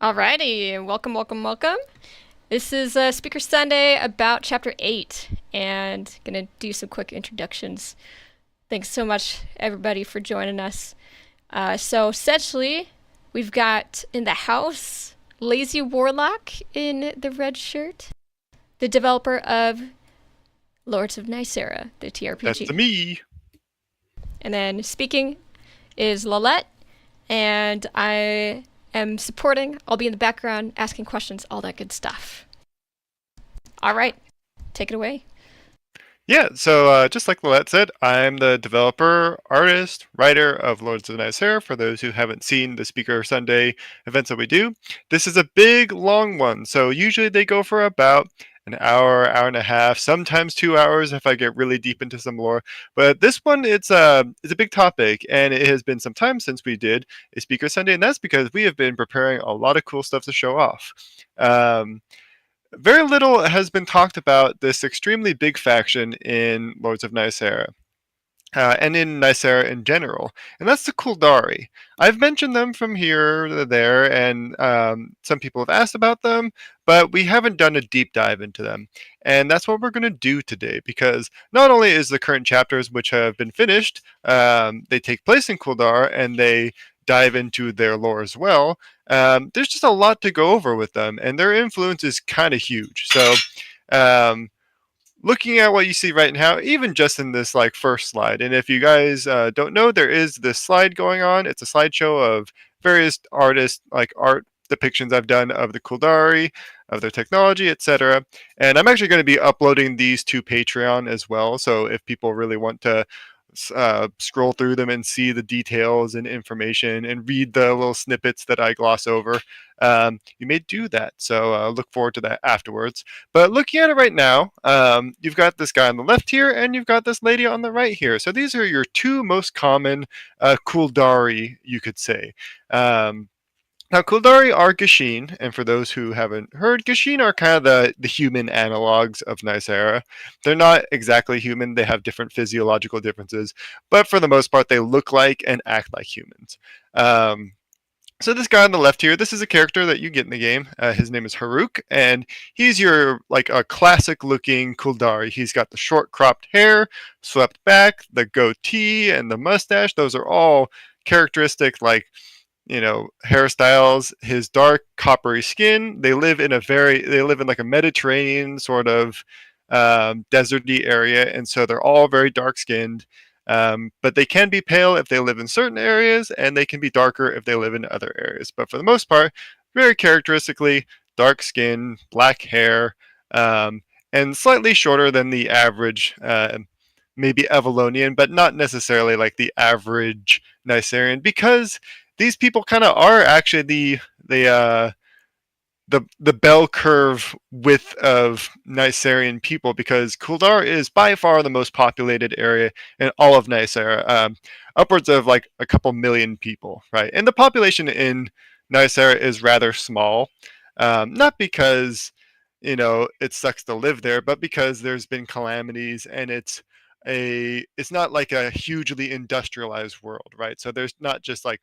Alrighty, welcome, welcome, welcome. This is Speaker Sunday about Chapter 8, and gonna do some quick introductions. Thanks so much, everybody, for joining us. So, essentially, we've got in the house Lazy Warlock in the red shirt, the developer of Lords of Nysera, the That's the TRPG. me. And then speaking is Lalette, and I am supporting. I'll be in the background asking questions, all that good stuff. All right, take it away. Yeah, so just like Lillette said, I'm the developer, artist, writer of Lords of the Nysera. For those who haven't seen the Speaker Sunday events that we do, this is a big, long one. So usually they go for about an hour, hour and a half, sometimes 2 hours if I get really deep into some lore. But this one, it's a big topic, and it has been some time since we did a Speaker Sunday, and that's because we have been preparing a lot of cool stuff to show off. Um, Very little has been talked about this extremely big faction in Lords of Nysera. And in Nysera in general, and that's the Khuldari. I've mentioned them from here to there, and some people have asked about them, but we haven't done a deep dive into them. And that's what we're going to do today, because not only is the current chapters, which have been finished, they take place in Khuldar, and they dive into their lore as well. There's just a lot to go over with them, and their influence is kind of huge. So, um, looking at what you see right now, even just in this like first slide, and if you guys don't know, there is this slide going on. It's a slideshow of various artists, like art depictions I've done of the Khuldari, of their technology, etc. And I'm actually going to be uploading these to Patreon as well. So if people really want to scroll through them and see the details and information and read the little snippets that I gloss over, you may do that. So look forward to that afterwards. But looking at it right now, you've got this guy on the left here, and you've got this lady on the right here. So these are your two most common Khuldari, you could say. Now, Khuldari are Gashin, and for those who haven't heard, Gashin are kind of the human analogs of Nysera. They're not exactly human, they have different physiological differences, but for the most part, they look like and act like humans. Um, so this guy on the left here, this is a character that you get in the game. His name is Haruk, and he's your like a classic looking Khuldari. He's got the short cropped hair, swept back, the goatee, and the mustache. Those are all characteristic like hairstyles. His dark coppery skin. They live in like a Mediterranean sort of deserty area, and so they're all very dark skinned. But they can be pale if they live in certain areas, and they can be darker if they live in other areas. But for the most part, very characteristically dark skin, black hair, and slightly shorter than the average, maybe Evallonian, but not necessarily like the average Nyserian, because these people kind of are actually the bell curve width of Nyserian people, because Khuldar is by far the most populated area in all of Nysera, upwards of like a couple million people, right? And the population in Nysera is rather small, not because it sucks to live there, but because there's been calamities, and it's not like a hugely industrialized world, right? So there's not just like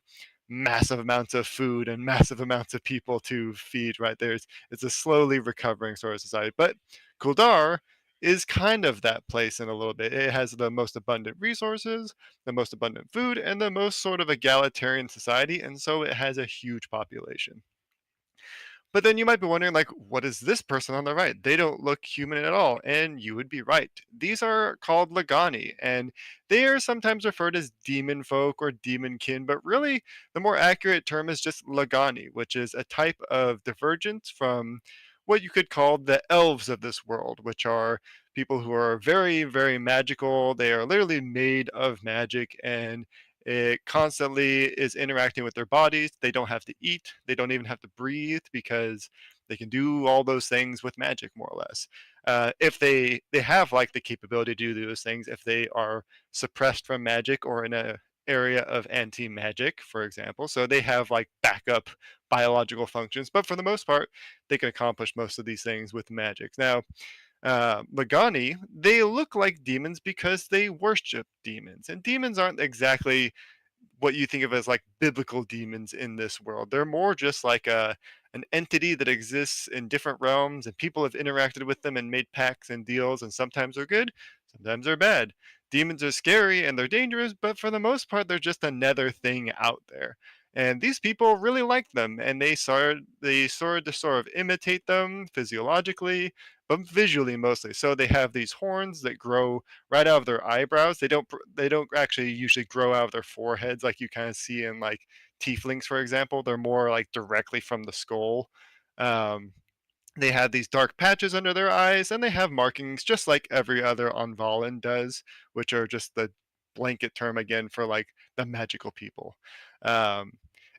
massive amounts of food and massive amounts of people to feed, right? It's a slowly recovering sort of society. But Kuldar is kind of that place in a little bit. It has the most abundant resources, the most abundant food, and the most sort of egalitarian society, and so it has a huge population. But then you might be wondering, like, what is this person on the right? They don't look human at all. And you would be right. These are called Lagani, and they are sometimes referred as demon folk or demonkin, but really the more accurate term is just Lagani, which is a type of divergence from what you could call the elves of this world, which are people who are very, very magical. They are literally made of magic, and it constantly is interacting with their bodies. They don't have to eat. They don't even have to breathe, because they can do all those things with magic, more or less. If they have like the capability to do those things, if they are suppressed from magic or in a area of anti-magic, for example, so they have like backup biological functions. But for the most part, they can accomplish most of these things with magic. Now, Magani, they look like demons because they worship demons, and demons aren't exactly what you think of as like biblical demons in this world. They're more just like an entity that exists in different realms, and people have interacted with them and made pacts and deals, and sometimes they're good, sometimes they're bad. Demons are scary and they're dangerous, but for the most part, they're just another thing out there. And these people really like them, and they started to sort of imitate them physiologically, but visually mostly. So they have these horns that grow right out of their eyebrows. They don't actually usually grow out of their foreheads like you kind of see in like tieflings, for example. They're more like directly from the skull. Um, they have these dark patches under their eyes, and they have markings just like every other Onvalin does, which are just the blanket term again for like the magical people. Um,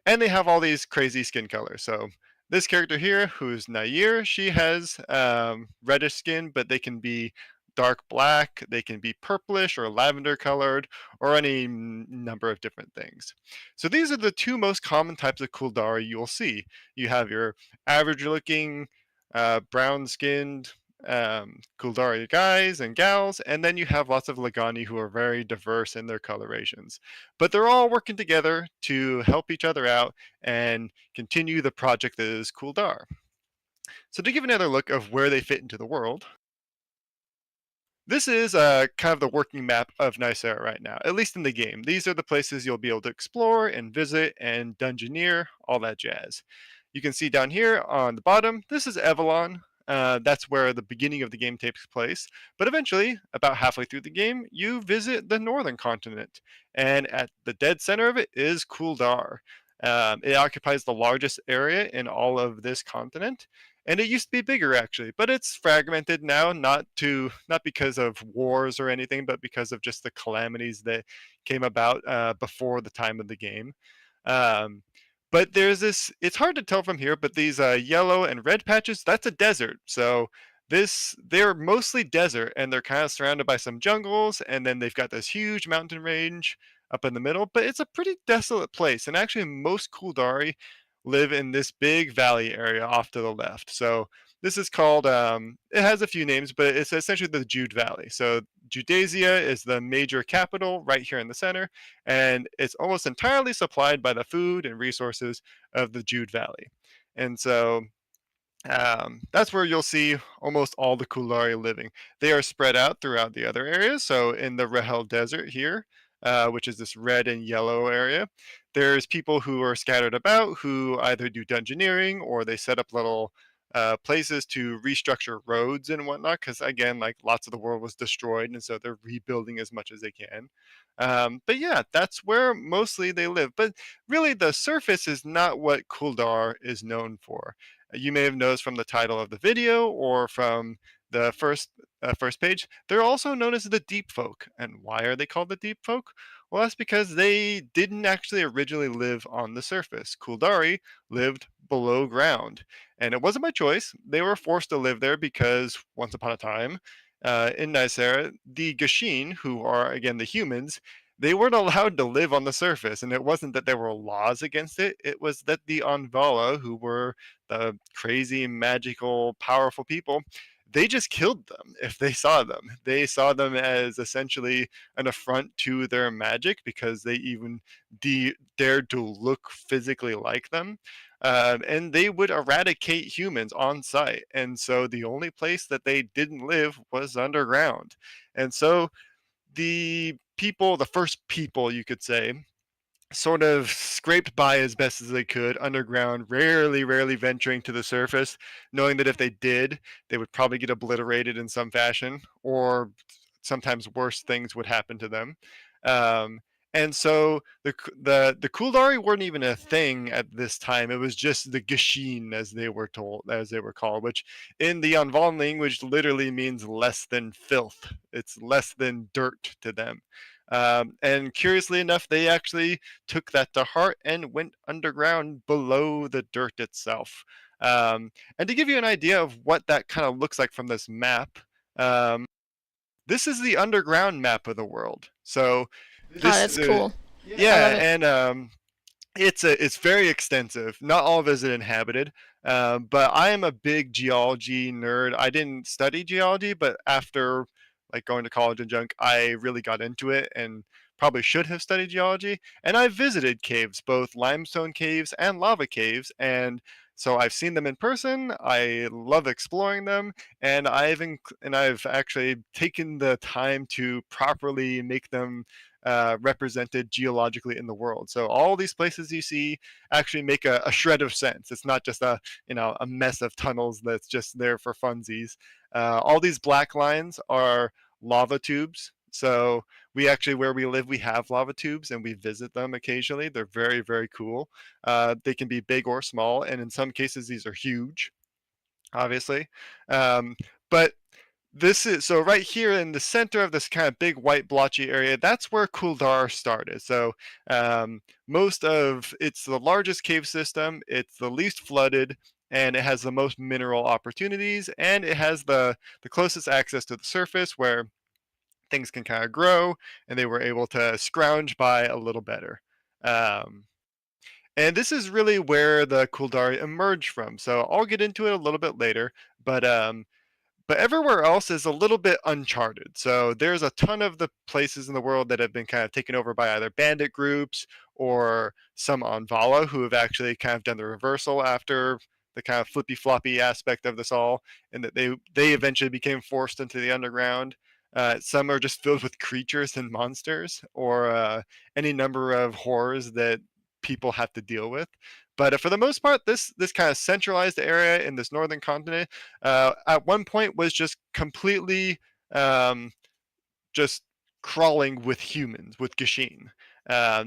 and they have all these crazy skin colors. So this character here, who's Nysera, she has reddish skin, but they can be dark black, they can be purplish or lavender colored, or any number of different things. So these are the two most common types of Khuldari you'll see. You have your average looking brown skinned Khuldari guys and gals, and then you have lots of Lagani who are very diverse in their colorations. But they're all working together to help each other out and continue the project that is Khuldar. So to give another look of where they fit into the world, this is kind of the working map of Nysera right now, at least in the game. These are the places you'll be able to explore and visit and dungeoneer, all that jazz. You can see down here on the bottom, this is Evallon. That's where the beginning of the game takes place. But eventually, about halfway through the game, you visit the northern continent. And at the dead center of it is Khuldar. It occupies the largest area in all of this continent, and it used to be bigger actually, but it's fragmented now, not because of wars or anything, but because of just the calamities that came about before the time of the game. Um, but there's this, it's hard to tell from here, but these yellow and red patches, that's a desert. So they're mostly desert, and they're kind of surrounded by some jungles, and then they've got this huge mountain range up in the middle, but it's a pretty desolate place. And actually most Khuldari live in this big valley area off to the left. So this is called, it has a few names, but it's essentially the Jude Valley. So Judasia is the major capital right here in the center, and it's almost entirely supplied by the food and resources of the Jude Valley. And so that's where you'll see almost all the Khuldari living. They are spread out throughout the other areas. So in the Rahel Desert here, which is this red and yellow area, there's people who are scattered about who either do dungeoneering or they set up little places to restructure roads and whatnot. Because again, like lots of the world was destroyed, and so they're rebuilding as much as they can. But yeah, that's where mostly they live. But really, the surface is not what Khuldar is known for. You may have noticed from the title of the video or from the first page, they're also known as the Deep Folk. And why are they called the Deep Folk? Well, that's because they didn't actually originally live on the surface. Khuldari lived below ground, and it wasn't by choice. They were forced to live there because once upon a time, in Nysera, the Gashin, who are again the humans, they weren't allowed to live on the surface, and it wasn't that there were laws against it. It was that the Onvala, who were the crazy, magical, powerful people, they just killed them if they saw them. They saw them as essentially an affront to their magic because they even dared to look physically like them. And they would eradicate humans on site. And so the only place that they didn't live was underground. And so the first people, you could say, sort of scraped by as best as they could underground, rarely venturing to the surface, knowing that if they did, they would probably get obliterated in some fashion, or sometimes worse things would happen to them. Um, and so the Khuldari weren't even a thing at this time. It was just the Gashin, as they were called, which in the Anvan language literally means less than filth. It's less than dirt to them. And curiously enough, they actually took that to heart and went underground below the dirt itself. And to give you an idea of what that kind of looks like from this map, this is the underground map of the world. So Oh, this, that's cool. I yeah, love it. and it's very extensive. Not all of it is inhabited, but I am a big geology nerd. I didn't study geology, but after like going to college and junk, I really got into it and probably should have studied geology. And I've visited caves, both limestone caves and lava caves, and so I've seen them in person. I love exploring them, and I've actually taken the time to properly make them represented geologically in the world. So all these places you see actually make a shred of sense. It's not just a mess of tunnels that's just there for funsies. All these black lines are lava tubes. So we actually, where we live, we have lava tubes and we visit them occasionally. They're very, very cool. They can be big or small, and in some cases these are huge, obviously. But this is so right here in the center of this kind of big white blotchy area. That's where Khuldari started. So most of it's the largest cave system. It's the least flooded, and it has the most mineral opportunities, and it has the closest access to the surface where things can kind of grow, and they were able to scrounge by a little better. Um, and this is really where the Khuldari emerged from. So I'll get into it a little bit later, but everywhere else is a little bit uncharted. So there's a ton of the places in the world that have been kind of taken over by either bandit groups or some Anvala who have actually kind of done the reversal after the kind of flippy floppy aspect of this all, and that they eventually became forced into the underground. Some are just filled with creatures and monsters, or any number of horrors that people have to deal with. But for the most part, this kind of centralized area in this northern continent at one point was just completely um, just crawling with humans, with Gashin.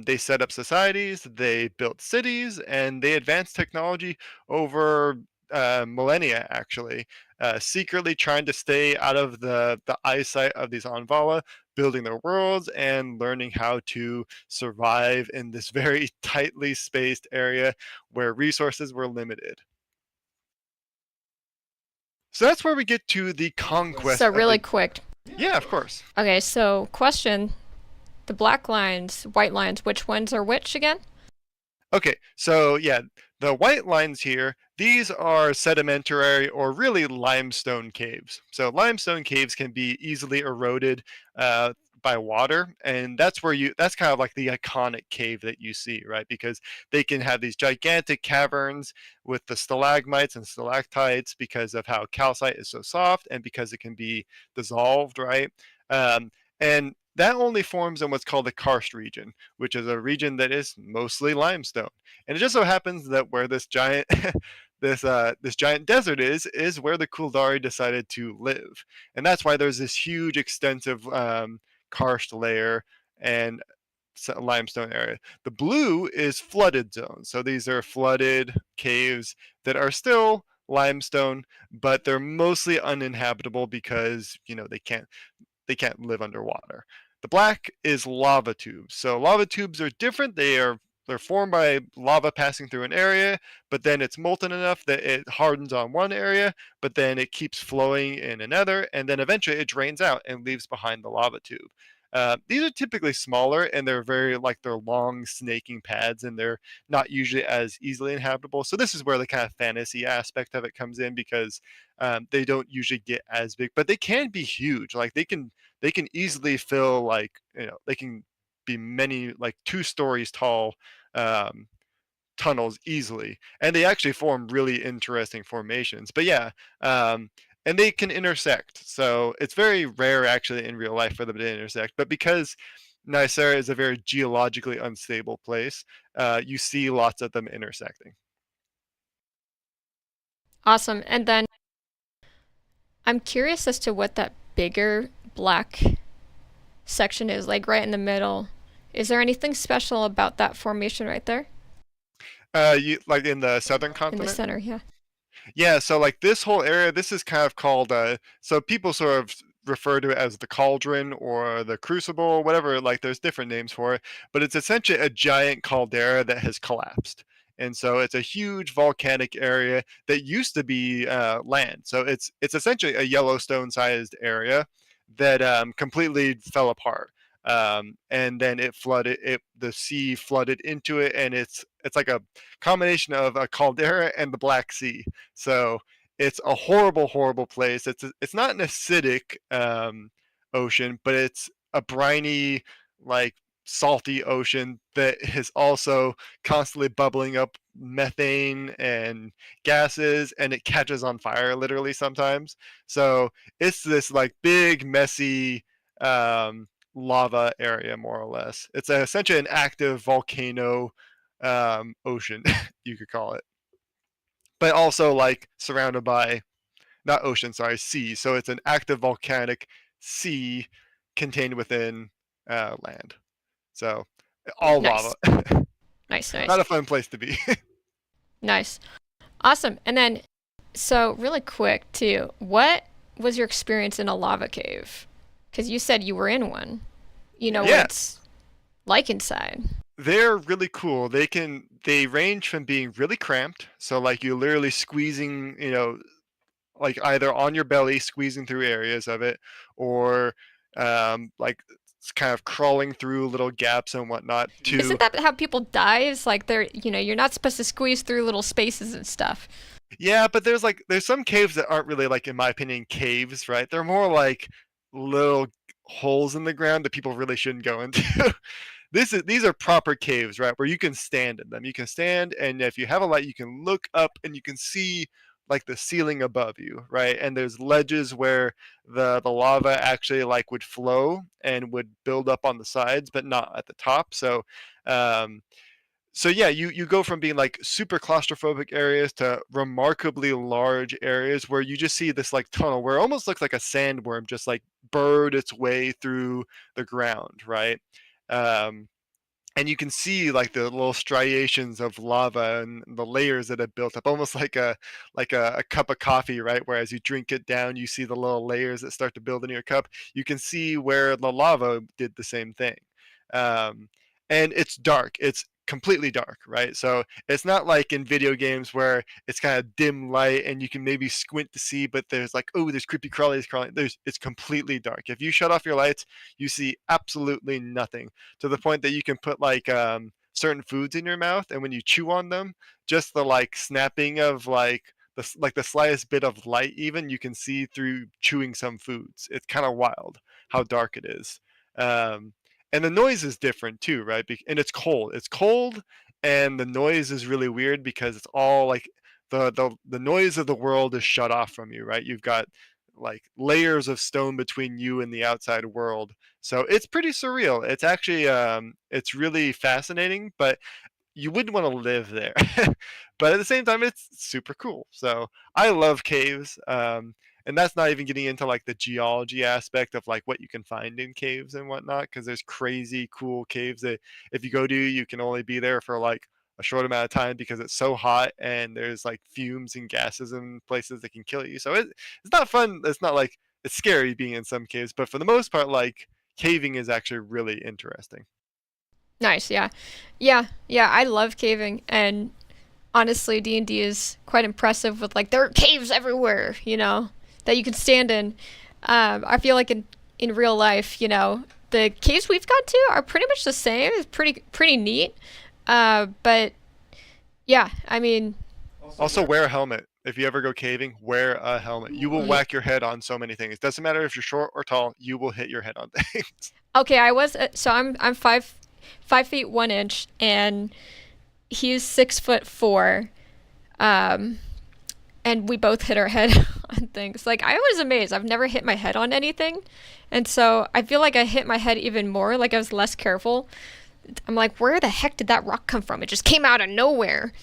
They set up societies, they built cities, and they advanced technology over millennia, actually, secretly trying to stay out of the eyesight of these Anvala, building their worlds and learning how to survive in this very tightly spaced area where resources were limited. So that's where we get to the conquest So of really the. quick. Yeah, of course. Okay, so question. The black lines, white lines, which ones are which again? Okay, so yeah, the white lines here, these are sedimentary or really limestone caves. So limestone caves can be easily eroded uh, by water, and that's kind of like the iconic cave that you see, right? Because they can have these gigantic caverns with the stalagmites and stalactites because of how calcite is so soft and because it can be dissolved, right? And that only forms in what's called the karst region, which is a region that is mostly limestone. And it just so happens that where this giant this giant desert is where the Khuldari decided to live, and that's why there's this huge, extensive karst layer and limestone area. The blue is flooded zones, so these are flooded caves that are still limestone, but they're mostly uninhabitable because they can't live underwater. The black is lava tubes. So lava tubes are different. They're formed by lava passing through an area, but then it's molten enough that it hardens on one area, but then it keeps flowing in another, and then eventually it drains out and leaves behind the lava tube. These are typically smaller, and they're long snaking pads, and they're not usually as easily inhabitable. So this is where the kind of fantasy aspect of it comes in, because they don't usually get as big, but they can be huge. Like they can easily fill, they can be many, like 2 stories tall um, tunnels easily, and they actually form really interesting formations. But yeah, and they can intersect. So it's very rare actually in real life for them to intersect. But because Nysera is a very geologically unstable place, you see lots of them intersecting. Awesome. And then I'm curious as to what that bigger black section is, like right in the middle. Is there anything special about that formation right there You like in the southern in the continent? center? Yeah. Yeah, so like this whole area, this is kind of called so people sort of refer to it as the cauldron or the crucible, whatever, like there's different names for it, but it's essentially a giant caldera that has collapsed. And so it's a huge volcanic area that used to be land. So it's essentially a Yellowstone sized area that completely fell apart. And then the sea flooded into it, and it's like a combination of a caldera and the Black Sea. So it's a horrible, horrible place. It's not an acidic ocean, but it's a briny, like salty ocean that is also constantly bubbling up methane and gases, and it catches on fire literally sometimes. So it's this like big messy lava area, more or less. It's essentially an active volcano ocean, you could call it, but also like surrounded by, not ocean, sorry, sea. So it's an active volcanic sea contained within land. So all lava. Nice. Nice, Not nice. a fun place to be. Nice. Awesome. And then, so really quick too, what was your experience in a lava cave? Because you said you were in one. You know what Yeah, it's like inside. they're really cool. They range from being really cramped, so like you're literally squeezing, like either on your belly, squeezing through areas of it, or like kind of crawling through little gaps and whatnot. To Isn't that how people die? Is like they're, you're not supposed to squeeze through little spaces and stuff. Yeah, but there's some caves that aren't really, like, in my opinion, caves, right? They're more like little holes in the ground that people really shouldn't go into. These are proper caves, right? Where you can stand in them. You can stand, and if you have a light, you can look up and you can see like the ceiling above you, right? And there's ledges where the lava actually like would flow and would build up on the sides, but not at the top. Um, so yeah, you go from being like super claustrophobic areas to remarkably large areas where you just see this like tunnel where it almost looks like a sandworm just like burrowed its way through the ground, right? Um, and you can see like the little striations of lava and the layers that have built up, almost like a cup of coffee, right? Where as you drink it down, you see the little layers that start to build in your cup. You can see where the lava did the same thing. Um, and it's dark. It's completely dark, right? So it's not like in video games where it's kind of dim light and you can maybe squint to see, but there's like, oh, there's creepy crawlies crawling. It's completely dark. If you shut off your lights, you see absolutely nothing, to the point that you can put like certain foods in your mouth, and when you chew on them, just the like snapping of like the slightest bit of light, even you can see through chewing some foods. It's kind of wild how dark it is. Um, and the noise is different too, right? And it's cold. It's cold, and the noise is really weird because it's all like the noise of the world is shut off from you, right? You've got like layers of stone between you and the outside world. So it's pretty surreal. It's actually it's really fascinating, but you wouldn't want to live there. But at the same time, it's super cool. So I love caves. And that's not even getting into like the geology aspect of like what you can find in caves and whatnot, because there's crazy cool caves that if you go to, you can only be there for like a short amount of time because it's so hot and there's like fumes and gases in places that can kill you. So it's not fun. It's not like it's scary being in some caves, but for the most part, like caving is actually really interesting. Nice, yeah. Yeah, yeah, I love caving, and honestly, D&D is quite impressive with like there are caves everywhere, that you can stand in. I feel like in real life, the caves we've gone to are pretty much the same. It's pretty neat. But yeah, I mean, Also, wear a helmet. If you ever go caving, wear a helmet. You will y- whack your head on so many things. Doesn't matter if you're short or tall, you will hit your head on things. okay, I was so I'm 5 feet 1 inch, and he's 6'4". Um, and we both hit our head on things. Like, I was amazed. I've never hit my head on anything. And so I feel like I hit my head even more. Like, I was less careful. I'm like, where the heck did that rock come from? It just came out of nowhere.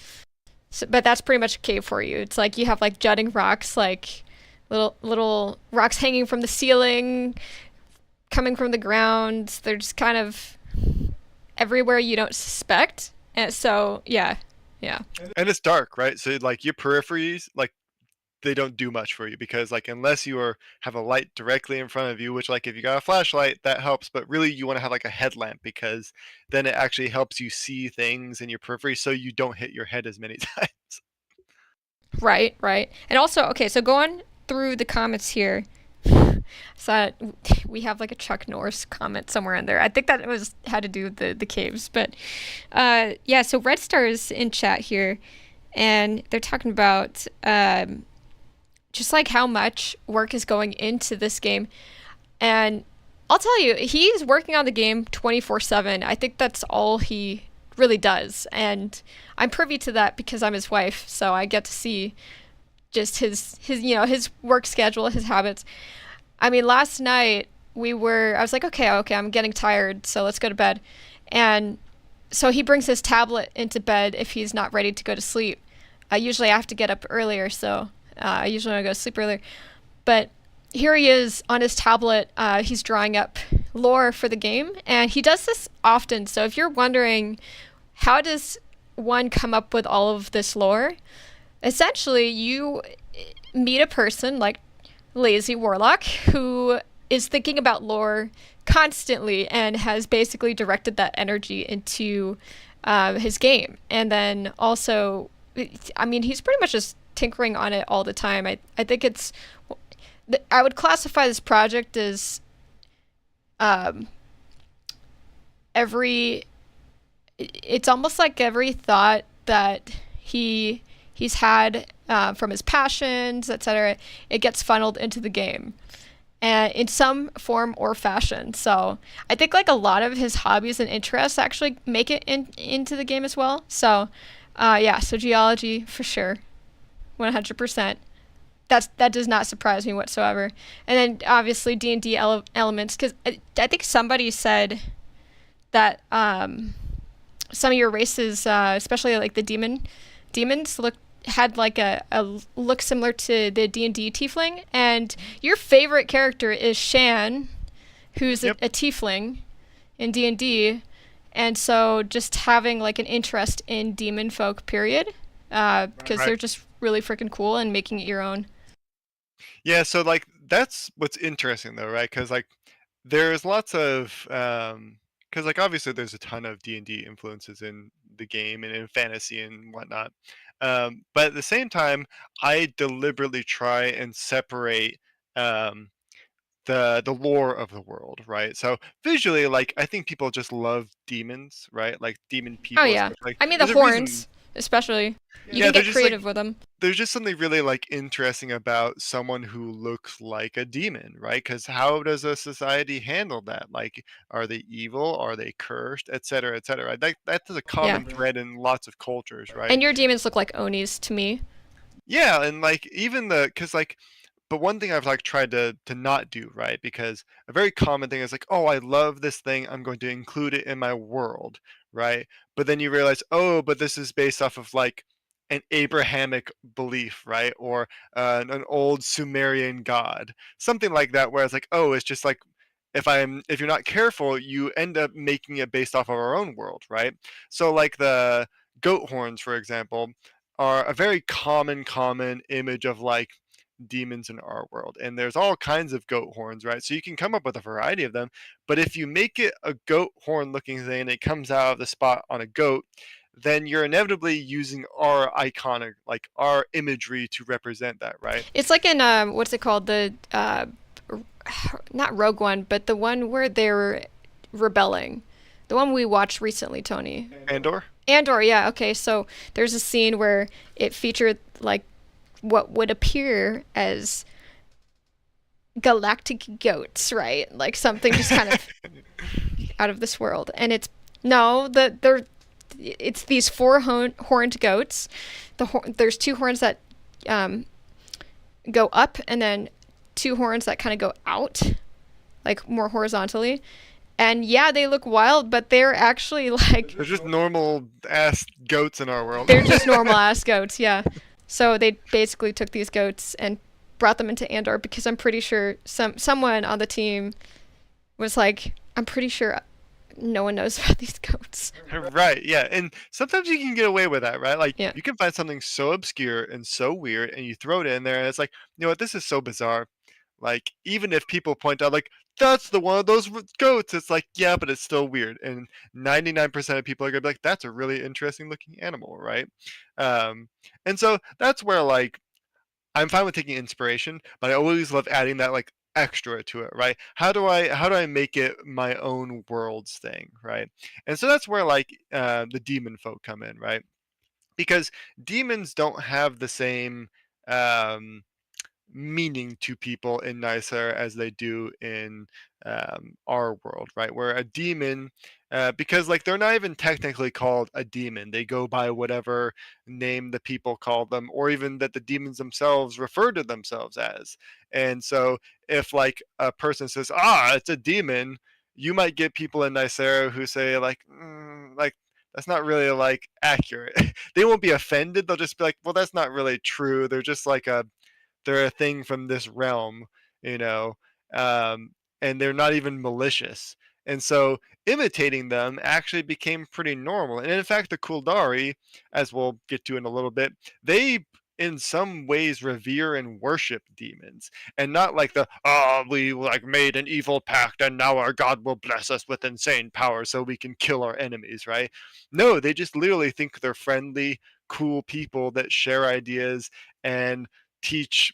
So, but that's pretty much a cave for you. It's like you have like jutting rocks, like little rocks hanging from the ceiling, coming from the ground. They're just kind of everywhere you don't suspect. And so, yeah, yeah. And it's dark, right? So like your peripheries, like they don't do much for you because like unless you have a light directly in front of you, which like if you got a flashlight, that helps, but really you want to have like a headlamp because then it actually helps you see things in your periphery so you don't hit your head as many times. Right, right. And also, okay, so going through the comments here, so we have like a Chuck Norris comment somewhere in there. I think that it was had to do with the caves, but yeah. So Red Star is in chat here, and they're talking about just like how much work is going into this game, and I'll tell you, he's working on the game 24/7. I think that's all he really does. And I'm privy to that because I'm his wife, so I get to see just his work schedule, his habits. I mean, last night I was like, okay, I'm getting tired, so let's go to bed. And so he brings his tablet into bed if he's not ready to go to sleep. Usually I have to get up earlier, so I usually want to go to sleep earlier. But here he is on his tablet. He's drawing up lore for the game, and he does this often. So if you're wondering, how does one come up with all of this lore? Essentially, you meet a person like Lazy Warlock who is thinking about lore constantly and has basically directed that energy into his game. And then also, I mean, he's pretty much just tinkering on it all the time. I think I would classify this project as um, every, it's almost like every thought that he's had from his passions, etc. It gets funneled into the game, and in some form or fashion. So I think like a lot of his hobbies and interests actually make it into the game as well. So yeah, so geology for sure, 100%. That does not surprise me whatsoever. And then obviously D&D elements, because I think somebody said that some of your races, especially like the demons, had like a look similar to the D&D tiefling, and your favorite character is Shan, who's Yep. a tiefling in D&D, and so just having like an interest in demon folk, period, because Right. they're just really freaking cool and making it your own. Yeah, so like that's what's interesting though, right? Because like there's lots of because like obviously there's a ton of D&D influences in the game and in fantasy and whatnot. But at the same time, I deliberately try and separate um, the lore of the world, right? So visually, like I think people just love demons, right? Like demon Oh people, yeah, especially. I mean the There's a reason. horns, especially. You Yeah, can they're get just like creative with them. there's just something really like interesting about someone who looks like a demon, right? Because how does a society handle that? Like, are they evil? Are they cursed? Et cetera, et cetera. That's a Yeah, common thread in lots of cultures, right? and your demons look like Onis to me. Yeah, and like even because like but one thing I've like tried to not do, right? Because a very common thing is like, oh, I love this thing, I'm going to include it in my world, right? But then you realize, oh, but this is based off of like an Abrahamic belief, right? Or an old Sumerian god, something like that. Where it's like, oh, it's just like if you're not careful, you end up making it based off of our own world, right? So like the goat horns, for example, are a very common image of like demons in our world, and there's all kinds of goat horns, right? So you can come up with a variety of them, but if you make it a goat horn looking thing and it comes out of the spot on a goat, then you're inevitably using our iconic, like our imagery to represent that, right? It's like in what's it called, the not Rogue One, but the one where they're rebelling, the one we watched recently, Tony. Andor. Andor, yeah, okay. So there's a scene where it featured like what would appear as galactic goats, right? Like something just kind of out of this world. And it's no, it's these four horned goats. There's two horns that um, go up, and then two horns that kind of go out, like more horizontally. And yeah, they look wild, but they're actually like They're just normal ass goats in our world. they're just normal ass goats, yeah. So they basically took these goats and brought them into Andor because I'm pretty sure someone on the team was like, I'm pretty sure no one knows about these goats. Right, yeah. And sometimes you can get away with that, right? Like Yeah. you can find something so obscure and so weird and you throw it in there and it's like, you know what, this is so bizarre. Like even if people point out like that's the one of those goats, it's like, yeah, but it's still weird. And 99% of people are gonna be like, that's a really interesting looking animal, right? Um, and so that's where like I'm fine with taking inspiration, but I always love adding that like extra to it, right? How do I make it my own worlds thing, right? And so that's where like the demon folk come in, right? Because demons don't have the same um, meaning to people in Nysera as they do in our world, right? Where a demon, because like they're not even technically called a demon, they go by whatever name the people call them, or even that the demons themselves refer to themselves as. And so, if like a person says, "Ah, it's a demon," you might get people in Nysera who say like that's not really like accurate. They won't be offended. They'll just be like, "Well, that's not really true. They're just like they're a thing from this realm, you know, um, and they're not even malicious." And so imitating them actually became pretty normal. And in fact, the Khuldari, as we'll get to in a little bit, they in some ways revere and worship demons, and not like the we like made an evil pact and now our god will bless us with insane power so we can kill our enemies, right? No, they just literally think they're friendly, cool people that share ideas and teach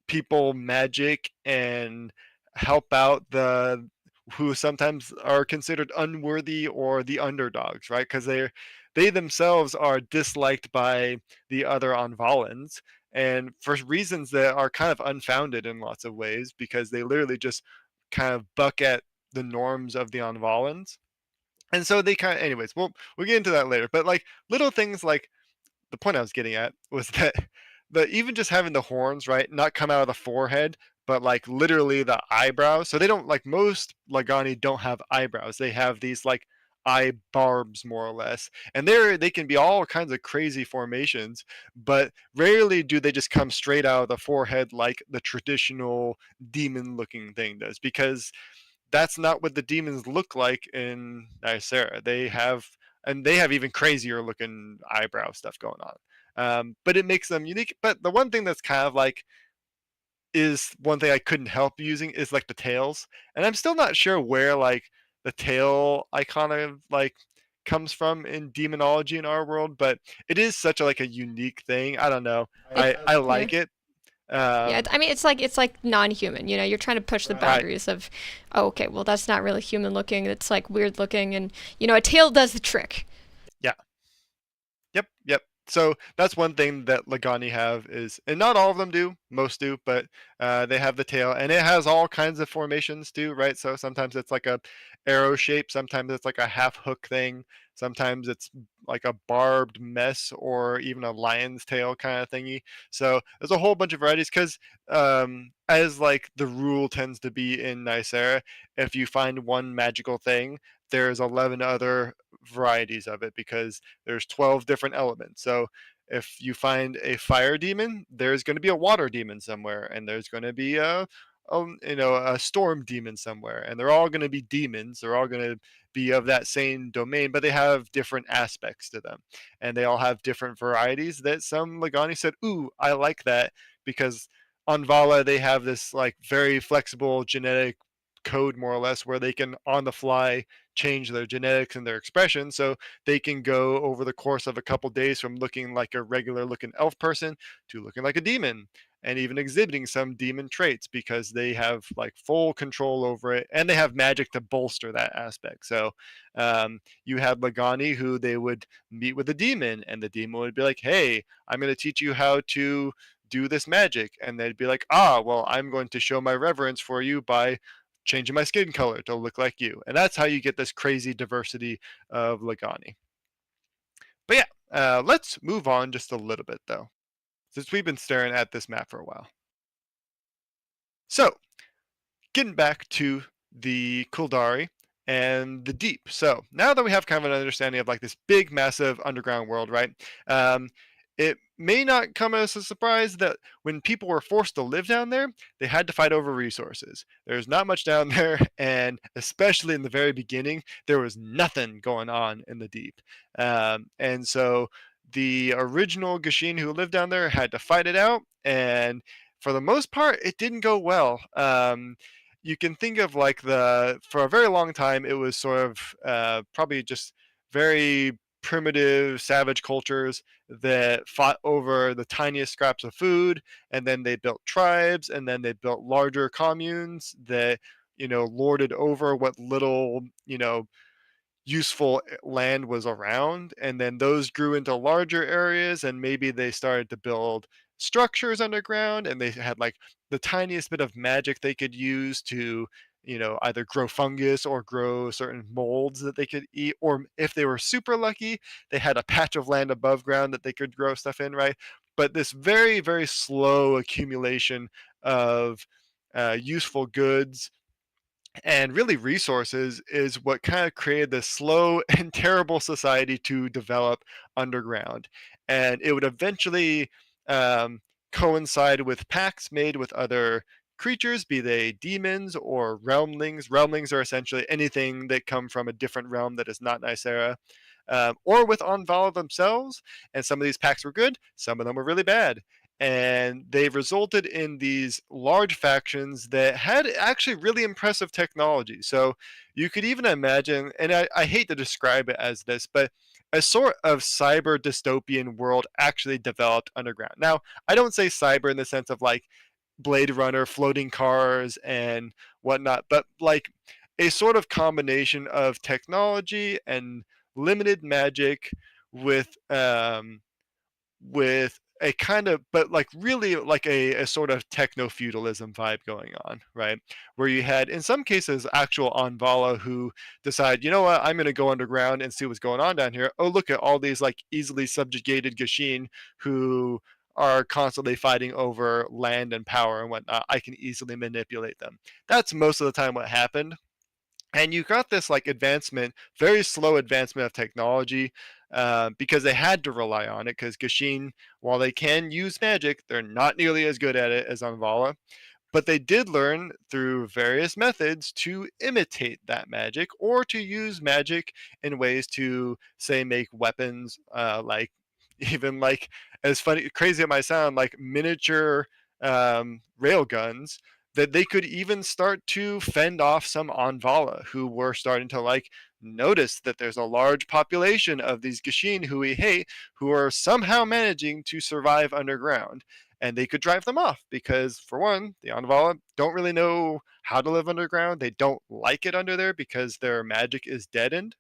people magic and help out the who sometimes are considered unworthy or the underdogs, right? Because they themselves are disliked by the other Envalans, and for reasons that are kind of unfounded in lots of ways, because they literally just kind of buck at the norms of the Envalans. And so they kind of, anyways, we'll get into that later. But like little things like the point I was getting at was that the even just having the horns, right, not come out of the forehead, but like literally the eyebrows. So they don't like most Lagani don't have eyebrows. They have these like eye barbs more or less. And they can be all kinds of crazy formations, but rarely do they just come straight out of the forehead like the traditional demon looking thing does, because that's not what the demons look like in Nysera. They have even crazier looking eyebrow stuff going on. But it makes them unique. But the one thing that's kind of like is one thing I couldn't help using is like the tails, and I'm still not sure where like the tail icon of like comes from in demonology in our world, but it is such a like a unique thing. I don't know. It I yeah. like it. Yeah, Um, I mean, it's like non-human. You know, you're trying to push the right. boundaries of, oh, okay, well, that's not really human looking. It's like weird looking, and a tail does the trick. Yeah. Yep, yep. So that's one thing that Lagani have is, and not all of them do, most do, but they have the tail, and it has all kinds of formations too, right? So sometimes it's like a arrow shape, sometimes it's like a half hook thing, sometimes it's like a barbed mess or even a lion's tail kind of thingy. So there's a whole bunch of varieties because, as like the rule tends to be in Nysera, if you find one magical thing, there's 11 other varieties of it because there's 12 different elements. So if you find a fire demon, there's going to be a water demon somewhere, and there's going to be a storm demon somewhere, and they're all going to be demons. They're all going to be of that same domain, but they have different aspects to them, and they all have different varieties. That some Lagani said, "Ooh, I like that," because on Vala they have this like very flexible genetic code more or less where they can on the fly change their genetics and their expression, so they can go over the course of a couple days from looking like a regular looking elf person to looking like a demon, and even exhibiting some demon traits because they have like full control over it, and they have magic to bolster that aspect. So you had Lagani who they would meet with a demon, and the demon would be like, "Hey, I'm going to teach you how to do this magic," and they'd be like, "Ah, well, I'm going to show my reverence for you by changing my skin color to look like you." And that's how you get this crazy diversity of Lagani. But yeah, let's move on just a little bit though, since we've been staring at this map for a while. So getting back to the Khuldari and the deep. So now that we have kind of an understanding of like this big, massive underground world, right? Um, it may not come as a surprise that when people were forced to live down there, they had to fight over resources. There's not much down there, and especially in the very beginning, there was nothing going on in the deep. And so the original Gashin who lived down there had to fight it out, and for the most part, it didn't go well. You can think of like for a very long time, it was sort of probably just very primitive savage cultures that fought over the tiniest scraps of food, and then they built tribes, and then they built larger communes that lorded over what little useful land was around, and then those grew into larger areas, and maybe they started to build structures underground, and they had like the tiniest bit of magic they could use to, either grow fungus or grow certain molds that they could eat, or if they were super lucky, they had a patch of land above ground that they could grow stuff in, right? But this very, very slow accumulation of useful goods and really resources is what kind of created this slow and terrible society to develop underground. And it would eventually um, coincide with pacts made with other creatures, be they demons or realmlings. Realmlings are essentially anything that come from a different realm that is not Nysera. Or with Onvala themselves, and some of these packs were good, some of them were really bad, and they resulted in these large factions that had actually really impressive technology. So you could even imagine, and I hate to describe it as this, but a sort of cyber dystopian world actually developed underground. Now, I don't say cyber in the sense of like Blade Runner, floating cars, and whatnot, but like a sort of combination of technology and limited magic with with a kind of, but like really like a sort of techno feudalism vibe going on, right? Where you had in some cases actual Anvala who decide, you know what, I'm going to go underground and see what's going on down here. Oh, look at all these like easily subjugated Gashin who are constantly fighting over land and power and whatnot. I can easily manipulate them. That's most of the time what happened. And you got this like advancement, very slow advancement of technology, because they had to rely on it. Because Gashin, while they can use magic, they're not nearly as good at it as Anvala. But they did learn through various methods to imitate that magic or to use magic in ways to, say, make weapons, like even like, as funny, crazy it might sound, like miniature rail guns that they could even start to fend off some Anvala who were starting to like notice that there's a large population of these Gashin who we hate who are somehow managing to survive underground, and they could drive them off because, for one, the Anvala don't really know how to live underground. They don't like it under there because their magic is deadened,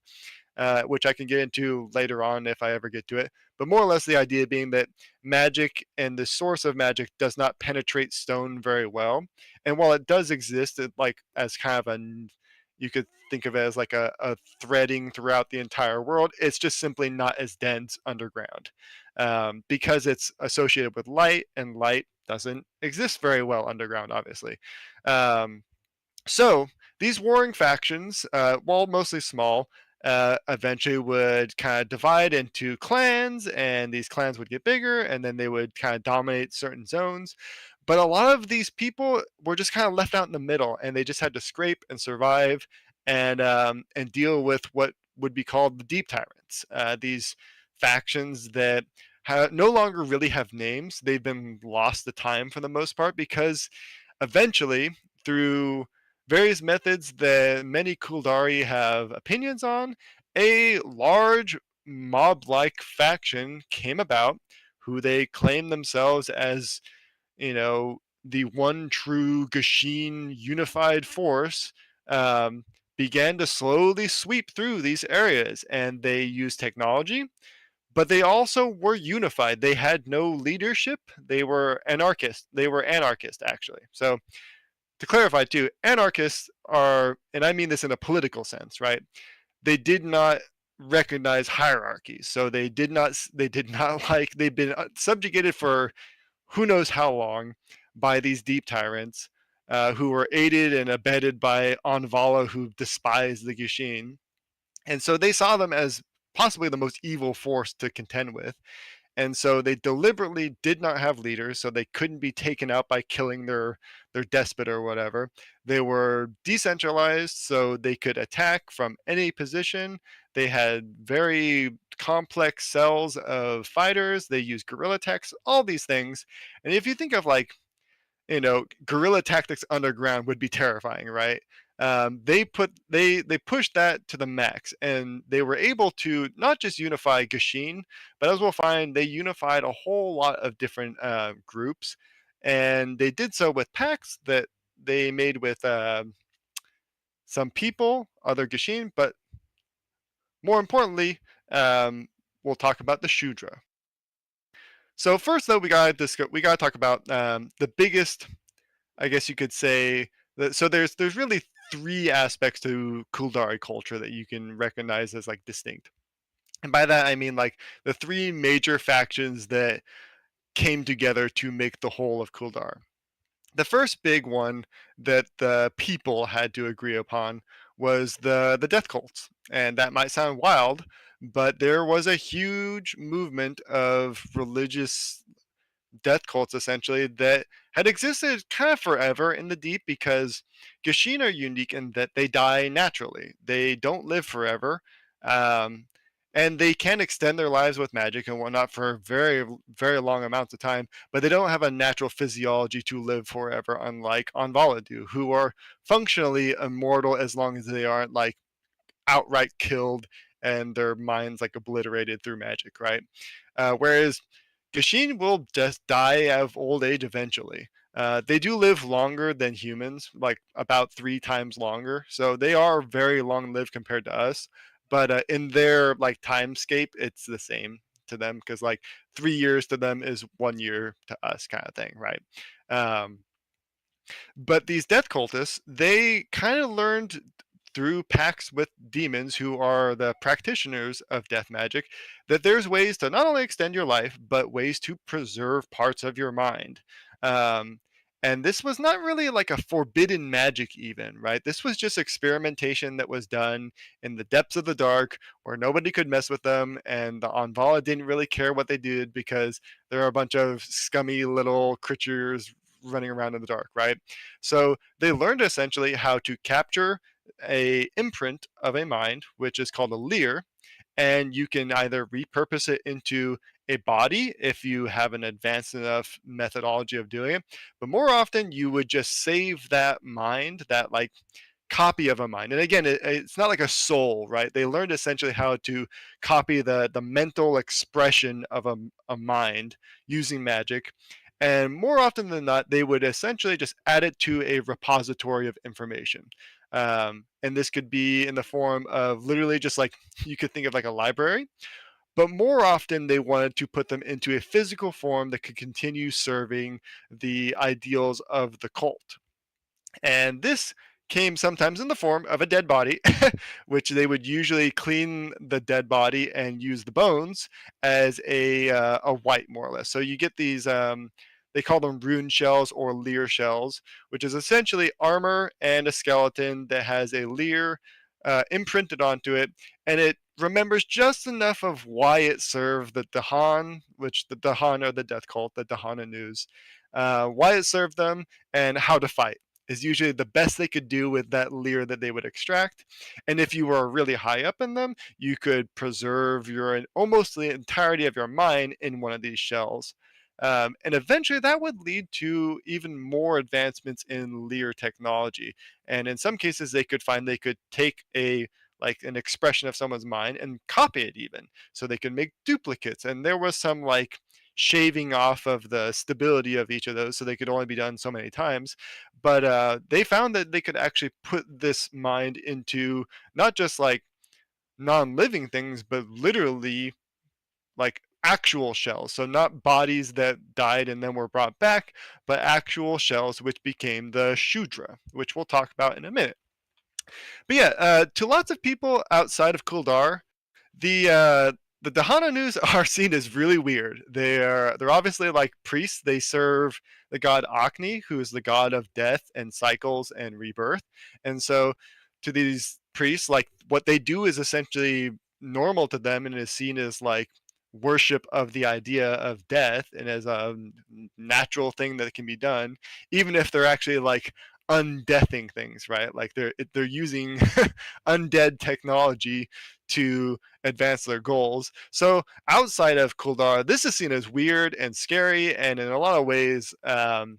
which I can get into later on if I ever get to it. But more or less, the idea being that magic and the source of magic does not penetrate stone very well. And while it does exist, like as kind of a, you could think of it as like a threading throughout the entire world. It's just simply not as dense underground, because it's associated with light, and light doesn't exist very well underground, obviously. So these warring factions, while mostly small, eventually would kind of divide into clans, and these clans would get bigger, and then they would kind of dominate certain zones. But a lot of these people were just kind of left out in the middle, and they just had to scrape and survive, and deal with what would be called the deep tyrants. These factions that no longer really have names. They've been lost to time for the most part because eventually, through various methods that many Khuldari have opinions on, a large mob-like faction came about who they claim themselves as, the one true Gashin unified force, um, began to slowly sweep through these areas, and they used technology, but they also were unified. They had no leadership. They were anarchists. They were anarchist, actually. So to clarify too, anarchists are, and I mean this in a political sense, right? They did not recognize hierarchies, so they did not like, they've been subjugated for who knows how long by these deep tyrants, who were aided and abetted by Anvala, who despised the Gishin, and so they saw them as possibly the most evil force to contend with. And so they deliberately did not have leaders, so they couldn't be taken out by killing their despot or whatever. They were decentralized, so they could attack from any position. They had very complex cells of fighters. They used guerrilla attacks, all these things. And if you think of like, guerrilla tactics underground would be terrifying, right? They pushed that to the max, and they were able to not just unify Gashin, but as we'll find, they unified a whole lot of different groups, and they did so with pacts that they made with some people, other Gashin, but more importantly, we'll talk about the Shudra. So first, though, we gotta talk about the biggest, I guess you could say. So there's really three aspects to Khuldari culture that you can recognize as like distinct, and by that I mean like the three major factions that came together to make the whole of Khuldar. The first big one that the people had to agree upon was the death cults, and that might sound wild, but there was a huge movement of religious death cults essentially that had existed kind of forever in the deep because Gashin are unique in that they die naturally. They don't live forever. Um, and they can extend their lives with magic and whatnot for very, very long amounts of time, but they don't have a natural physiology to live forever, unlike Anvala do, who are functionally immortal as long as they aren't like outright killed and their minds like obliterated through magic, right? Whereas Gashin will just die of old age eventually. They do live longer than humans, like about 3 times longer. So they are very long lived compared to us. But in their like timescape, it's the same to them because like 3 years to them is 1 year to us, kind of thing, right? Um, but these death cultists, they kind of learned through pacts with demons who are the practitioners of death magic that there's ways to not only extend your life, but ways to preserve parts of your mind. Um, and this was not really like a forbidden magic, even, right? This was just experimentation that was done in the depths of the dark where nobody could mess with them. And the Anvala didn't really care what they did because there are a bunch of scummy little creatures running around in the dark, right? So they learned essentially how to capture a imprint of a mind, which is called a leer, and you can either repurpose it into a body if you have an advanced enough methodology of doing it. But more often, you would just save that mind, that like copy of a mind. And again, it's not like a soul, right? They learned essentially how to copy the mental expression of a mind using magic. And more often than not, they would essentially just add it to a repository of information. And this could be in the form of literally just like you could think of like a library, but more often they wanted to put them into a physical form that could continue serving the ideals of the cult. And this came sometimes in the form of a dead body, which they would usually clean the dead body and use the bones as a white, more or less. So you get these. They call them rune shells or leer shells, which is essentially armor and a skeleton that has a leer imprinted onto it, and it remembers just enough of why it served the Dahan, which the Dahan are the death cult, the Dahana news, why it served them, and how to fight is usually the best they could do with that leer that they would extract. And if you were really high up in them, you could preserve your almost the entirety of your mind in one of these shells. And eventually that would lead to even more advancements in leer technology. And in some cases, they could take a like an expression of someone's mind and copy it even so they could make duplicates. And there was some like shaving off of the stability of each of those so they could only be done so many times, but they found that they could actually put this mind into not just like non-living things but literally like actual shells, so not bodies that died and then were brought back, but actual shells which became the Shudra, which we'll talk about in a minute. But yeah, to lots of people outside of Kuldar, the Dahana news are seen as really weird. They're obviously like priests. They serve the god Akni, who is the god of death and cycles and rebirth. And so, to these priests, like what they do is essentially normal to them and is seen as like worship of the idea of death and as a natural thing that can be done, even if they're actually like undeathing things, right? Like they're using undead technology to advance their goals. So outside of Kuldar, this is seen as weird and scary, and in a lot of ways, kind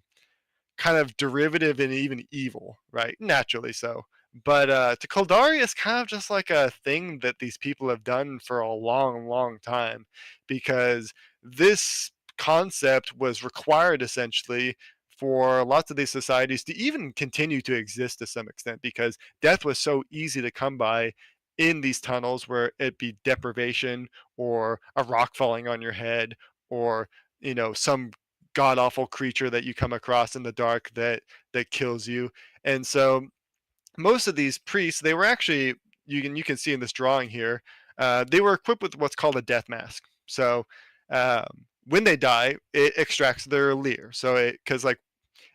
of derivative and even evil, right? Naturally so. But to Khuldari, it's kind of just like a thing that these people have done for a long, long time, because this concept was required essentially for lots of these societies to even continue to exist to some extent, because death was so easy to come by in these tunnels, where it be deprivation or a rock falling on your head or some god awful creature that you come across in the dark that kills you. And so most of these priests, they were actually, you can see in this drawing here, they were equipped with what's called a death mask. So when they die, it extracts their leer. So because like,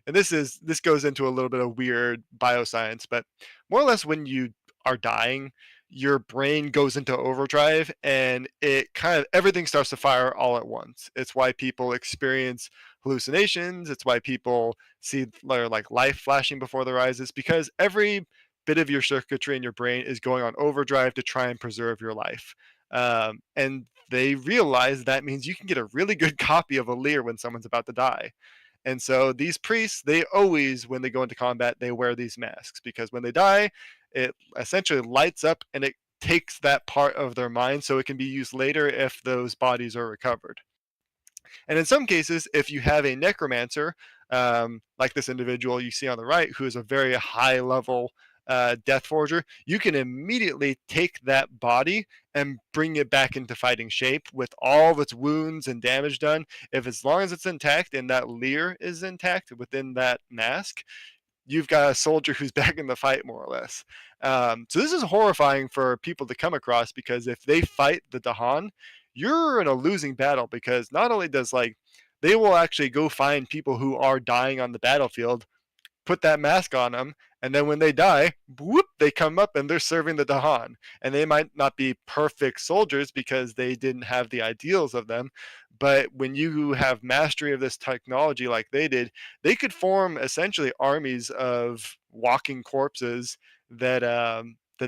and this goes into a little bit of weird bioscience, but more or less when you are dying, your brain goes into overdrive and it kind of everything starts to fire all at once. It's why people experience hallucinations. It's why people see like life flashing before their eyes. It's because every bit of your circuitry in your brain is going on overdrive to try and preserve your life. And they realize that means you can get a really good copy of a leer when someone's about to die. And so these priests, they always, when they go into combat, they wear these masks because when they die, it essentially lights up and it takes that part of their mind so it can be used later if those bodies are recovered. And in some cases, if you have a necromancer, like this individual you see on the right, who is a very high level death forger, you can immediately take that body and bring it back into fighting shape with all of its wounds and damage done. If as long as it's intact and that leer is intact within that mask, you've got a soldier who's back in the fight more or less. So this is horrifying for people to come across because if they fight the Dahan, you're in a losing battle because not only does like they will actually go find people who are dying on the battlefield, put that mask on them, and then when they die, whoop, they come up and they're serving the Dahan. And they might not be perfect soldiers because they didn't have the ideals of them, but when you have mastery of this technology like they did, they could form essentially armies of walking corpses that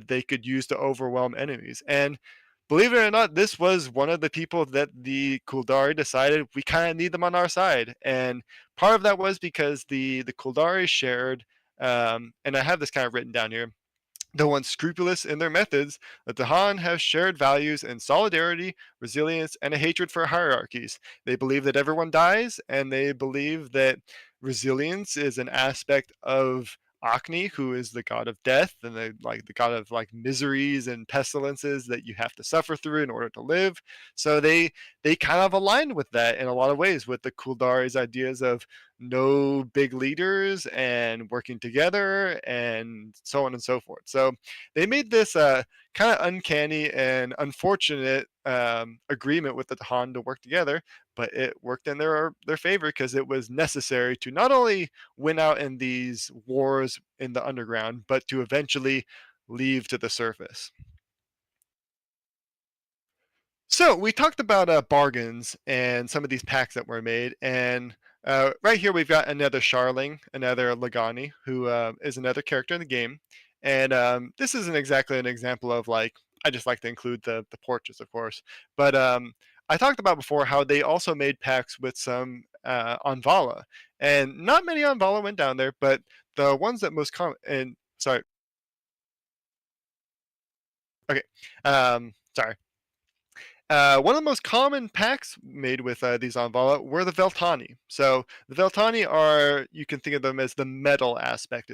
they could use to overwhelm enemies. And believe it or not, this was one of the people that the Khuldari decided we kind of need them on our side. And part of that was because the Khuldari shared, and I have this kind of written down here, though once scrupulous in their methods, the Dahan have shared values in solidarity, resilience, and a hatred for hierarchies. They believe that everyone dies, and they believe that resilience is an aspect of Acne, who is the god of death and the god of like miseries and pestilences that you have to suffer through in order to live. So they kind of aligned with that in a lot of ways with the Khuldari's ideas of no big leaders and working together and so on and so forth. So they made this kind of uncanny and unfortunate agreement with the Han to work together, but it worked in their favor because it was necessary to not only win out in these wars in the underground, but to eventually leave to the surface. So we talked about bargains and some of these packs that were made, and right here we've got another Sharling, another Lagani, who is another character in the game, and this isn't exactly an example of like I just like to include the portraits, of course, but I talked about before how they also made packs with some Anvala, and not many Anvala went down there, but the ones that most common and sorry, okay, sorry. One of the most common packs made with these Anvala were the Veltani. So the Veltani are, you can think of them as the metal aspect.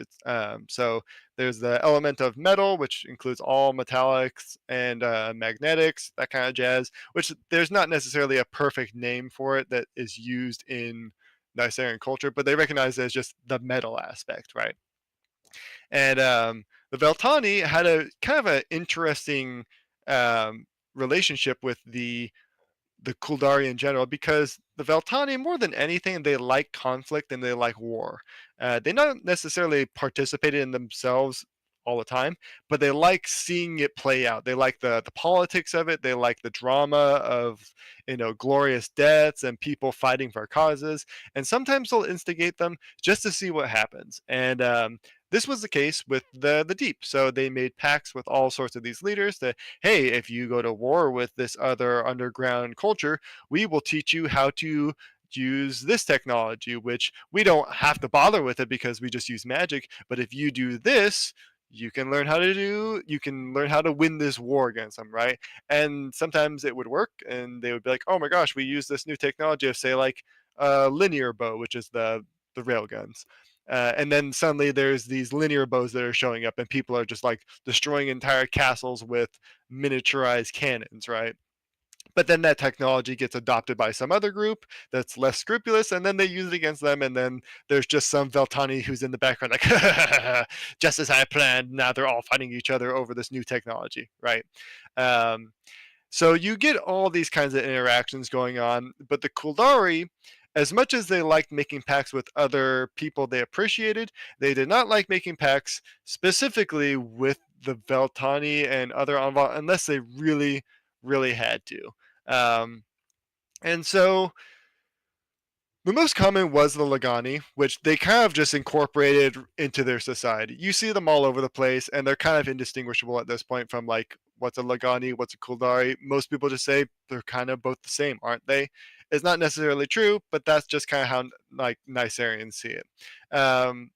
So there's the element of metal, which includes all metallics and magnetics, that kind of jazz, which there's not necessarily a perfect name for it that is used in Nyserian culture, but they recognize it as just the metal aspect, right? And the Veltani had a kind of an interesting relationship with the Khuldari in general because the Veltani, more than anything, they like conflict and they like war. They not necessarily participated in themselves all the time, but they like seeing it play out. They like the politics of it. They like the drama of glorious deaths and people fighting for causes. And sometimes they'll instigate them just to see what happens. And this was the case with the Deep. So they made pacts with all sorts of these leaders that, hey, if you go to war with this other underground culture, we will teach you how to use this technology, which we don't have to bother with it because we just use magic. But if you do this, you can learn how to win this war against them, right? And sometimes it would work and they would be like, oh my gosh, we use this new technology of say like a linear bow, which is the rail guns. And then suddenly there's these linear bows that are showing up and people are just like destroying entire castles with miniaturized cannons, right? But then that technology gets adopted by some other group that's less scrupulous, and then they use it against them, and then there's just some Veltani who's in the background like, just as I planned, now they're all fighting each other over this new technology, right? Um, so you get all these kinds of interactions going on, but the Khuldari, as much as they liked making pacts with other people they appreciated, they did not like making pacts specifically with the Veltani and other Envoy unless they really, really had to. Um, and so the most common was the Lagani, which they kind of just incorporated into their society. You see them all over the place, and they're kind of indistinguishable at this point from like what's a Lagani, what's a Khuldari. Most people just say they're kind of both the same, aren't they? It's not necessarily true, but that's just kind of how like Nyserians see it. Um,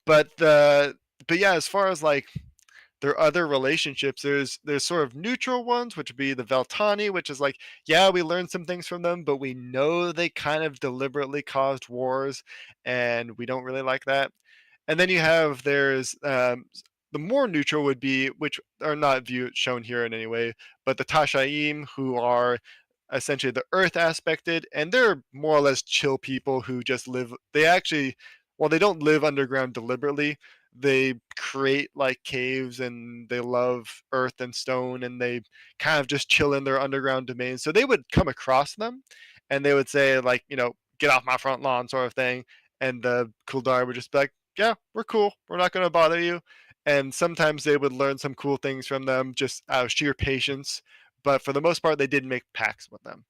but the but yeah, as far as like there are other relationships. There's sort of neutral ones, which would be the Veltani, which is like, yeah, we learned some things from them, but we know they kind of deliberately caused wars, and we don't really like that. And then you have the more neutral would be, which are not shown here in any way, but the Tashaim, who are essentially the earth aspected, and they're more or less chill people who just live. They actually, well, they don't live underground deliberately. They create like caves, and they love earth and stone, and they kind of just chill in their underground domains. So they would come across them, and they would say like, get off my front lawn, sort of thing. And the Khuldari would just be like, yeah, we're cool. We're not going to bother you. And sometimes they would learn some cool things from them just out of sheer patience, but for the most part, they did make pacts with them.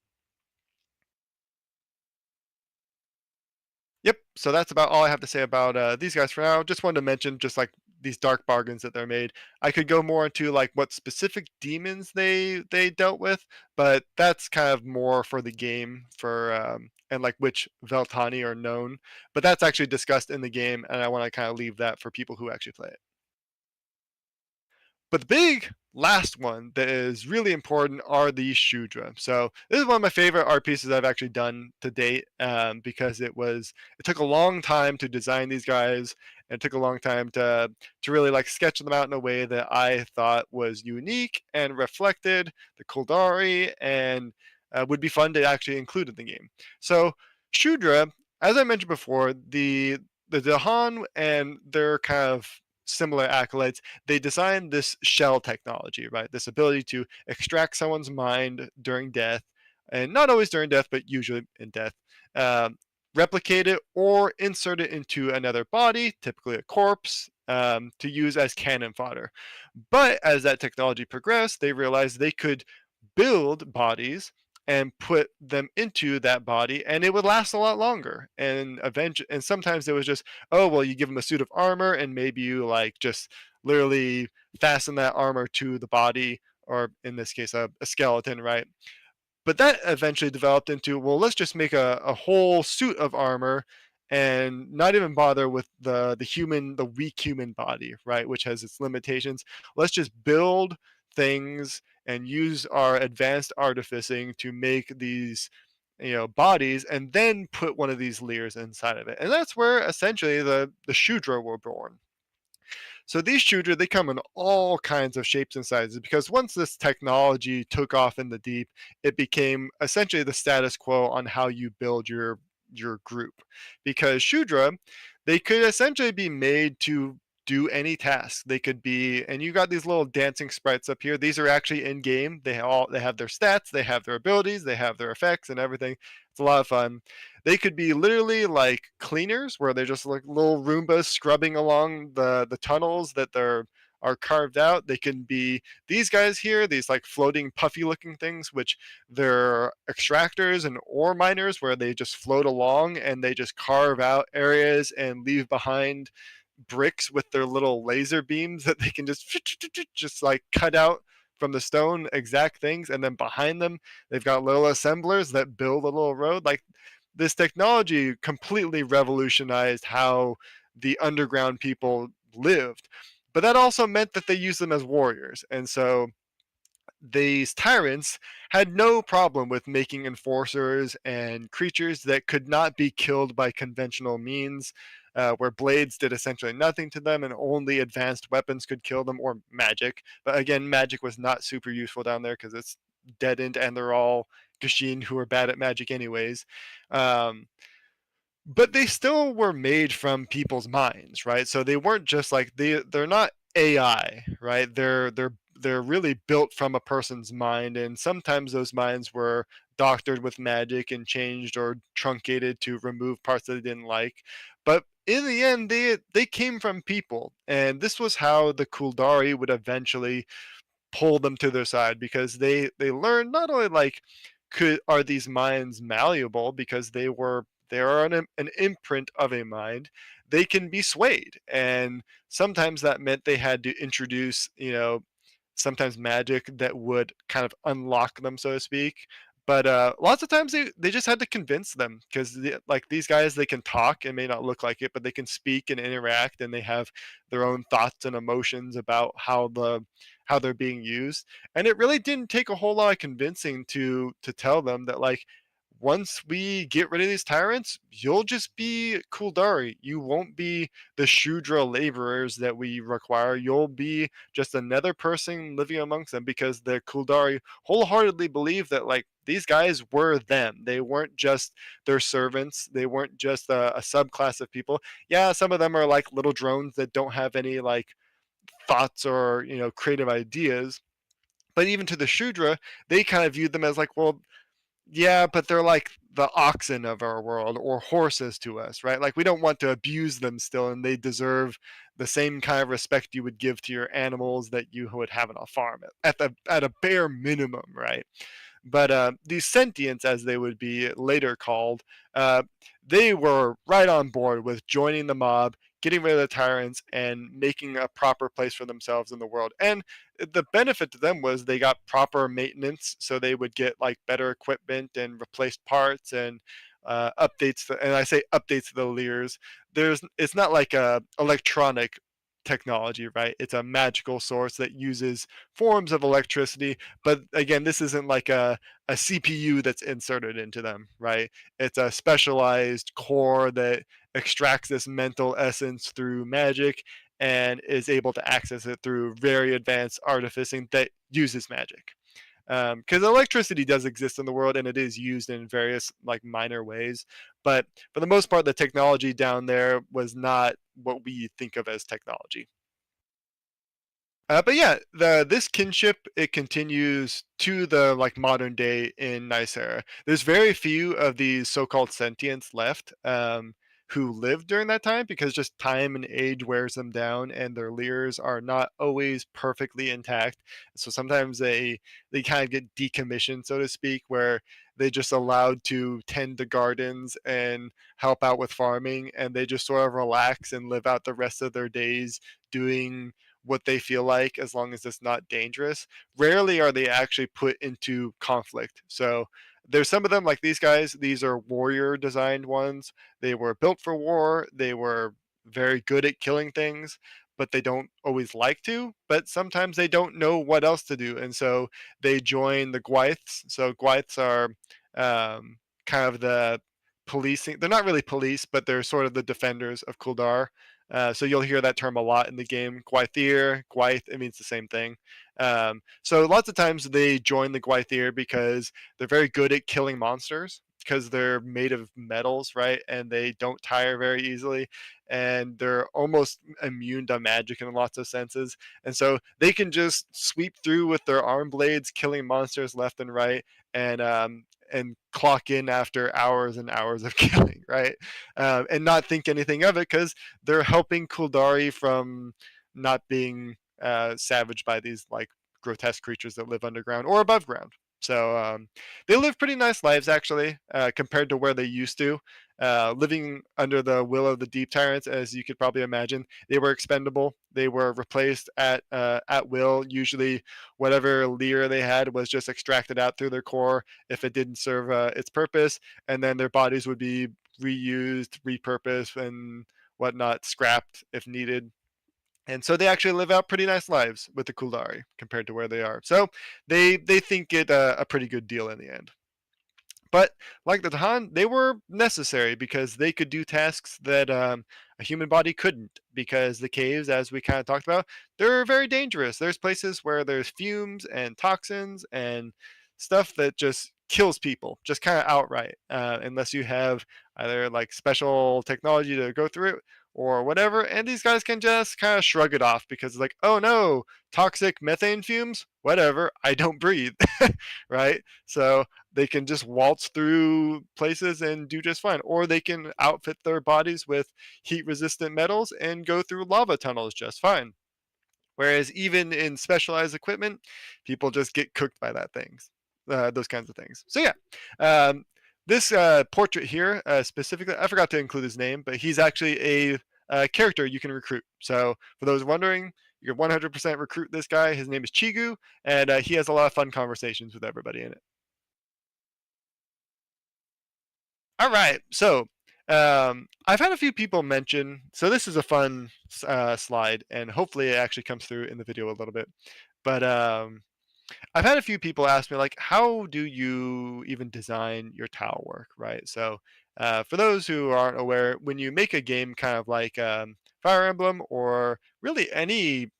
Yep. So that's about all I have to say about these guys for now. Just wanted to mention just like these dark bargains that they're made. I could go more into like what specific demons they dealt with, but that's kind of more for the game for and like which Veltani are known. But that's actually discussed in the game, and I want to kind of leave that for people who actually play it. But the big last one that is really important are the Shudra. So this is one of my favorite art pieces I've actually done to date, because it took a long time to design these guys, and it took a long time to really like sketch them out in a way that I thought was unique and reflected the Khuldari, and would be fun to actually include in the game. So Shudra, as I mentioned before, the Dahan and their kind of similar acolytes, they designed this shell technology, right? This ability to extract someone's mind during death, and not always during death, but usually in death, replicate it or insert it into another body, typically a corpse, to use as cannon fodder. But as that technology progressed, they realized they could build bodies and put them into that body, and it would last a lot longer. And sometimes it was just, oh well, you give them a suit of armor, and maybe you like just literally fasten that armor to the body, or in this case a skeleton, right? But that eventually developed into, well, let's just make a whole suit of armor and not even bother with the weak human body, right, which has its limitations. Let's just build things and use our advanced artificing to make these bodies, and then put one of these layers inside of it. And that's where essentially the Shudra were born. So these Shudra, they come in all kinds of shapes and sizes, because once this technology took off in the deep, it became essentially the status quo on how you build your group. Because Shudra, they could essentially be made to do any task. They could be, and you got these little dancing sprites up here. These are actually in game. They have their stats, they have their abilities, they have their effects and everything. It's a lot of fun. They could be literally like cleaners, where they're just like little Roombas scrubbing along the tunnels that are carved out. They can be these guys here, these like floating puffy looking things, which they're extractors and ore miners, where they just float along and they just carve out areas and leave behind bricks with their little laser beams that they can just like cut out from the stone exact things. And then behind them, they've got little assemblers that build a little road. Like, this technology completely revolutionized how the underground people lived. But that also meant that they used them as warriors. And so these tyrants had no problem with making enforcers and creatures that could not be killed by conventional means, where blades did essentially nothing to them and only advanced weapons could kill them, or magic. But again, magic was not super useful down there, because deadened and they're all Gashin who are bad at magic anyways. Um, but they still were made from people's minds, right? So they weren't just like they're not AI, right? They're really built from a person's mind, and sometimes those minds were doctored with magic and changed or truncated to remove parts that they didn't like. But in the end, they came from people, and this was how the Khuldari would eventually pull them to their side, because they learned not only like could are these minds malleable, because they are an imprint of a mind. They can be swayed, and sometimes that meant they had to introduce, sometimes magic that would kind of unlock them, so to speak. But lots of times they just had to convince them, because like these guys, they can talk and may not look like it, but they can speak and interact, and they have their own thoughts and emotions about how they're being used. And it really didn't take a whole lot of convincing to tell them that, like, once we get rid of these tyrants, you'll just be Khuldari. You won't be the Shudra laborers that we require. You'll be just another person living amongst them, because the Khuldari wholeheartedly believe that, like, these guys were them. They weren't just their servants. They weren't just a subclass of people. Yeah, some of them are like little drones that don't have any like thoughts or creative ideas. But even to the Shudra, they kind of viewed them as like, well, yeah, but they're like the oxen of our world, or horses to us, right? Like, we don't want to abuse them still, and they deserve the same kind of respect you would give to your animals that you would have on a farm at a bare minimum, right? But these sentients, as they would be later called, uh, they were right on board with joining the mob, getting rid of the tyrants, and making a proper place for themselves in the world. And the benefit to them was they got proper maintenance, so they would get like better equipment and replaced parts and updates. And I say updates to the Lears. It's not like a electronic technology, right? It's a magical source that uses forms of electricity. But again, this isn't like a CPU that's inserted into them, right? It's a specialized core that extracts this mental essence through magic and is able to access it through very advanced artificing that uses magic. Because electricity does exist in the world, and it is used in various like minor ways, but for the most part, the technology down there was not what we think of as technology. But yeah, this kinship, it continues to the like modern day in Nysera. There's very few of these so-called sentients left, who lived during that time, because just time and age wears them down, and their leers are not always perfectly intact. So sometimes they kind of get decommissioned, so to speak, where they just allowed to tend the gardens and help out with farming, and they just sort of relax and live out the rest of their days doing what they feel like, as long as it's not dangerous. Rarely are they actually put into conflict. So there's some of them, like these guys, these are warrior designed ones. They were built for war. They were very good at killing things, but they don't always like to. But sometimes they don't know what else to do. And so they join the Gwyths. So Gwyths are kind of the policing. They're not really police, but they're sort of the defenders of Khuldar. So you'll hear that term a lot in the game. Gwythir, Gwyth, it means the same thing. So lots of times they join the Gwythir because they're very good at killing monsters, because they're made of metals, right? And they don't tire very easily. And they're almost immune to magic in lots of senses. And so they can just sweep through with their arm blades, killing monsters left and right, and clock in after hours and hours of killing, right? And not think anything of it, because they're helping Khuldari from not being savaged by these like grotesque creatures that live underground or above ground. So they live pretty nice lives, actually, compared to where they used to. Living under the will of the deep tyrants, as you could probably imagine, they were expendable. They were replaced at will. Usually, whatever leer they had was just extracted out through their core if it didn't serve its purpose, and then their bodies would be reused, repurposed, and whatnot, scrapped if needed. And so they actually live out pretty nice lives with the Khuldari compared to where they are. So they think it a pretty good deal in the end. But like the Tahan, they were necessary because they could do tasks that a human body couldn't. Because the caves, as we kind of talked about, they're very dangerous. There's places where there's fumes and toxins and stuff that just kills people, just kind of outright, unless you have either like special technology to go through it or whatever. And these guys can just kind of shrug it off because it's like, oh no, toxic methane fumes, whatever, I don't breathe, right? So they can just waltz through places and do just fine. Or they can outfit their bodies with heat resistant metals and go through lava tunnels just fine. Whereas even in specialized equipment, people just get cooked by those kinds of things. So yeah, this portrait here specifically, I forgot to include his name, but he's actually a character you can recruit. So for those wondering, you can 100% recruit this guy. His name is Chigu, and he has a lot of fun conversations with everybody in it. All right, so I've had a few people mention. So this is a fun slide, and hopefully it actually comes through in the video a little bit. But I've had a few people ask me, like, how do you even design your tile work, right? So for those who aren't aware, when you make a game kind of like Fire Emblem or really any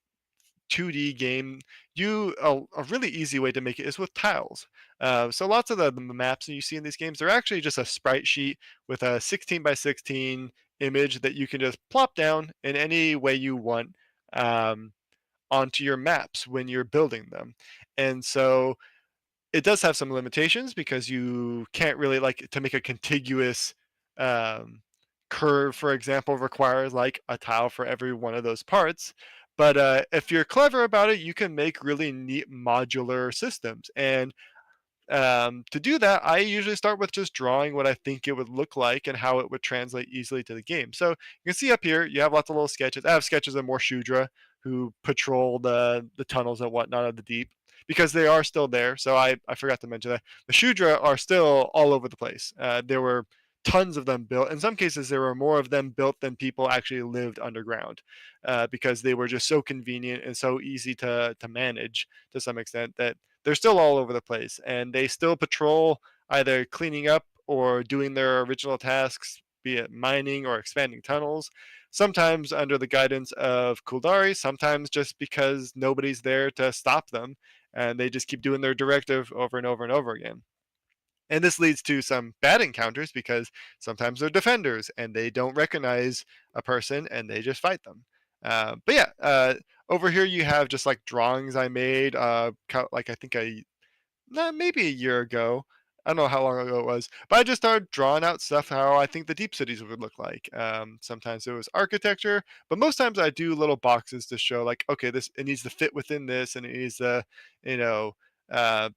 2D game, a really easy way to make it is with tiles. So lots of the maps that you see in these games, they're actually just a sprite sheet with a 16 by 16 image that you can just plop down in any way you want um, onto your maps when you're building them. And so it does have some limitations because you can't really, like, to make a contiguous um, curve, for example, requires like a tile for every one of those parts. But if you're clever about it, you can make really neat modular systems. And to do that, I usually start with just drawing what I think it would look like and how it would translate easily to the game. So you can see up here, you have lots of little sketches. I have sketches of more Shudra who patrol the tunnels and whatnot of the deep because they are still there. So I forgot to mention that. The Shudra are still all over the place. There were tons of them built. In some cases, there were more of them built than people actually lived underground because they were just so convenient and so easy to manage to some extent that they're still all over the place, and they still patrol either cleaning up or doing their original tasks, be it mining or expanding tunnels, sometimes under the guidance of Khuldari, sometimes just because nobody's there to stop them, and they just keep doing their directive over and over and over again. And this leads to some bad encounters because sometimes they're defenders and they don't recognize a person and they just fight them. But yeah, over here you have just like drawings I made, like I think maybe a year ago. I don't know how long ago it was, but I just started drawing out stuff how I think the deep cities would look like. Sometimes it was architecture, but most times I do little boxes to show like, okay, this it needs to fit within this, and it needs to, you know,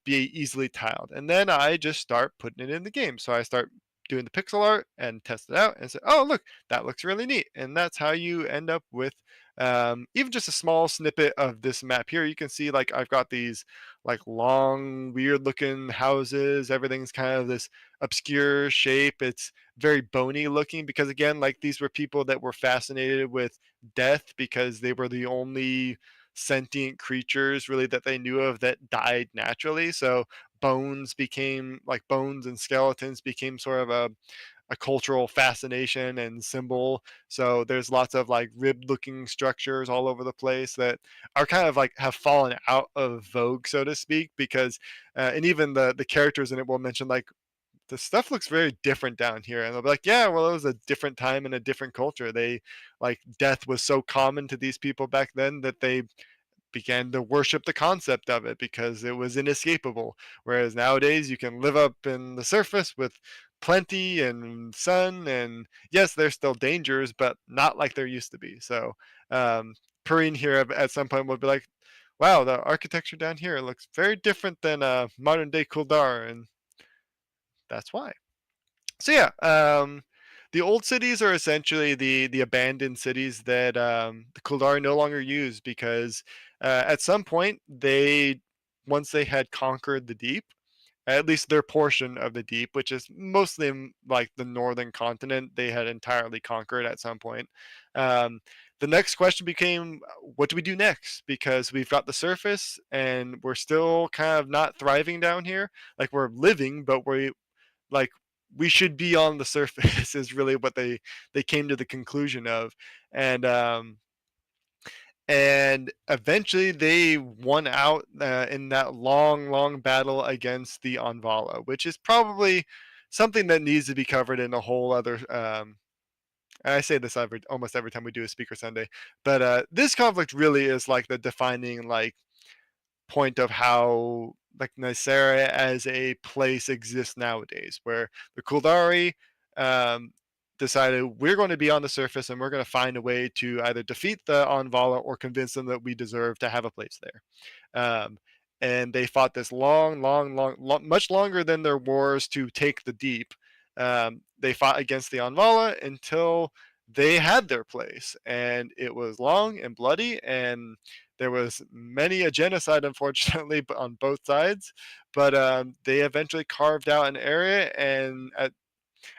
be easily tiled. And then I just start putting it in the game. So I start doing the pixel art and test it out and say, oh, look, that looks really neat. And that's how you end up with even just a small snippet of this map here. You can see like I've got these like long, weird looking houses. Everything's kind of this obscure shape. It's very bony looking because, again, like these were people that were fascinated with death because they were the only sentient creatures really that they knew of that died naturally. So bones and skeletons became sort of a cultural fascination and symbol. So there's lots of like rib looking structures all over the place that are kind of like have fallen out of vogue, so to speak, because and even the characters in it will mention like the stuff looks very different down here, and they'll be like, yeah, well, it was a different time and a different culture. They like death was so common to these people back then that they began to worship the concept of it because it was inescapable. Whereas nowadays you can live up in the surface with plenty and sun, and yes, there's still dangers, but not like there used to be. So Perrine here at some point would be like, wow, the architecture down here looks very different than modern day Kuldar, and that's why. So yeah, the old cities are essentially the abandoned cities that the Khuldari no longer use because at some point once they had conquered the deep, at least their portion of the deep, which is mostly like the northern continent, they had entirely conquered at some point. Um, the next question became, what do we do next? Because we've got the surface and we're still kind of not thriving down here. Like we're living, but like we should be on the surface is really what they came to the conclusion of. And and eventually they won out in that long battle against the Onvala, which is probably something that needs to be covered in a whole other. And I say this almost every time we do a Speaker Sunday, but this conflict really is like the defining like point of how like Nysera as a place exists nowadays, where the Khuldari um, decided we're going to be on the surface and we're going to find a way to either defeat the Onvala or convince them that we deserve to have a place there. Um, and they fought this long, much longer than their wars to take the deep. They fought against the Onvala until they had their place, and it was long and bloody, and there was many a genocide, unfortunately, on both sides. But they eventually carved out an area, and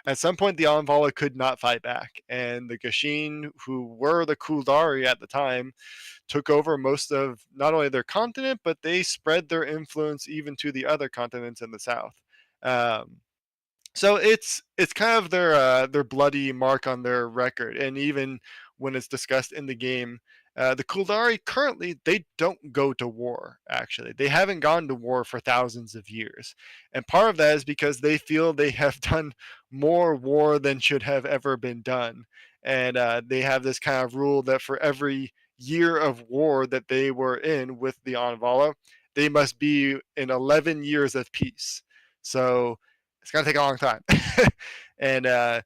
at some point, the Onvala could not fight back, and the Gashin, who were the Khuldari at the time, took over most of not only their continent, but they spread their influence even to the other continents in the south. Um, so it's kind of their bloody mark on their record, and even when it's discussed in the game, the Khuldari currently they don't go to war. Actually, they haven't gone to war for thousands of years, and part of that is because they feel they have done more war than should have ever been done, and they have this kind of rule that for every year of war that they were in with the Anvala, they must be in 11 years of peace. So it's going to take a long time. And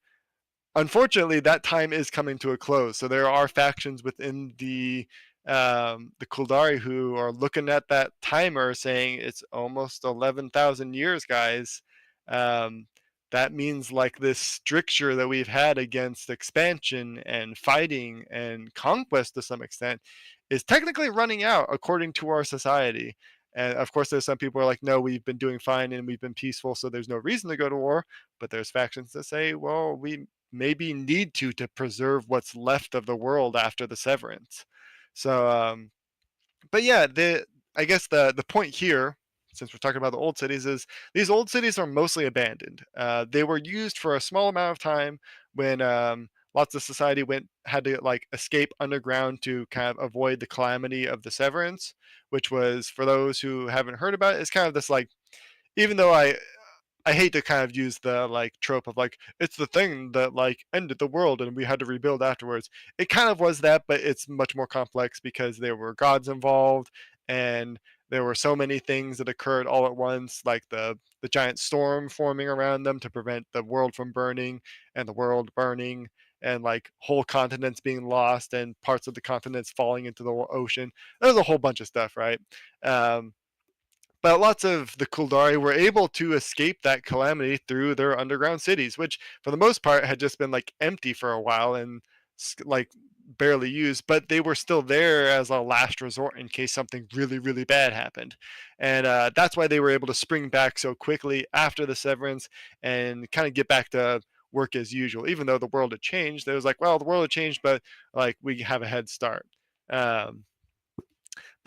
unfortunately, that time is coming to a close. So there are factions within the Khuldari who are looking at that timer saying it's almost 11,000 years, guys. Um, that means like this stricture that we've had against expansion and fighting and conquest to some extent is technically running out according to our society. And of course, there's some people who are like, no, we've been doing fine and we've been peaceful, so there's no reason to go to war. But there's factions that say, well, we maybe need to preserve what's left of the world after the severance. So, but yeah, I guess the point here, since we're talking about the old cities, is these old cities are mostly abandoned. They were used for a small amount of time when lots of society had to like escape underground to kind of avoid the calamity of the severance, which was, for those who haven't heard about it, is kind of this like, even though I hate to kind of use the like trope of like it's the thing that like ended the world and we had to rebuild afterwards. It kind of was that, but it's much more complex because there were gods involved and there were so many things that occurred all at once, like the giant storm forming around them to prevent the world from burning and the world burning and like whole continents being lost and parts of the continents falling into the ocean. There's a whole bunch of stuff, right? Um, but lots of the Khuldari were able to escape that calamity through their underground cities, which for the most part had just been like empty for a while and like barely used, but they were still there as a last resort in case something really bad happened. And that's why they were able to spring back so quickly after the severance and kind of get back to work as usual. Even though the world had changed, it was like, well, the world had changed, but like we have a head start. Um,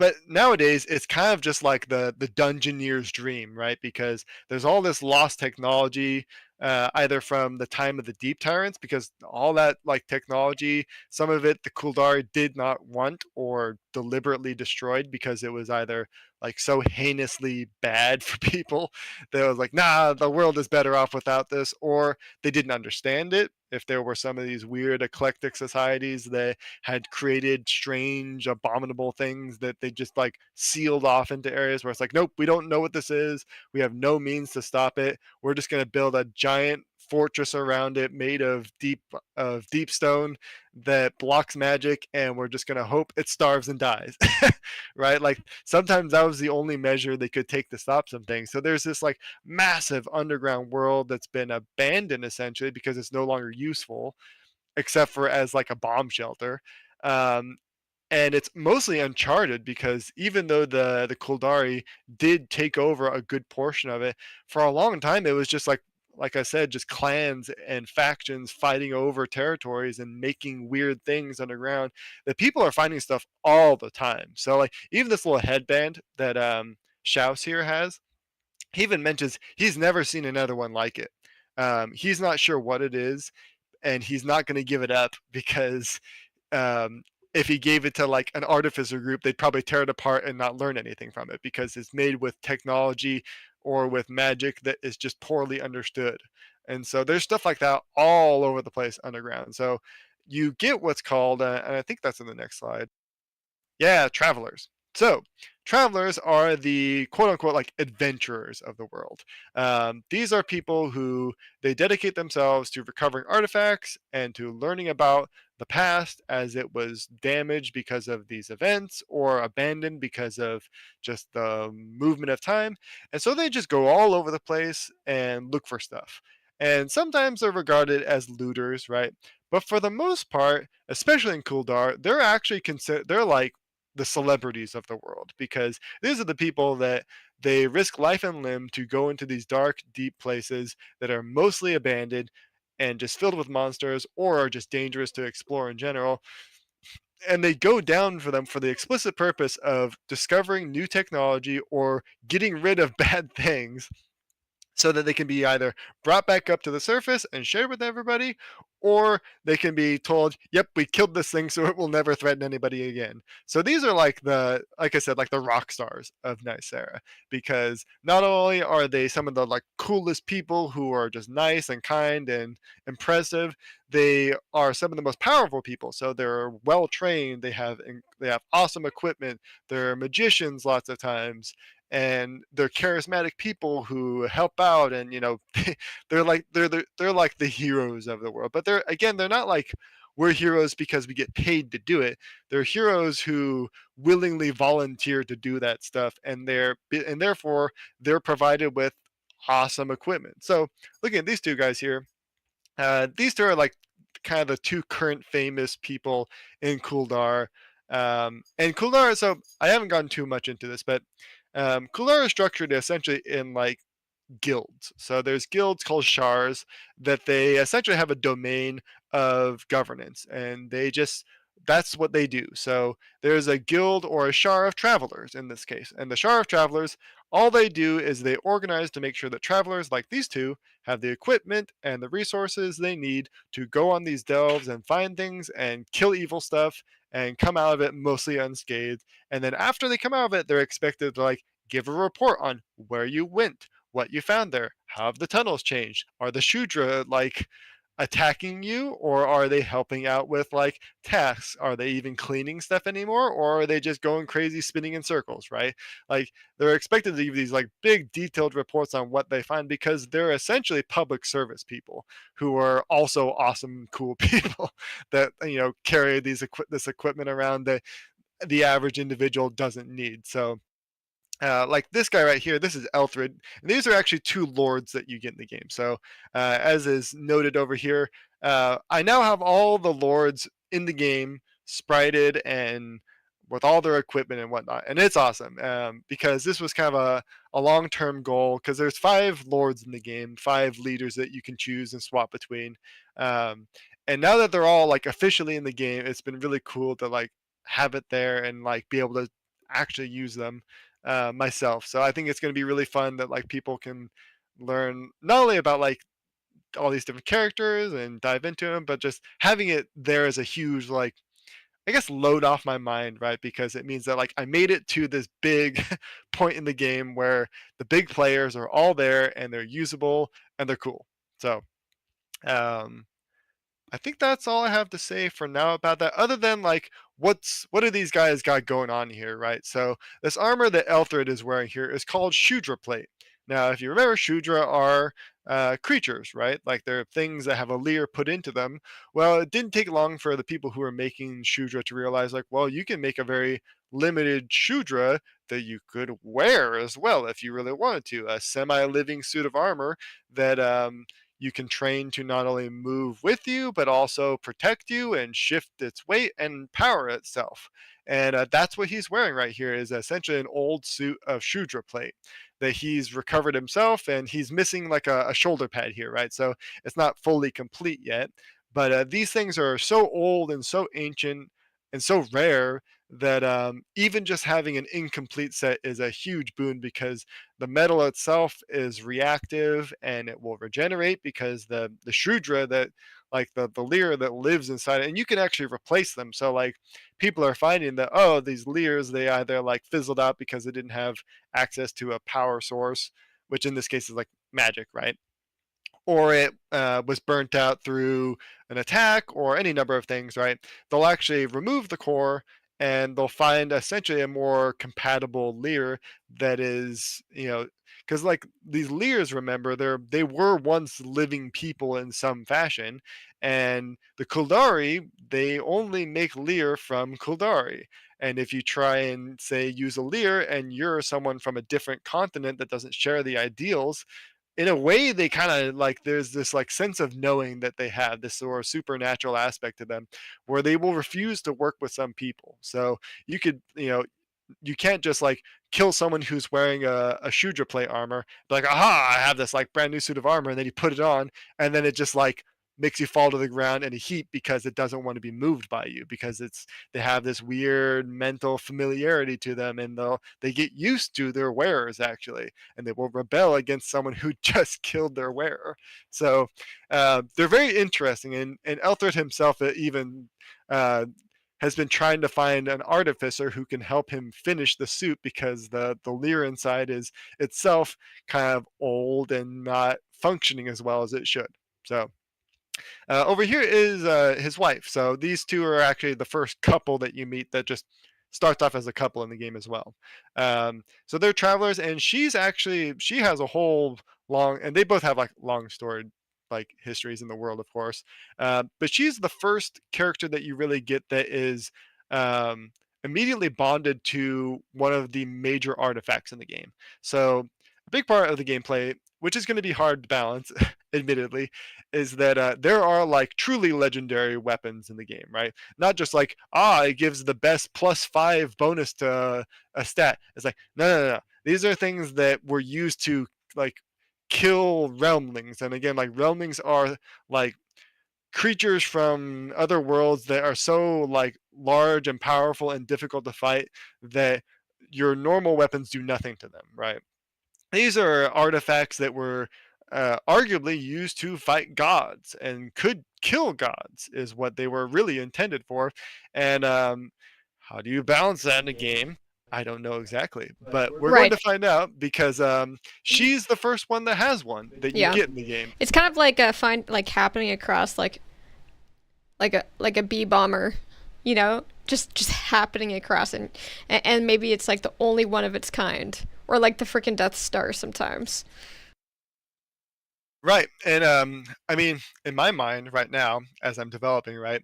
but nowadays it's kind of just like the dungeoneer's dream, right? Because there's all this lost technology, either from the time of the deep tyrants, because all that like technology, some of it the Khuldari did not want or deliberately destroyed because it was either like so heinously bad for people that it was like, nah, the world is better off without this, or they didn't understand it. If there were some of these weird eclectic societies that had created strange, abominable things that they just like sealed off into areas where it's like, nope, we don't know what this is. We have no means to stop it. We're just going to build a giant fortress around it made of deep stone that blocks magic, and we're just going to hope it starves and dies. Right? Like sometimes that was the only measure they could take to stop some things. So there's this like massive underground world that's been abandoned essentially because it's no longer useful except for as like a bomb shelter. Um, and it's mostly uncharted because even though the Khuldari did take over a good portion of it, for a long time it was just like I said, just clans and factions fighting over territories and making weird things underground. The people are finding stuff all the time. So like even this little headband that Shouse here has, he even mentions he's never seen another one like it. He's not sure what it is, and he's not going to give it up because um, if he gave it to like an artificer group, they'd probably tear it apart and not learn anything from it because it's made with technology or with magic that is just poorly understood. And so there's stuff like that all over the place underground. So you get what's called, and I think that's in the next slide. Yeah, travelers. So, travelers are the quote unquote like adventurers of the world. These are people who they dedicate themselves to recovering artifacts and to learning about the past as it was damaged because of these events or abandoned because of just the movement of time. And so they just go all over the place and look for stuff. And sometimes they're regarded as looters, right? But for the most part, especially in Khuldari, they're actually they're like the celebrities of the world because these are the people that they risk life and limb to go into these dark, deep places that are mostly abandoned and just filled with monsters or are just dangerous to explore in general. And they go down for them for the explicit purpose of discovering new technology or getting rid of bad things so that they can be either brought back up to the surface and shared with everybody, or they can be told, yep, we killed this thing so it will never threaten anybody again. So these are like like I said, like the rock stars of Nysera, because not only are they some of the like coolest people who are just nice and kind and impressive, they are some of the most powerful people. So they're well trained, they have awesome equipment, they're magicians lots of times, and they're charismatic people who help out, and they're like the heroes of the world. But they're not like we're heroes because we get paid to do it. They're heroes who willingly volunteer to do that stuff, and therefore they're provided with awesome equipment. So looking at these two guys here, these two are like kind of the two current famous people in Khuldari. And Khuldari, so I haven't gotten too much into this, but Khuldari is structured essentially in like guilds. So there's guilds called shars that they essentially have a domain of governance, and that's what they do. So there's a guild or a shar of travelers in this case, and the shar of travelers, all they do is they organize to make sure that travelers like these two have the equipment and the resources they need to go on these delves and find things and kill evil stuff and come out of it mostly unscathed. And then after they come out of it, they're expected to like give a report on where you went, what you found there, how have the tunnels changed, are the Shudra like attacking you, or are they helping out with like tasks, are they even cleaning stuff anymore, or are they just going crazy spinning in circles, right? Like they're expected to give these like big detailed reports on what they find because they're essentially public service people who are also awesome cool people that carry this equipment around that the average individual doesn't need. So like this guy right here, this is Elthrid. And these are actually two lords that you get in the game. So, as is noted over here, I now have all the lords in the game sprited and with all their equipment and whatnot. And it's awesome because this was kind of a long term goal because there's 5 lords in the game, 5 leaders that you can choose and swap between. And now that they're all like officially in the game, it's been really cool to like have it there and like be able to actually use them myself. So I think it's going to be really fun that like people can learn not only about like all these different characters and dive into them, but just having it there is a huge like I guess load off my mind, right? Because it means that like I made it to this big point in the game where the big players are all there and they're usable and they're cool. So um, I think that's all I have to say for now about that. Other than like, what do these guys got going on here, right? So this armor that Elthrid is wearing here is called Shudra plate. Now, if you remember, Shudra are creatures, right? Like they're things that have a leer put into them. Well, it didn't take long for the people who were making Shudra to realize, like, well, you can make a very limited Shudra that you could wear as well if you really wanted to. A semi-living suit of armor that you can train to not only move with you, but also protect you and shift its weight and power itself. And that's what he's wearing right here is essentially an old suit of Shudra plate that he's recovered himself, and he's missing like a shoulder pad here, right? So it's not fully complete yet. But these things are so old and so ancient and so rare that even just having an incomplete set is a huge boon because the metal itself is reactive and it will regenerate because the Shudra that like the Lear that lives inside it, and you can actually replace them. So like people are finding that, oh, these Lears, they either like fizzled out because they didn't have access to a power source, which in this case is like magic, right? Or it was burnt out through an attack or any number of things, right? They'll actually remove the core and they'll find essentially a more compatible Lear that is, because like these Lears, remember, they were once living people in some fashion, and the Khuldari, they only make Lear from Khuldari. And if you try and say use a Lear and you're someone from a different continent that doesn't share the ideals, in a way they kind of like, there's this like sense of knowing that they have this sort of supernatural aspect to them where they will refuse to work with some people. So you could, you can't just like kill someone who's wearing a Shudra plate armor, be like, aha, I have this like brand new suit of armor, and then you put it on, and then it just like makes you fall to the ground in a heap because it doesn't want to be moved by you, because they have this weird mental familiarity to them, and they get used to their wearers actually, and they will rebel against someone who just killed their wearer. So they're very interesting, and Elthrid himself even has been trying to find an artificer who can help him finish the suit, because the Lear inside is itself kind of old and not functioning as well as it should. So over here is his wife. So these two are actually the first couple that you meet that just starts off as a couple in the game as well. So they're travelers, and she has a whole long, and they both have like long storied like histories in the world, of course. But she's the first character that you really get that is um, immediately bonded to one of the major artifacts in the game. So a big part of the gameplay, which is going to be hard to balance, admittedly, is that there are like truly legendary weapons in the game, right? Not just like, it gives the best +5 bonus to a stat. It's like, no. These are things that were used to like kill realmlings. And again, like realmlings are like creatures from other worlds that are so like large and powerful and difficult to fight that your normal weapons do nothing to them, right? These are artifacts that were arguably used to fight gods and could kill gods, is what they were really intended for. And how do you balance that in a game? I don't know exactly, but we're going Right. to find out, because she's the first one that has one that you Yeah. get in the game. It's kind of like happening across like a bee bomber, just happening across, and maybe it's like the only one of its kind, or like the freaking Death Star sometimes. Right. And I mean, in my mind right now, as I'm developing, right,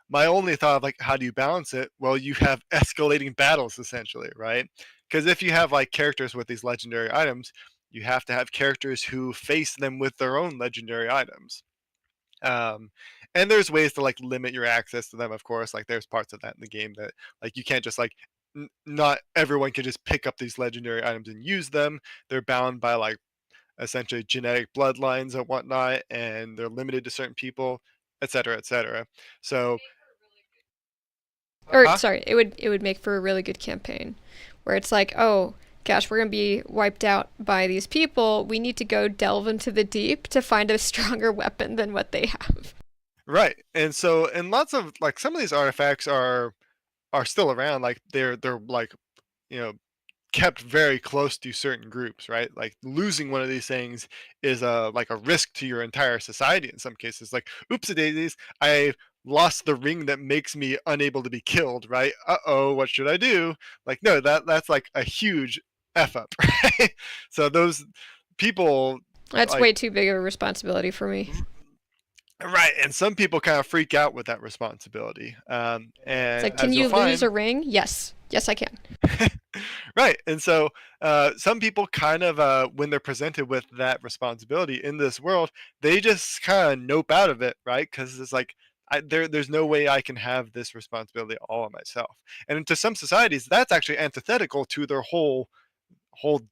my only thought of like, how do you balance it? Well, you have escalating battles essentially, right? Because if you have like characters with these legendary items, you have to have characters who face them with their own legendary items. Um, and there's ways to like limit your access to them, of course. Like there's parts of that in the game that like you can't just like not everyone can just pick up these legendary items and use them. They're bound by like essentially genetic bloodlines and whatnot, and they're limited to certain people, et cetera, et cetera. So, Or huh? sorry, it would make for a really good campaign, where it's like, oh gosh, we're gonna be wiped out by these people. We need to go delve into the deep to find a stronger weapon than what they have. Right. And so, and lots of like some of these artifacts are still around. Like they're like, you know, kept very close to certain groups, right? Like losing one of these things is a like a risk to your entire society in some cases. Like, oopsie daisies, I lost the ring that makes me unable to be killed, right? Uh-oh, what should I do? Like, no, that's like a huge F up, right? So those people That's like way too big of a responsibility for me. right, and some people kind of freak out with that responsibility. It's And like, can as you'll you lose find, a ring? Yes. Yes, I can. right, and so some people kind of when they're presented with that responsibility in this world, they just kind of nope out of it, right? Because it's like there's no way I can have this responsibility all on myself. And to some societies, that's actually antithetical to their whole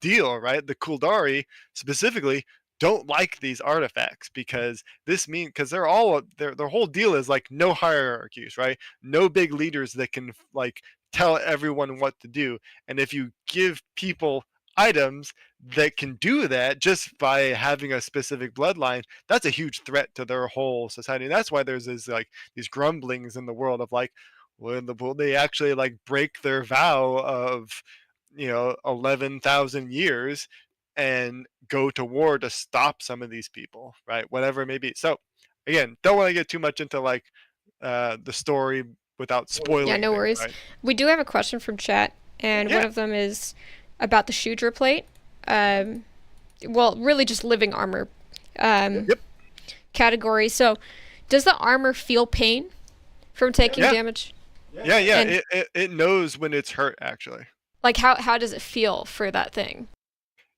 deal, right? The Khuldari specifically don't like these artifacts, because this means, because they're all their whole deal is like no hierarchies, right? No big leaders that can like tell everyone what to do. And if you give people items that can do that just by having a specific bloodline, that's a huge threat to their whole society. And that's why there's this like these grumblings in the world of like, will they actually like break their vow of 11,000 years and go to war to stop some of these people, right? Whatever it may be. So again, don't want to get too much into like the story without Yeah, spoiling no things, worries. right? We do have a question from chat, and one Yeah. of them is about the Shudra plate. Um, well, really just living armor um, Yep. category. So, does the armor feel pain from taking Yeah. damage? Yeah. And It knows when it's hurt, actually. like, how does it feel for that thing?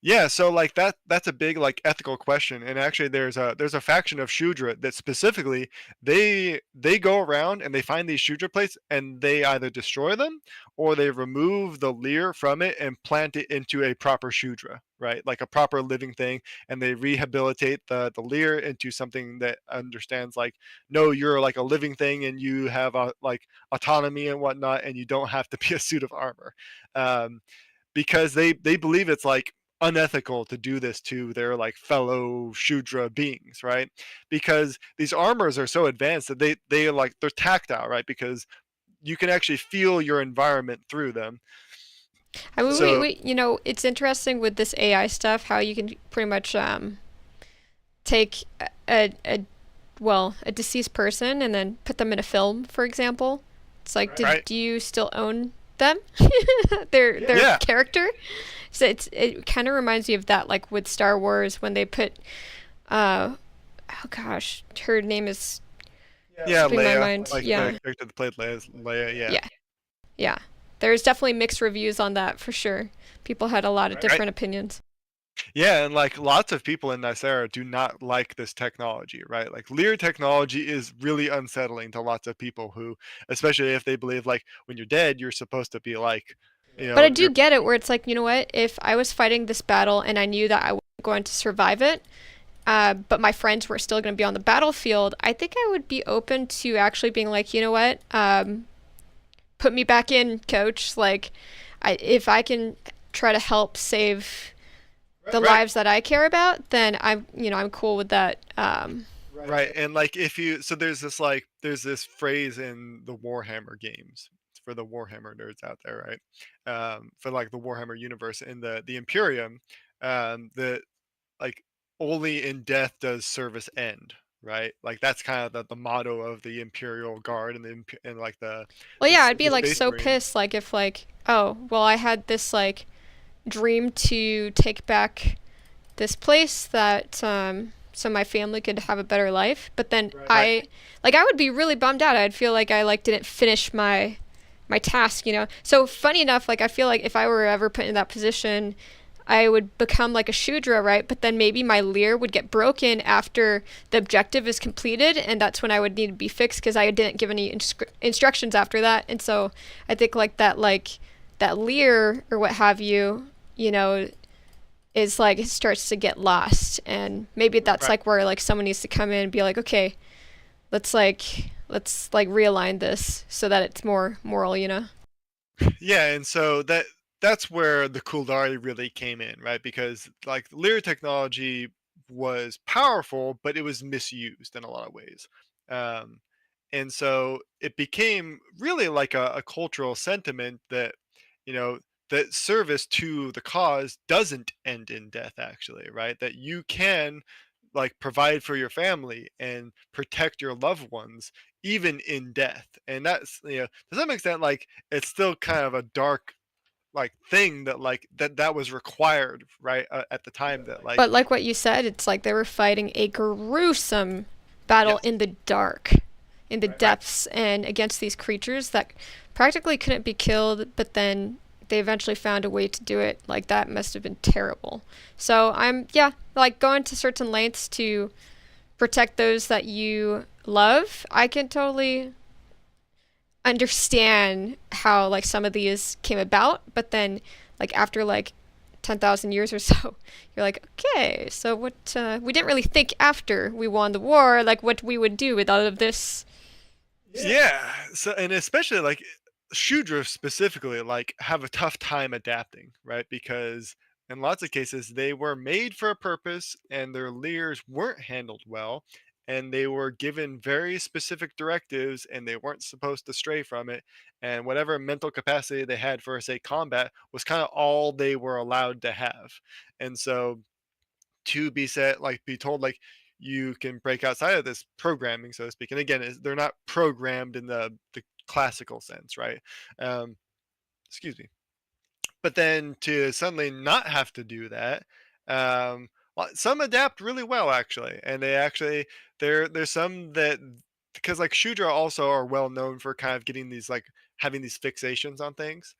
Yeah, so like that's a big like ethical question, and actually there's a faction of Shudra that specifically they go around and they find these Shudra plates and they either destroy them or they remove the leer from it and plant it into a proper Shudra, right? Like a proper living thing, and they rehabilitate the leer into something that understands like, no, you're like a living thing and you have a like autonomy and whatnot, and you don't have to be a suit of armor. Um, because they believe it's like unethical to do this to their like fellow Shudra beings, right? Because these armors are so advanced that they like they're tactile, right? Because you can actually feel your environment through them. I mean, So it's interesting with this AI stuff how you can pretty much take a deceased person and then put them in a film, for example. It's like, right, do you still own them? their yeah, character? So it kind of reminds me of that, like with Star Wars when they put, oh gosh, her name is yeah, slipping my Leia, mind. like Yeah, the character that played Leia, yeah, yeah, yeah. There's definitely mixed reviews on that for sure. People had a lot of right. different opinions. Yeah, and like lots of people in Nysera do not like this technology, right? Like Lear technology is really unsettling to lots of people who, especially if they believe like when you're dead, you're supposed to be like, But I do you're get it where it's like, you know what? If I was fighting this battle and I knew that I wasn't going to survive it, but my friends were still going to be on the battlefield, I think I would be open to actually being like, you know what? Put me back in, coach. Like, if I can try to help save the right, lives that I care about, then I'm cool with that. right. And like if you so there's this phrase in the Warhammer games for the Warhammer nerds out there, right? For like the Warhammer universe in the Imperium, that like only in death does service end, right? Like that's kind of the motto of the Imperial Guard and and like Well, yeah, I'd be the like Space so Marines. pissed, like if like, oh, well, I had this like dream to take back this place that so my family could have a better life, but then Right. I would be really bummed out. I'd feel like I like didn't finish my task. So funny enough, like I feel like if I were ever put in that position, I would become like a Shudra, right? But then maybe my leer would get broken after the objective is completed, and that's when I would need to be fixed because I didn't give any instructions after that. And so I think like that leer or what have you, is like it starts to get lost, and maybe that's Right. like where like someone needs to come in and be like, okay, let's like realign this so that it's more moral. Yeah, and so that's where the Khuldari really came in, right? Because like Lear technology was powerful, but it was misused in a lot of ways. Um, and so it became really like a cultural sentiment that, you know, that service to the cause doesn't end in death, actually, right? That you can like provide for your family and protect your loved ones even in death. And that's, to some extent, like it's still kind of a dark like thing that like that was required, right? At the time that like, But like what you said, it's like they were fighting a gruesome battle yes, in the dark, in the right, depths, and against these creatures that practically couldn't be killed, but then they eventually found a way to do it. Like that must have been terrible. So yeah, like going to certain lengths to protect those that you love. I can totally understand how like some of these came about, but then like after like 10,000 years or so, you're like, okay, so what we didn't really think after we won the war like what we would do with all of this. yeah. So and especially like Shudra specifically like have a tough time adapting, right? Because in lots of cases, they were made for a purpose and their leers weren't handled well. And they were given very specific directives and they weren't supposed to stray from it. And whatever mental capacity they had for, say, combat was kind of all they were allowed to have. And so to be said, like, be told, like, you can break outside of this programming, so to speak. And again, they're not programmed in the classical sense, right? Um, excuse me. But then to suddenly not have to do that, well, some adapt really well actually, and they actually there's some that, because like Shudra also are well known for kind of getting these, like, having these fixations on things,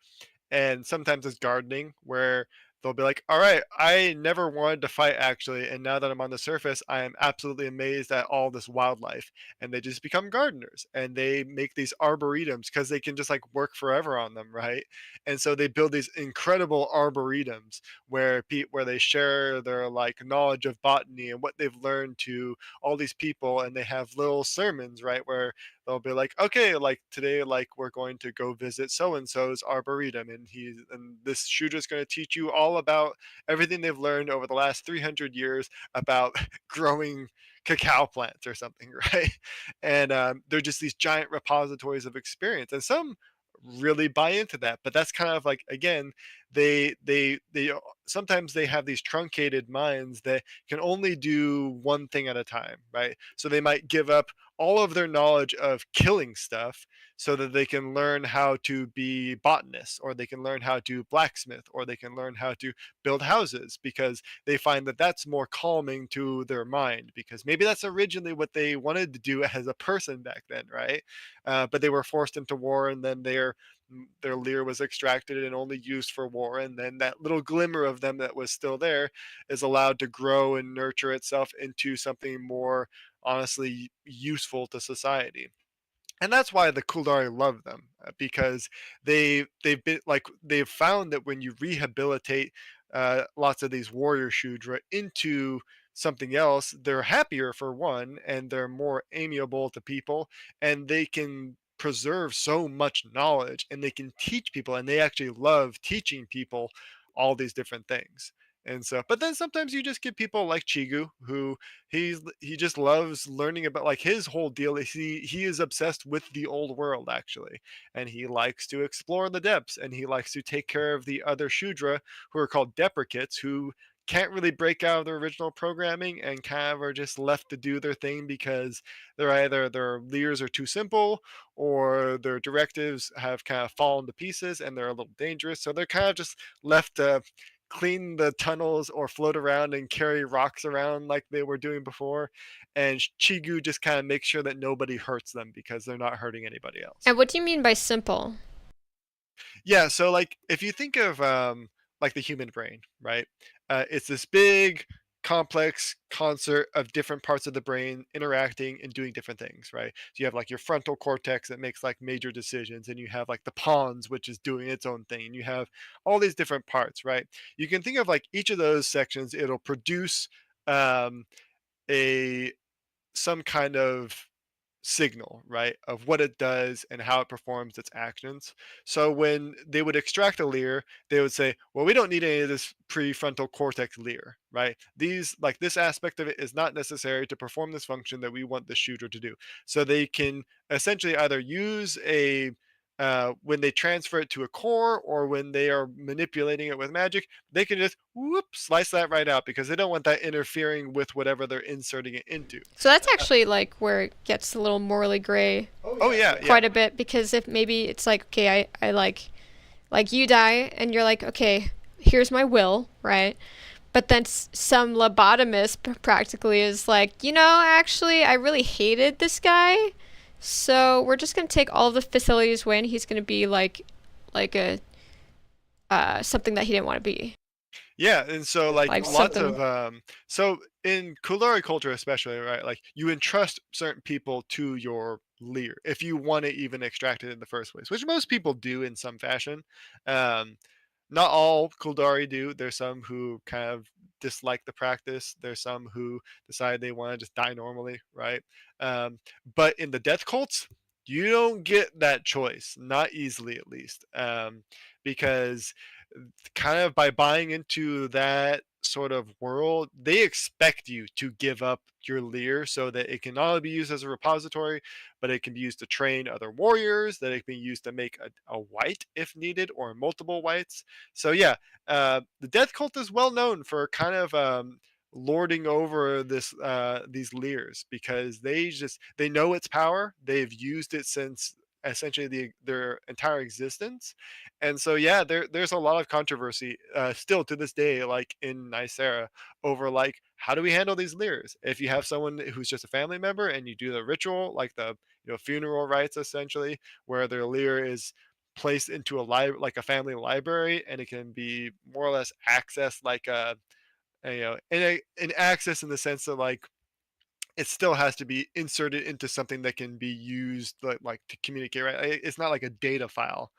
and sometimes it's gardening where they'll be like, all right, I never wanted to fight actually, and now that I'm on the surface I am absolutely amazed at all this wildlife. And they just become gardeners and they make these arboretums because they can just like work forever on them, right? And so they build these incredible arboretums where where they share their like knowledge of botany and what they've learned to all these people, and they have little sermons, right, where they'll be like, okay, like today, like we're going to go visit so and so's arboretum, and this shooter's going to teach you all about everything they've learned over the last 300 years about growing cacao plants or something, right? And they're just these giant repositories of experience, and some really buy into that. But that's kind of like, again, they sometimes they have these truncated minds that can only do one thing at a time, right? So they might give up all of their knowledge of killing stuff so that they can learn how to be botanists, or they can learn how to blacksmith, or they can learn how to build houses, because they find that that's more calming to their mind, because maybe that's originally what they wanted to do as a person back then, right? But they were forced into war, and then their leer was extracted and only used for war, and then that little glimmer of them that was still there is allowed to grow and nurture itself into something more honestly useful to society. And that's why the Khuldari love them, because they've found that when you rehabilitate lots of these warrior Shudra into something else, they're happier for one, and they're more amiable to people, and they can preserve so much knowledge, and they can teach people, and they actually love teaching people all these different things. And so, but then sometimes you just get people like Chigu, who he just loves learning about, like, his whole deal is he is obsessed with the old world actually, and he likes to explore the depths, and he likes to take care of the other Shudra who are called deprecates, who can't really break out of their original programming and kind of are just left to do their thing because they're either their leaders are too simple, or their directives have kind of fallen to pieces and they're a little dangerous, so they're kind of just left to clean the tunnels or float around and carry rocks around like they were doing before. And Chigu just kind of makes sure that nobody hurts them because they're not hurting anybody else. And what do you mean by simple? Yeah, so like if you think of like the human brain, right? It's this big complex concert of different parts of the brain interacting and doing different things, right? So you have like your frontal cortex that makes like major decisions, and you have like the pons, which is doing its own thing, and you have all these different parts, right? You can think of like each of those sections, it'll produce um a some kind of signal, right, of what it does and how it performs its actions. So when they would extract a leer, they would say, well, we don't need any of this prefrontal cortex leer, right? These, like, this aspect of it is not necessary to perform this function that we want the shooter to do. So they can essentially either use a when they transfer it to a core, or when they are manipulating it with magic, they can just whoop slice that right out, because they don't want that interfering with whatever they're inserting it into. So that's actually like where it gets a little morally gray Oh yeah, yeah. quite a bit, because if maybe it's like, okay, I like you die and you're like, okay, here's my will, right? But then some lobotomist practically is like, actually, I really hated this guy, so we're just gonna take all of the facilities away, and he's gonna be like a something that he didn't want to be, Yeah, and so like like lots something. of so in Khuldari culture especially, right? Like you entrust certain people to your leer if you want to even extract it in the first place, which most people do in some fashion. Um Not all Khuldari do. There's some who kind of dislike the practice. There's some who decide they want to just die normally, right? But in the death cults, you don't get that choice, not easily at least, because kind of by buying into that sort of world, they expect you to give up your leer so that it can not only be used as a repository, but it can be used to train other warriors, that it can be used to make a white if needed, or multiple whites. So yeah, the death cult is well known for kind of lording over these leers, because they know its power. They've used it since essentially their entire existence. And so yeah, there's a lot of controversy still to this day, like in Nysera, over like how do we handle these leers. If you have someone who's just a family member and you do the ritual, like the funeral rites essentially, where their leer is placed into like a family library, and it can be more or less accessed like an access in the sense that like it still has to be inserted into something that can be used like to communicate, right? It's not like a data file,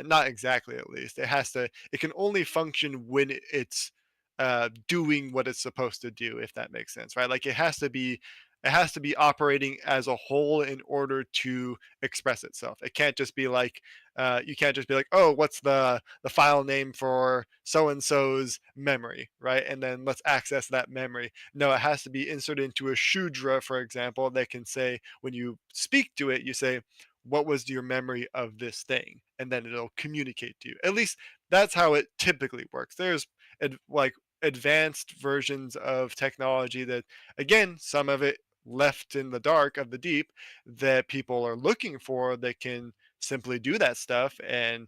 not exactly, at least. It can only function when it's doing what it's supposed to do, if that makes sense, right? Like it has to be operating as a whole in order to express itself. It can't just be like you can't just be like, oh, what's the file name for so and so's memory, right? And then let's access that memory. No, it has to be inserted into a shudra, for example, that can say, when you speak to it, you say, what was your memory of this thing? And then it'll communicate to you. At least that's how it typically works. There's like advanced versions of technology that, again, some of it left in the dark of the deep, that people are looking for, that can simply do that stuff. And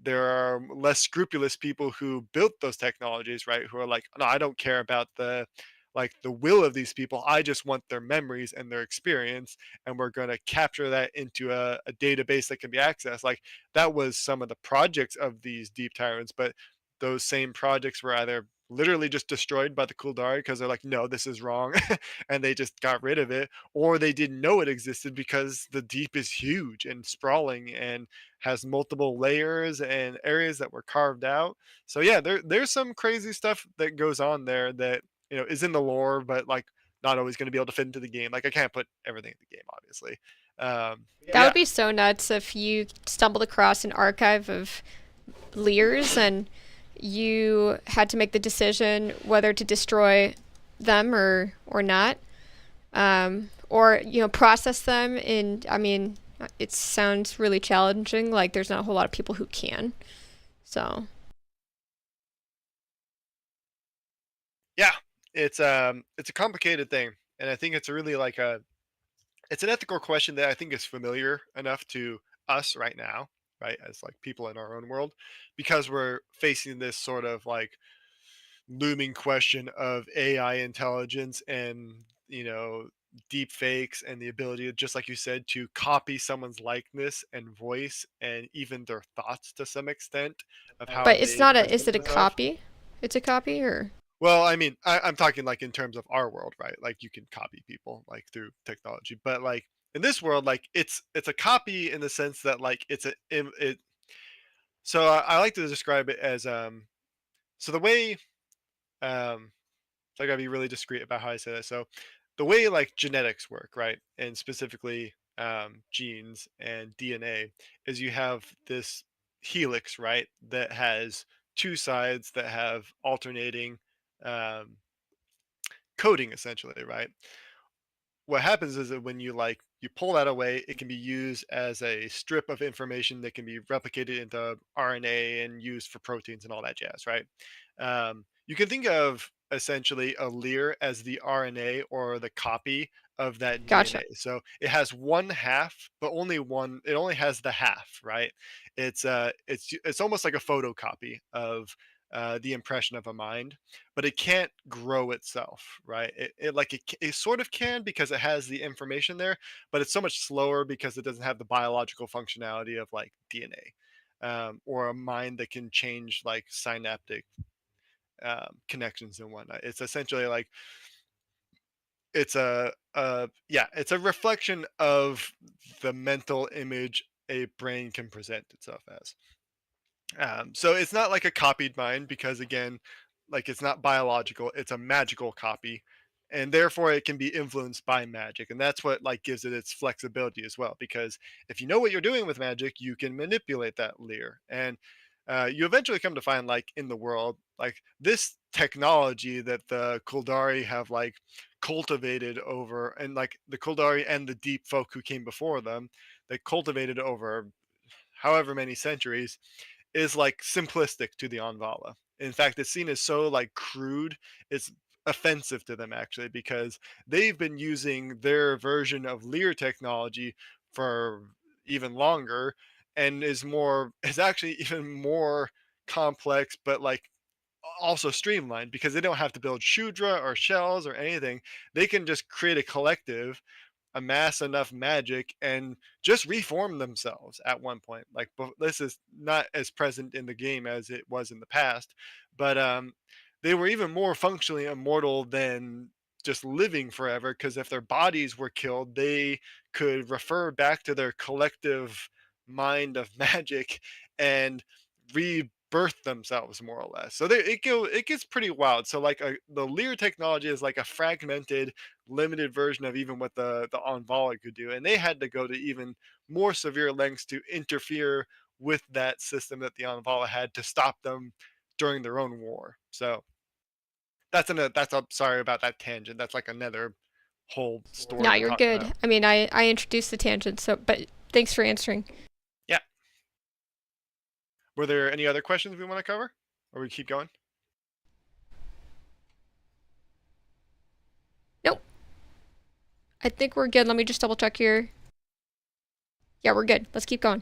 there are less scrupulous people who built those technologies, right, who are like, no, I don't care about the will of these people. I just want their memories and their experience, and we're going to capture that into a database that can be accessed. Like that was some of the projects of these deep tyrants, but those same projects were either literally just destroyed by the Khuldari because they're like, no, this is wrong, and they just got rid of it, or they didn't know it existed because the deep is huge and sprawling and has multiple layers and areas that were carved out. So yeah, there's some crazy stuff that goes on there that is in the lore, but like not always going to be able to fit into the game. Like I can't put everything in the game, obviously. That Yeah, would be so nuts if you stumbled across an archive of Lears and you had to make the decision whether to destroy them or not, or process them. And I mean, it sounds really challenging. Like there's not a whole lot of people who can. So yeah, it's a complicated thing, and I think it's really like it's an ethical question that I think is familiar enough to us right now, right, as like people in our own world, because we're facing this sort of like looming question of AI intelligence and deep fakes, and the ability to, just like you said, to copy someone's likeness and voice and even their thoughts to some extent of how but it's they not a. Is present it a themselves. copy? It's a copy, or Well, I mean, I'm talking like in terms of our world, right? Like you can copy people like through technology, but like in this world, like it's a copy in the sense that like it. So I like to describe it as so the way so I gotta be really discreet about how I say this. So the way like genetics work, right, and specifically genes and DNA, is you have this helix, right, that has two sides that have alternating um, coding, essentially, right? What happens is that when you pull that away, it can be used as a strip of information that can be replicated into RNA and used for proteins and all that jazz, right? You can think of essentially a leer as the RNA or the copy of that gotcha. DNA. So it has one half, but only one. It only has the half, right? It's almost like a photocopy of the impression of a mind, but it can't grow itself, right? It sort of can because it has the information there, but it's so much slower because it doesn't have the biological functionality of like DNA, or a mind that can change like synaptic connections and whatnot. It's essentially like it's a reflection of the mental image a brain can present itself as. So it's not like a copied mind because again, like it's not biological; it's a magical copy, and therefore it can be influenced by magic, and that's what like gives it its flexibility as well. Because if you know what you're doing with magic, you can manipulate that leer. And you eventually come to find like in the world, like this technology that the Khuldari have like cultivated over, and like the Khuldari and the deep folk who came before them, they cultivated over however many centuries, is like simplistic to the Anvala. In fact, it's seen as so like crude, it's offensive to them actually, because they've been using their version of Lear technology for even longer, and is actually even more complex, but like also streamlined, because they don't have to build Shudra or shells or anything. They can just create a collective, amass enough magic, and just reform themselves at one point. Like this is not as present in the game as it was in the past, but they were even more functionally immortal than just living forever, because if their bodies were killed, they could refer back to their collective mind of magic and rebirth themselves more or less. So it gets pretty wild. So like the Lear technology is like a fragmented, limited version of even what the Envala could do, and they had to go to even more severe lengths to interfere with that system that the Envala had to stop them during their own war. So that's a sorry about that tangent. That's like another whole No, story to you're talk good. about. I mean, I introduced the tangent, so but thanks for answering. Yeah. Were there any other questions we want to cover, or we keep going? Nope. I think we're good. Let me just double check here. Yeah, we're good. Let's keep going.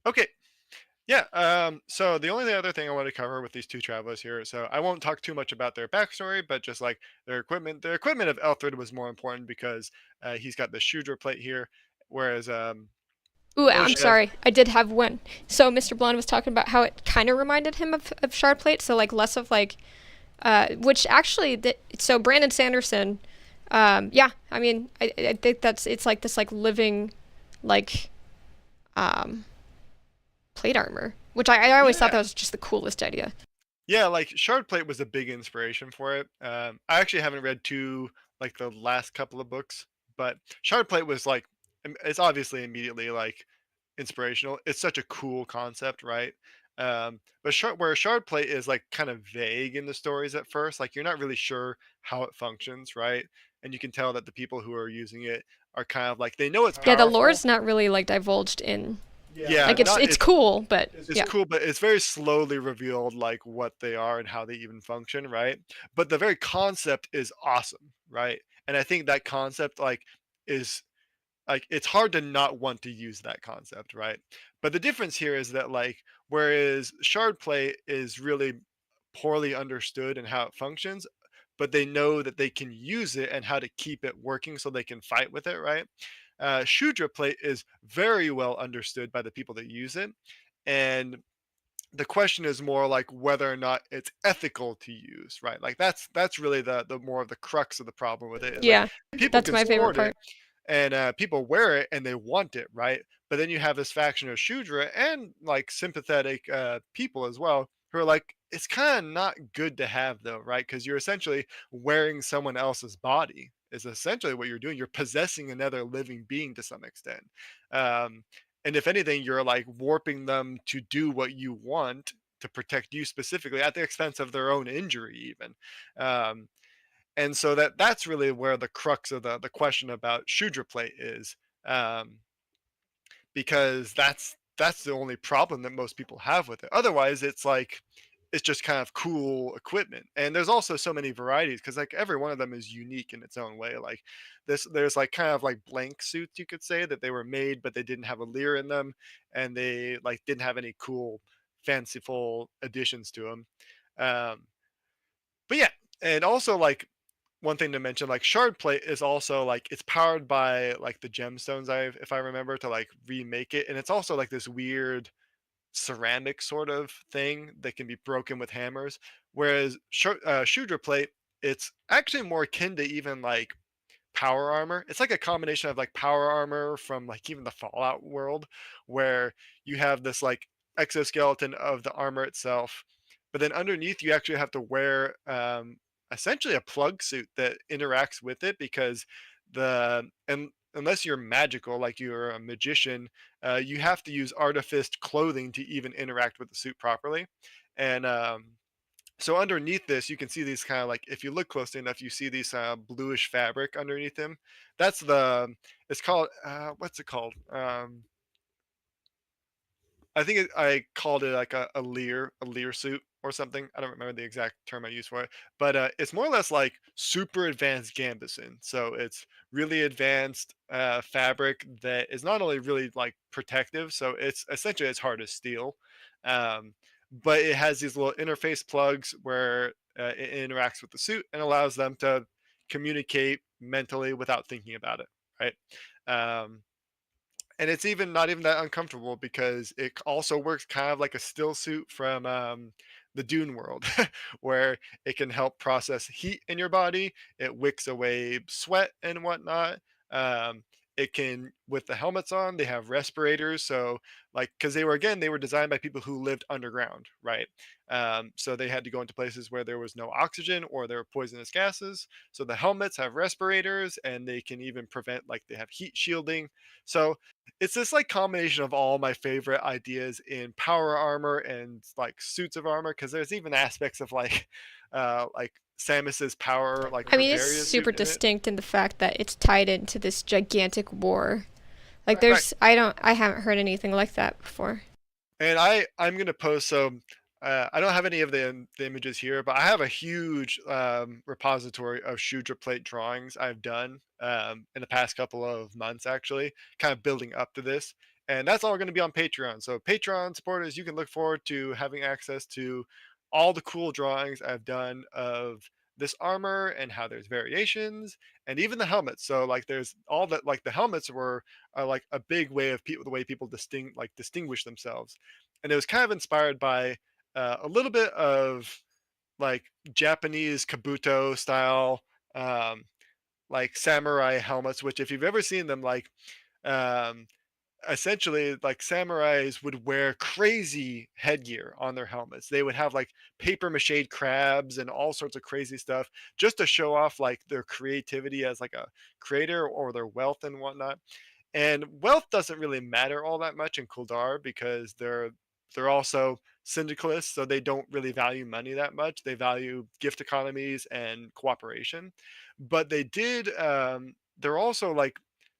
Okay. Yeah. So the only other thing I want to cover with these two travelers here, so I won't talk too much about their backstory, but just like their equipment. The equipment of Elthrid was more important because he's got the Shudra plate here, whereas Ooh, I'm Moshe has. sorry. I did have one. So Mr. Blonde was talking about how it kind of reminded him of shard plate. So like less of like, which actually, so Brandon Sanderson, yeah. I mean, I think it's like this like living, like, um, plate armor, which I always thought Yeah. that was just the coolest idea. Yeah, like Shard Plate was a big inspiration for it. I actually haven't read like the last couple of books, but Shard Plate was like, it's obviously immediately like inspirational. It's such a cool concept, right? But where Shard Plate is like kind of vague in the stories at first, like you're not really sure how it functions, right? And you can tell that the people who are using it are kind of like they know it's Yeah, the powerful. lore's not really like divulged in. Yeah, Like not it's cool, but it's yeah, cool, but it's very slowly revealed like what they are and how they even function, right? But the very concept is awesome, right? And I think that concept like is like it's hard to not want to use that concept, right? But the difference here is that like whereas shard play is really poorly understood and how it functions, but they know that they can use it and how to keep it working so they can fight with it, right? Shudra plate is very well understood by the people that use it, and the question is more like whether or not it's ethical to use, right? Like that's really the more of the crux of the problem with it is like yeah, people that's can my favorite sport it part. and people wear it and they want it, right? But then you have this faction of Shudra and like sympathetic people as well who are like, it's kind of not good to have though, right? Because you're essentially wearing someone else's body. Is essentially what you're doing. You're possessing another living being to some extent. Um, and if anything, you're like warping them to do what you want to protect you specifically at the expense of their own injury, even. Um, and so that's really where the crux of the question about Shudra plate is, um, because that's the only problem that most people have with it. Otherwise, it's like it's just kind of cool equipment, and there's also so many varieties because like every one of them is unique in its own way. Like there's like kind of like blank suits, you could say, that they were made but they didn't have a leer in them, and they like didn't have any cool fanciful additions to them. um, but yeah, and also like one thing to mention, like shard plate is also like it's powered by like the gemstones, I if I remember, to like remake it, and it's also like this weird ceramic sort of thing that can be broken with hammers. Whereas Shudra plate, it's actually more akin to even like power armor. It's like a combination of like power armor from like even the Fallout world, where you have this like exoskeleton of the armor itself, but then underneath you actually have to wear essentially a plug suit that interacts with it, because the and unless you're magical, like you're a magician, you have to use artificed clothing to even interact with the suit properly. And so underneath this, you can see these kind of like, if you look closely enough, you see these bluish fabric underneath him. That's the, it's called, what's it called? I think I called it like a leer suit or something. I don't remember the exact term I used for it, but it's more or less like super advanced gambeson. So it's really advanced fabric that is not only really like protective, so it's essentially as hard as steel, um, but it has these little interface plugs where it interacts with the suit and allows them to communicate mentally without thinking about it, right? Um, and it's even not even that uncomfortable because it also works kind of like a still suit from the Dune world, where it can help process heat in your body. It wicks away sweat and whatnot. Um, it can, with the helmets on, they have respirators. So, like, because they were designed by people who lived underground, right? So they had to go into places where there was no oxygen or there were poisonous gases. So the helmets have respirators, and they can even prevent, like, they have heat shielding. So it's this like combination of all my favorite ideas in power armor and like suits of armor, because there's even aspects of like Samus's power, like I her mean, it's Various suit super in it. distinct in the fact that it's tied into this gigantic war. Like, Right. I haven't heard anything like that before. And I'm gonna post, so I don't have any of the images here, but I have a huge repository of Shudra plate drawings I've done in the past couple of months, actually, kind of building up to this. And that's all going to be on Patreon. So Patreon supporters, you can look forward to having access to all the cool drawings I've done of this armor and how there's variations and even the helmets. So like there's all that, like the helmets were are like a big way of people, the way people distinguish themselves. And it was kind of inspired by a little bit of like Japanese kabuto style, um, like samurai helmets. Which, if you've ever seen them, like um, essentially, like samurais would wear crazy headgear on their helmets. They would have like paper mache crabs and all sorts of crazy stuff just to show off like their creativity as like a creator or their wealth and whatnot. And wealth doesn't really matter all that much in Kuldar because they're also syndicalists, so they don't really value money that much. They value gift economies and cooperation. But they're also like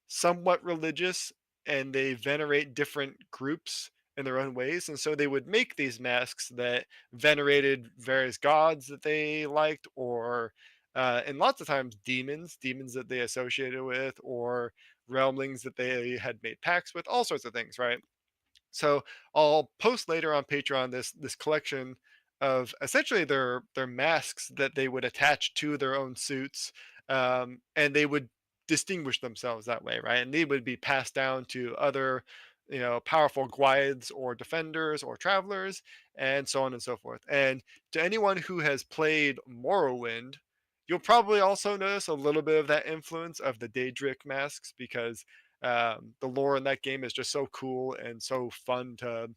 somewhat religious, and they venerate different groups in their own ways. And so they would make these masks that venerated various gods that they liked, or and lots of times demons that they associated with, or realmlings that they had made pacts with, all sorts of things, right? So I'll post later on Patreon this collection of essentially their masks that they would attach to their own suits, and they would distinguish themselves that way, right? And they would be passed down to other, powerful guides or defenders or travelers, and so on and so forth. And to anyone who has played Morrowind, you'll probably also notice a little bit of that influence of the Daedric masks, because the lore in that game is just so cool and so fun to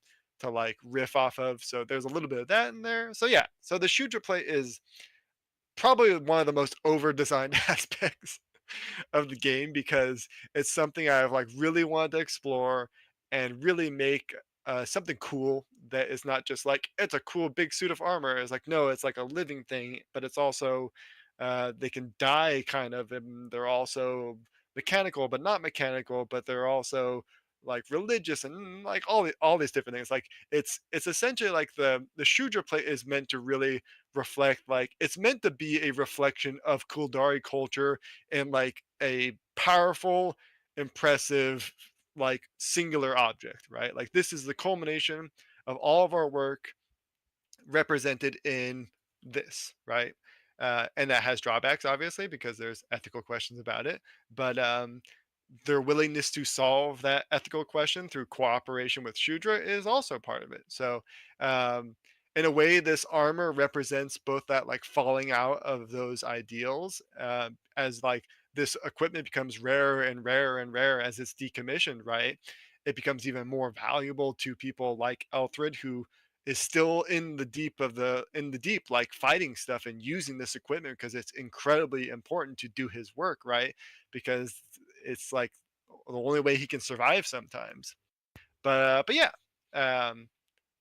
like riff off of. So there's a little bit of that in there. So yeah, so the Shudra plate is probably one of the most over designed aspects of the game, because it's something I've like really wanted to explore and really make something cool that is not just like it's a cool big suit of armor. It's like, no, it's like a living thing, but it's also they can die kind of, and they're also mechanical but not mechanical, but they're also like religious and like all these different things. Like it's essentially like the Shudra plate is meant to really reflect, like it's meant to be a reflection of Khuldari culture and like a powerful, impressive, like singular object, right? Like this is the culmination of all of our work represented in this, right? And that has drawbacks, obviously, because there's ethical questions about it. But their willingness to solve that ethical question through cooperation with Shudra is also part of it. So, in a way, this armor represents both that like falling out of those ideals, as like this equipment becomes rarer and rarer and rarer as it's decommissioned, right? It becomes even more valuable to people like Elthrid, who is still in the deep, like fighting stuff and using this equipment because it's incredibly important to do his work, right? Because it's like the only way he can survive sometimes. But yeah,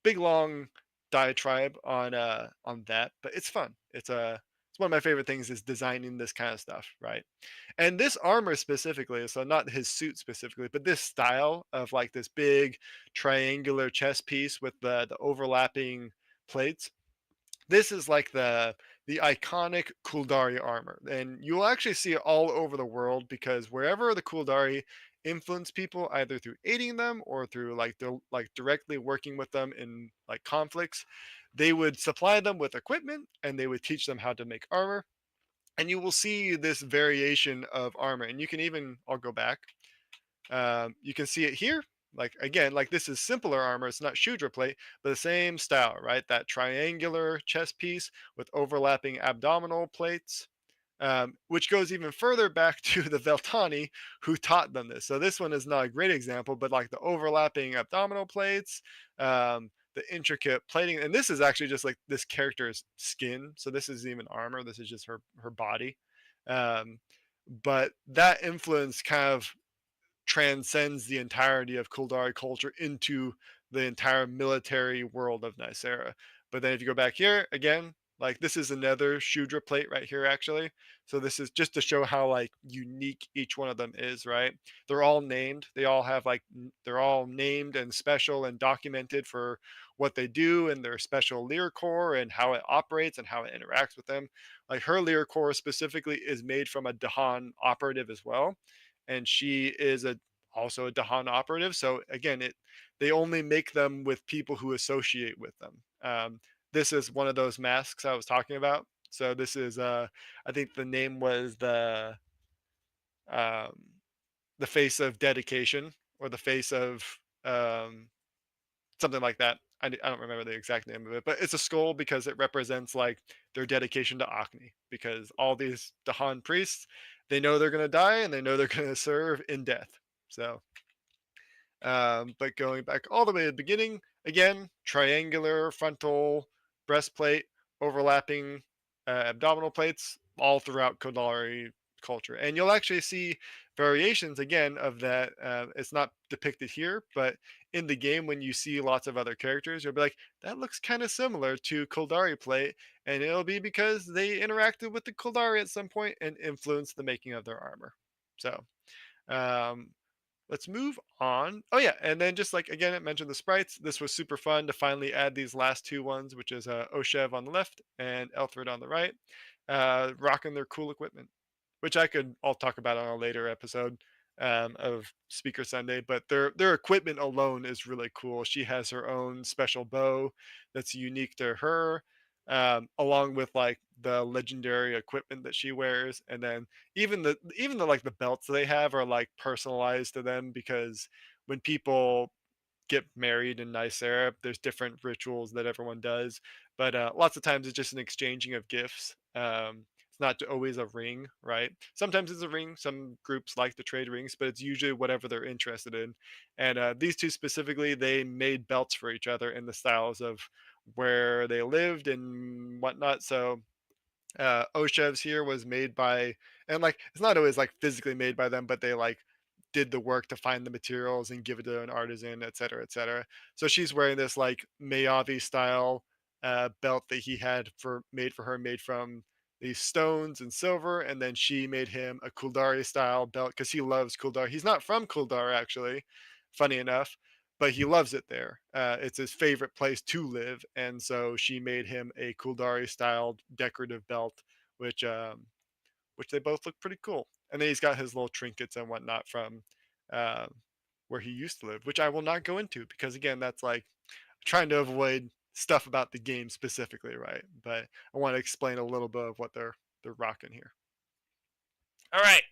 big long diatribe on that, but it's fun. It's one of my favorite things is designing this kind of stuff, right? And this armor specifically, so not his suit specifically, but this style of like this big triangular chest piece with the overlapping plates. This is like the iconic Khuldari armor, and you'll actually see it all over the world because wherever the Khuldari influence people, either through aiding them or through like directly working with them in like conflicts, they would supply them with equipment and they would teach them how to make armor. And you will see this variation of armor, and you can even I'll go back. You can see it here. Like again, like this is simpler armor. It's not Shudra plate, but the same style, right? That triangular chest piece with overlapping abdominal plates, which goes even further back to the Veltani who taught them this. So this one is not a great example, but like the overlapping abdominal plates, the intricate plating, and this is actually just like this character's skin. So this is even armor. This is just her body. Um, but that influence kind of transcends the entirety of Khuldari culture into the entire military world of Nysera. But then if you go back here again, like this is another Shudra plate right here actually. So this is just to show how like unique each one of them is, right? They're all named. They all have like they're all named and special and documented for what they do and their special Lear core and how it operates and how it interacts with them. Like her Lear core specifically is made from a Dahan operative as well, and she is also a Dahan operative. So again, they only make them with people who associate with them. This is one of those masks I was talking about. So this is I think the name was um, the face of dedication or the face of something like that. I don't remember the exact name of it, but it's a skull because it represents like their dedication to Acne. Because all these Dahan priests, they know they're going to die and they know they're going to serve in death. So, but going back all the way to the beginning, again, triangular frontal breastplate, overlapping abdominal plates, all throughout Khuldari culture. And you'll actually see variations again of that. It's not depicted here, but in the game, when you see lots of other characters, you'll be like, that looks kind of similar to Khuldari plate. And it'll be because they interacted with the Khuldari at some point and influenced the making of their armor. So, um, let's move on. Oh yeah, and then just like again, it mentioned the sprites. This was super fun to finally add these last two ones, which is Oshev on the left and Elthrid on the right, rocking their cool equipment, which I'll talk about on a later episode of Speaker Sunday. But their equipment alone is really cool. She has her own special bow that's unique to her, along with like the legendary equipment that she wears, and then even the like the belts they have are like personalized to them because when people get married in Nysera, there's different rituals that everyone does, but lots of times it's just an exchanging of gifts. It's not always a ring, right? Sometimes it's a ring. Some groups like to trade rings, but it's usually whatever they're interested in. And these two specifically, they made belts for each other in the styles of where they lived and whatnot. So Oshev's here was made by, and like it's not always like physically made by them, but they like did the work to find the materials and give it to an artisan, et cetera, et cetera. So she's wearing this like Mayavi style belt that he had made for her, made from these stones and silver, and then she made him a Khuldari style belt because he loves Khuldari. He's not from Khuldari actually, funny enough, but he loves it there. It's his favorite place to live, and so she made him a Khuldari styled decorative belt, which which they both look pretty cool. And then he's got his little trinkets and whatnot from uh, where he used to live, which I will not go into because again, that's like trying to avoid stuff about the game specifically, right? But I want to explain a little bit of what they're rocking here. All right.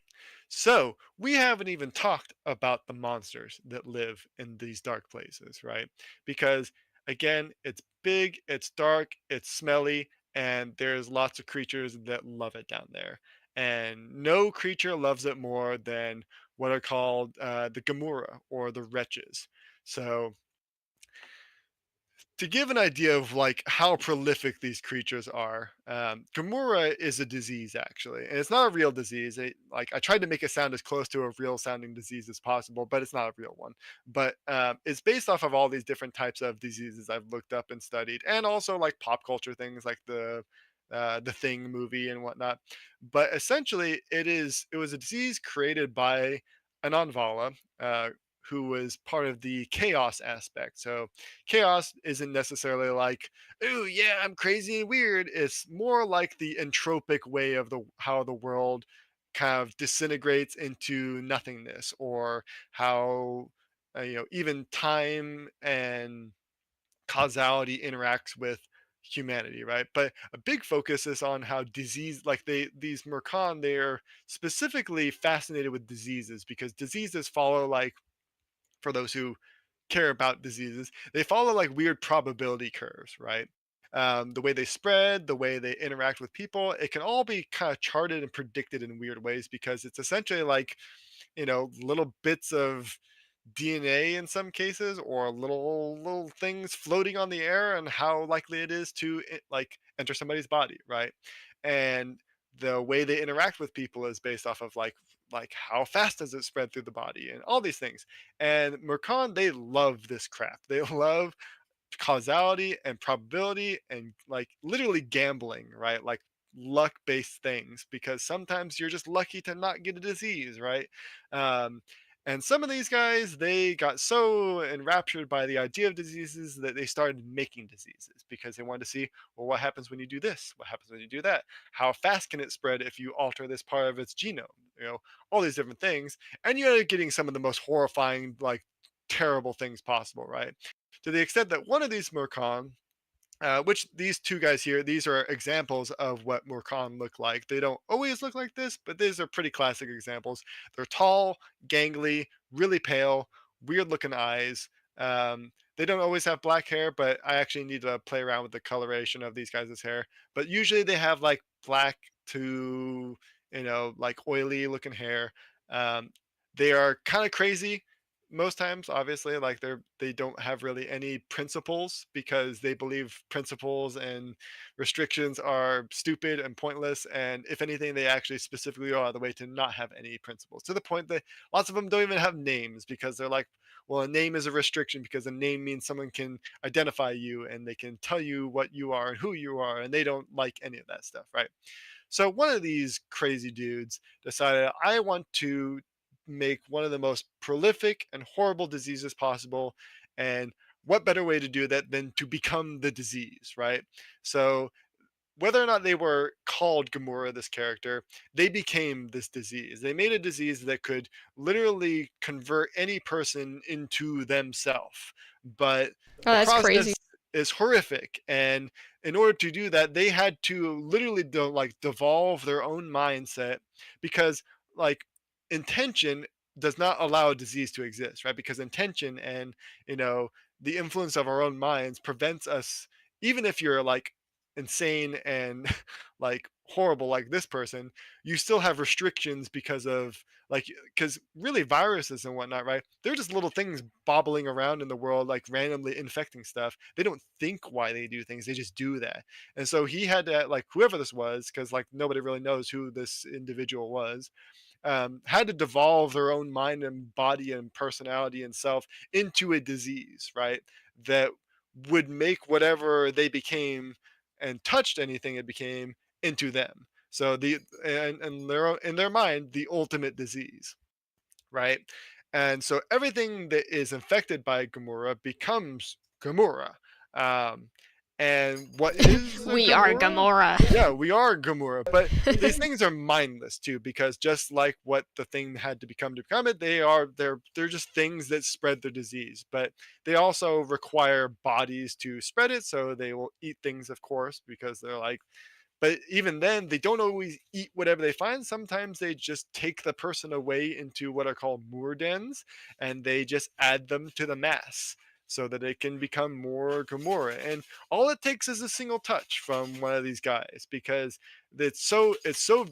So we haven't even talked about the monsters that live in these dark places, right? Because again, it's big, it's dark, it's smelly, and there's lots of creatures that love it down there. And no creature loves it more than what are called the Gamura or the Wretches. So To give an idea of like how prolific these creatures are, Gamora is a disease actually, and it's not a real disease. Like I tried to make it sound as close to a real sounding disease as possible, but it's not a real one. But it's based off of all these different types of diseases I've looked up and studied, and also like pop culture things like the Thing movie and whatnot. But essentially, it was a disease created by an Anvala, who was part of the chaos aspect. So chaos isn't necessarily like, oh yeah, I'm crazy and weird. It's more like the entropic way of the how the world kind of disintegrates into nothingness, or how even time and causality interacts with humanity, right? But a big focus is on how disease, like these Mercan, they're specifically fascinated with diseases because diseases follow, like, for those who care about diseases, they follow like weird probability curves, right? The way they spread, the way they interact with people, it can all be kind of charted and predicted in weird ways because it's essentially like, little bits of DNA in some cases, or little things floating on the air, and how likely it is to like enter somebody's body, right? And the way they interact with people is based off of like how fast does it spread through the body and all these things. And Mercan, they love this crap. They love causality and probability and like literally gambling, right? Like luck based things, because sometimes you're just lucky to not get a disease, right? Um, and some of these guys, they got so enraptured by the idea of diseases that they started making diseases because they wanted to see, well, what happens when you do this? What happens when you do that? How fast can it spread if you alter this part of its genome? All these different things. And you're getting some of the most horrifying, like terrible things possible, right? To the extent that one of these Murkon, which these two guys here, these are examples of what Murkon look like. They don't always look like this, but these are pretty classic examples. They're tall, gangly, really pale, weird looking eyes. They don't always have black hair, but I actually need to play around with the coloration of these guys' hair. But usually they have like black to, like oily looking hair. Um, they are kind of crazy most times, obviously. Like they don't have really any principles because they believe principles and restrictions are stupid and pointless, and if anything, they actually specifically go out of the way to not have any principles, to the point that lots of them don't even have names because they're like, well, a name is a restriction because a name means someone can identify you and they can tell you what you are and who you are, and they don't like any of that stuff, right? So one of these crazy dudes decided, I want to make one of the most prolific and horrible diseases possible. And what better way to do that than to become the disease, right? So whether or not they were called Gamora, this character, they became this disease. They made a disease that could literally convert any person into themselves. But Oh, the that's process crazy. is horrific. And in order to do that, they had to literally like devolve their own mindset, because like intention does not allow a disease to exist, right? Because intention and, you know, the influence of our own minds prevents us, even if you're like insane and like horrible like this person, you still have restrictions because of like, because really viruses and whatnot, right? They're just little things bobbling around in the world, like randomly infecting stuff. They don't think why they do things, they just do that. And so he had to, like, whoever this was, because like nobody really knows who this individual was, had to devolve their own mind and body and personality and self into a disease, right? That would make whatever they became and touched anything it became into them. So and their in their mind, the ultimate disease, right? And so everything that is infected by Gamora becomes Gamora. Um, and what is a We are Gamora? Gamora. Yeah, we are Gamora, but these things are mindless too, because just like what the thing had to become it, they're just things that spread the disease. But they also require bodies to spread it, so they will eat things, of course, because they're like, but even then, they don't always eat whatever they find. Sometimes they just take the person away into what are called moor dens, and they just add them to the mass so that it can become more Gamora. And all it takes is a single touch from one of these guys, because it's so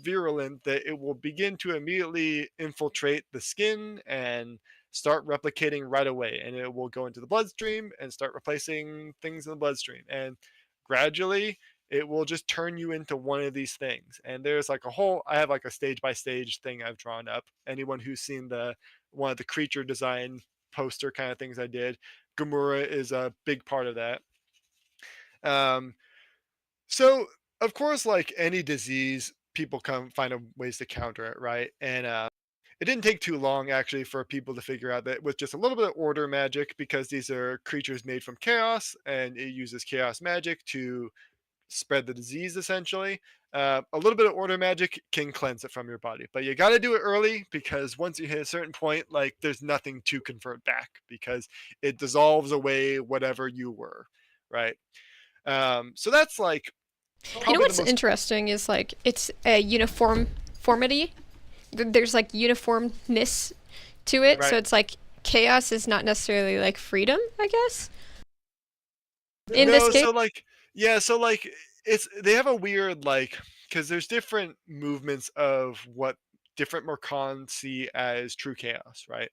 virulent that it will begin to immediately infiltrate the skin and start replicating right away, and it will go into the bloodstream and start replacing things in the bloodstream, and gradually it will just turn you into one of these things. And there's like a whole, I have like a stage by stage thing I've drawn up. Anyone who's seen the one of the creature design poster kind of things I did, Gamura is a big part of that. um so of course, like any disease, people come find ways to counter it, right? And it didn't take too long actually for people to figure out that with just a little bit of order magic, because these are creatures made from chaos and it uses chaos magic to spread the disease essentially. A little bit of order magic can cleanse it from your body, but you got to do it early, because once you hit a certain point, like there's nothing to convert back, because it dissolves away whatever you were, right? So that's like You know probably the what's most interesting is like it's a uniformity. There's like uniformness to it, so right. it's like chaos is not necessarily like freedom, I guess. In this No, case, so like yeah, so like it's they have a weird like, because there's different movements of what different Mercans see as true chaos, right?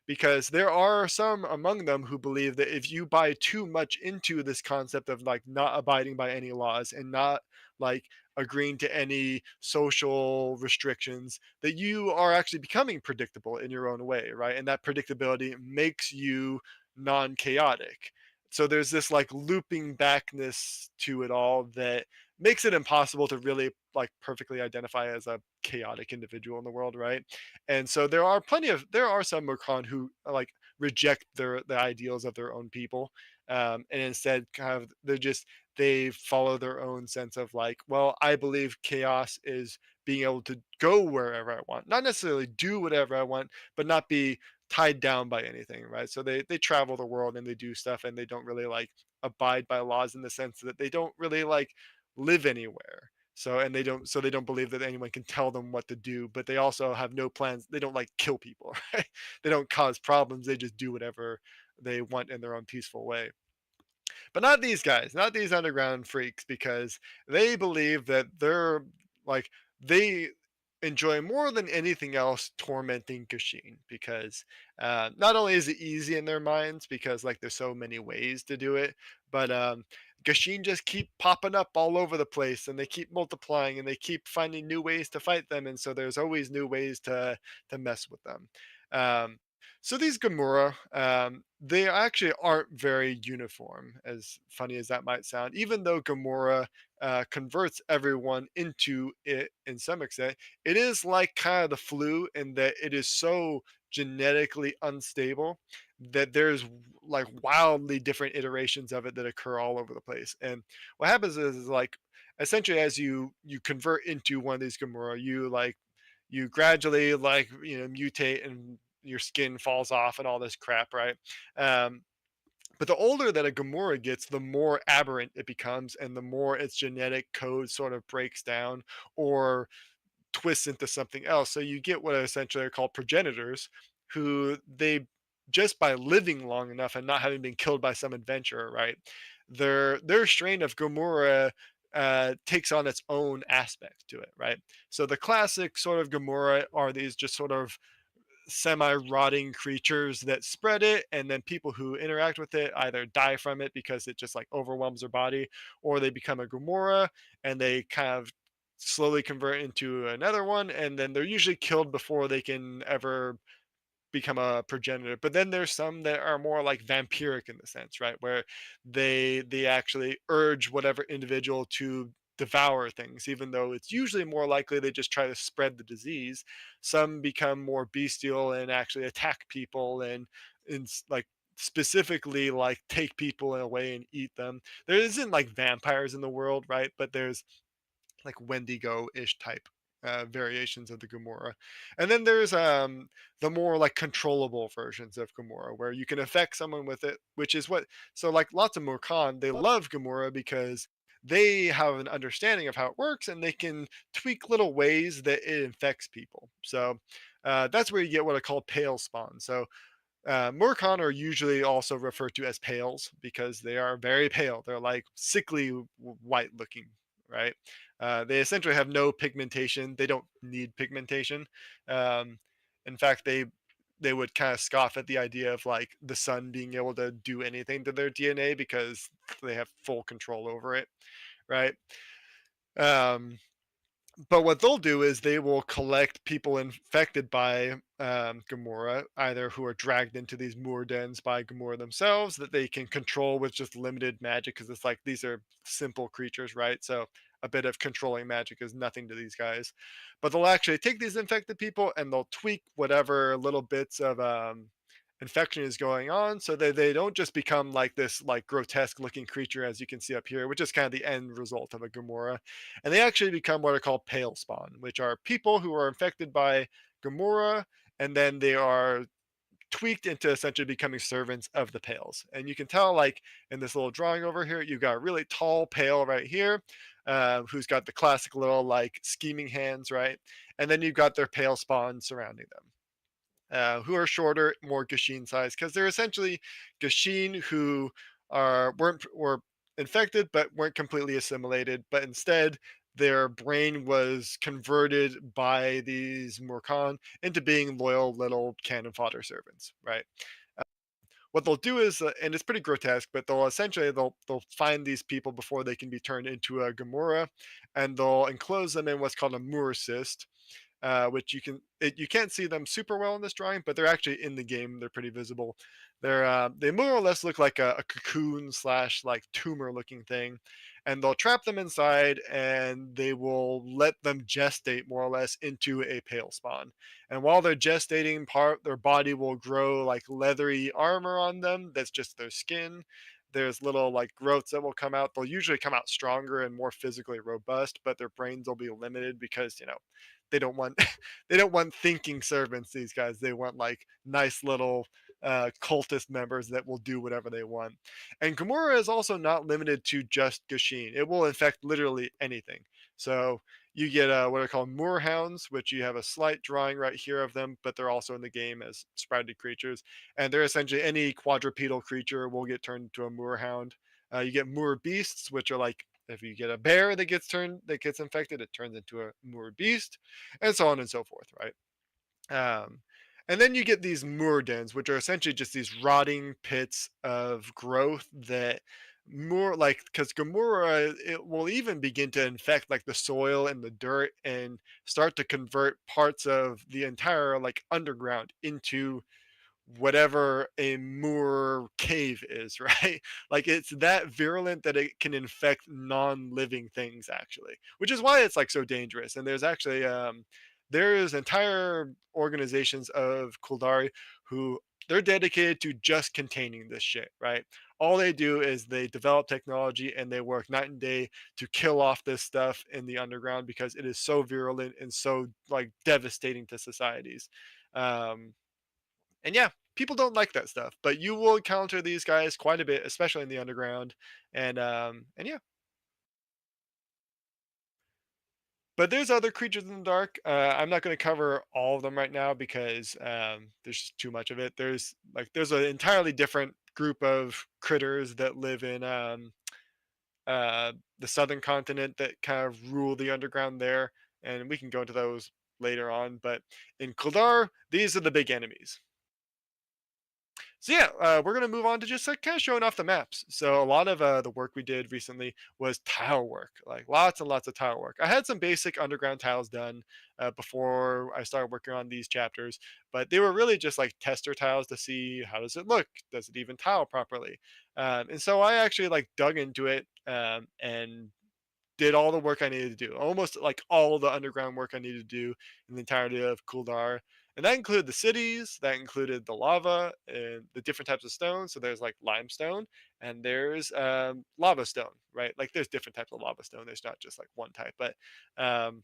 Because there are some among them who believe that if you buy too much into this concept of like not abiding by any laws and not like agreeing to any social restrictions, that you are actually becoming predictable in your own way, right? And that predictability makes you non-chaotic. So there's this like looping backness to it all that makes it impossible to really like perfectly identify as a chaotic individual in the world, right? And so there are some Murkhan who like reject the ideals of their own people, and instead kind of they follow their own sense of like, well, I believe chaos is being able to go wherever I want, not necessarily do whatever I want, but not be tied down by anything, right? So they travel the world and they do stuff, and they don't really like abide by laws in the sense that they don't really like live anywhere. So and they don't believe that anyone can tell them what to do, but they also have no plans. They don't like kill people, right? They don't cause problems. They just do whatever they want in their own peaceful way. But not these guys, not these underground freaks, because they believe that like they enjoy more than anything else tormenting Kashin, because not only is it easy in their minds because like there's so many ways to do it, but Gashin just keep popping up all over the place, and they keep multiplying, and they keep finding new ways to fight them, and so there's always new ways to mess with them. Um, so these Gamora, they actually aren't very uniform, as funny as that might sound. Even though Gamora converts everyone into it in some extent, it is like kind of the flu in that it is so genetically unstable that there's like wildly different iterations of it that occur all over the place. And what happens is like essentially as you convert into one of these Gamora, you gradually like mutate and your skin falls off and all this crap, right? Um, but the older that a Gamora gets, the more aberrant it becomes, and the more its genetic code sort of breaks down or twists into something else. So you get what essentially are called progenitors, who they just by living long enough and not having been killed by some adventurer, right? Their strain of Gamora takes on its own aspect to it, right? So the classic sort of Gamora are these just sort of semi-rotting creatures that spread it, and then people who interact with it either die from it because it just like overwhelms their body, or they become a Gamora and they kind of slowly convert into another one, and then they're usually killed before they can ever become a progenitor. But then there's some that are more like vampiric in the sense, right, where they actually urge whatever individual to devour things, even though it's usually more likely they just try to spread the disease. Some become more bestial and actually attack people, and like specifically like take people in a way and eat them. There isn't like vampires in the world, right? But there's like Wendigo-ish type variations of the Gamora. And then there's the more like controllable versions of Gamora, where you can affect someone with it, which is what so like lots of Murkan, they love Gamora because they have an understanding of how it works, and they can tweak little ways that it infects people. So that's where you get what I call pale spawn. So Murkan are usually also referred to as pales because they are very pale. They're like sickly white looking, right? They essentially have no pigmentation. They don't need pigmentation. Um, in fact, they would kind of scoff at the idea of like the sun being able to do anything to their DNA because they have full control over it, right? Um, but what they'll do is they will collect people infected by Gamora, either who are dragged into these Moor dens by Gamora themselves that they can control with just limited magic, because it's like these are simple creatures, right? So a bit of controlling magic is nothing to these guys. But they'll actually take these infected people and they'll tweak whatever little bits of infection is going on so that they don't just become like this like grotesque looking creature as you can see up here, which is kind of the end result of a Gamora, and they actually become what are called pale spawn, which are people who are infected by Gamora, and then they are tweaked into essentially becoming servants of the Pales. And you can tell, like in this little drawing over here, you've got a really tall Pale right here, who's got the classic little like scheming hands, right? And then you've got their Pale spawn surrounding them. Who are shorter, more Gashin size, because they're essentially Gashin who were infected but weren't completely assimilated, but instead their brain was converted by these Murkan into being loyal little cannon fodder servants, right? What they'll do is, and it's pretty grotesque, but they'll find these people before they can be turned into a Gamora, and they'll enclose them in what's called a Moor cyst, which you can't see them super well in this drawing, but they're actually in the game. They're pretty visible. They more or less look like a cocoon slash like tumor looking thing, and they'll trap them inside, and they will let them gestate more or less into a pale spawn. And while they're gestating, their body will grow like leathery armor on them. That's just their skin. There's little like growths that will come out. They'll usually come out stronger and more physically robust, but their brains will be limited because they don't want they don't want thinking servants. These guys, they want like nice little cultist members that will do whatever they want. And Gamora is also not limited to just Gashin. It will infect literally anything. So you get what are called Moorhounds, which you have a slight drawing right here of them, but they're also in the game as sprouted creatures. And they're essentially any quadrupedal creature will get turned into a Moorhound. You get Moor Beasts, which are like if you get a bear that gets infected, it turns into a Moor Beast, and so on and so forth, right? And then you get these Moor dens, which are essentially just these rotting pits of growth that more like because Gamora it will even begin to infect like the soil and the dirt and start to convert parts of the entire like underground into whatever a Moor cave is, right? Like it's that virulent that it can infect non-living things actually, which is why it's like so dangerous. And there's entire organizations of Khuldari who they're dedicated to just containing this shit, right? All they do is they develop technology and they work night and day to kill off this stuff in the underground because it is so virulent and so like devastating to societies. Um, and yeah, people don't like that stuff, but you will encounter these guys quite a bit, especially in the underground. And yeah, but there's other creatures in the dark. I'm not going to cover all of them right now because there's just too much of it. There's an entirely different group of critters that live in the southern continent that kind of rule the underground there, and we can go into those later on. But in Khuldar, these are the big enemies. So yeah, we're gonna move on to just like kind of showing off the maps. So a lot of the work we did recently was tile work, like lots and lots of tile work. I had some basic underground tiles done before I started working on these chapters, but they were really just like tester tiles to see how does it look, does it even tile properly, and so I actually like dug into it and did all the work I needed to do, almost like all the underground work I needed to do in the entirety of Khuldar. And that included the cities, that included the lava and the different types of stone. So there's like limestone and there's lava stone, right? Like there's different types of lava stone. There's not just like one type, um,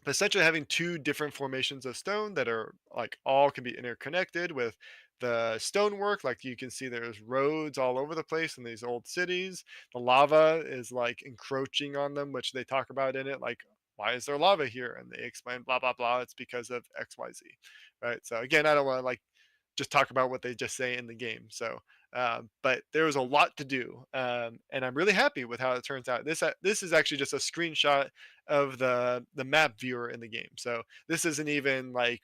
but essentially having two different formations of stone that are like all can be interconnected with the stonework. Like you can see there's roads all over the place in these old cities. The lava is like encroaching on them, which they talk about in it, like why is there lava here, and they explain blah blah blah, it's because of XYZ, right? So again, I don't want to like just talk about what they just say in the game. So, but there was a lot to do, and I'm really happy with how it turns out. This is actually just a screenshot of the map viewer in the game. So this isn't even like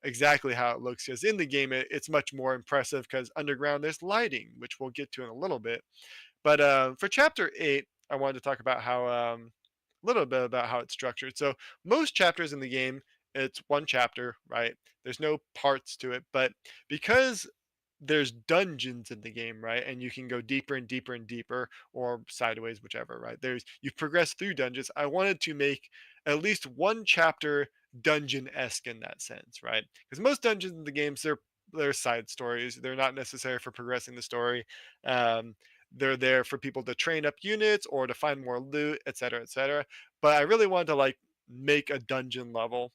exactly how it looks, because in the game it's much more impressive because underground there's lighting, which we'll get to in a little bit. But for chapter 8, I wanted to talk about how a little bit about how it's structured. So most chapters in the game, it's one chapter, right? There's no parts to it, but because there's dungeons in the game, right? And you can go deeper and deeper and deeper, or sideways, whichever, right? There's you progress through dungeons. I wanted to make at least one chapter dungeon-esque in that sense, right? Because most dungeons in the games, they're side stories. They're not necessary for progressing the story. Um, they're there for people to train up units or to find more loot, etc., etc. But I really wanted to like make a dungeon level.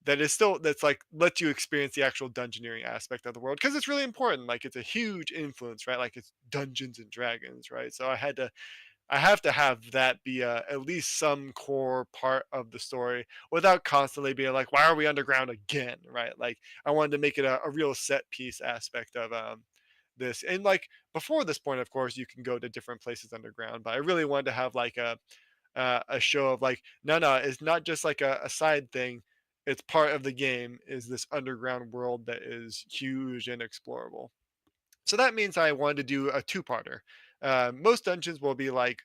That is still that's like lets you experience the actual dungeoneering aspect of the world, because it's really important. Like it's a huge influence, right? Like it's Dungeons and Dragons, right? So I have to have that be at least some core part of the story without constantly being like, why are we underground again, right? Like I wanted to make it a real set piece aspect of this. And like before this point, of course, you can go to different places underground, but I really wanted to have like a show of like, no, it's not just like a side thing. It's part of the game. Is this underground world that is huge and explorable. So that means I wanted to do a two-parter. Most dungeons will be like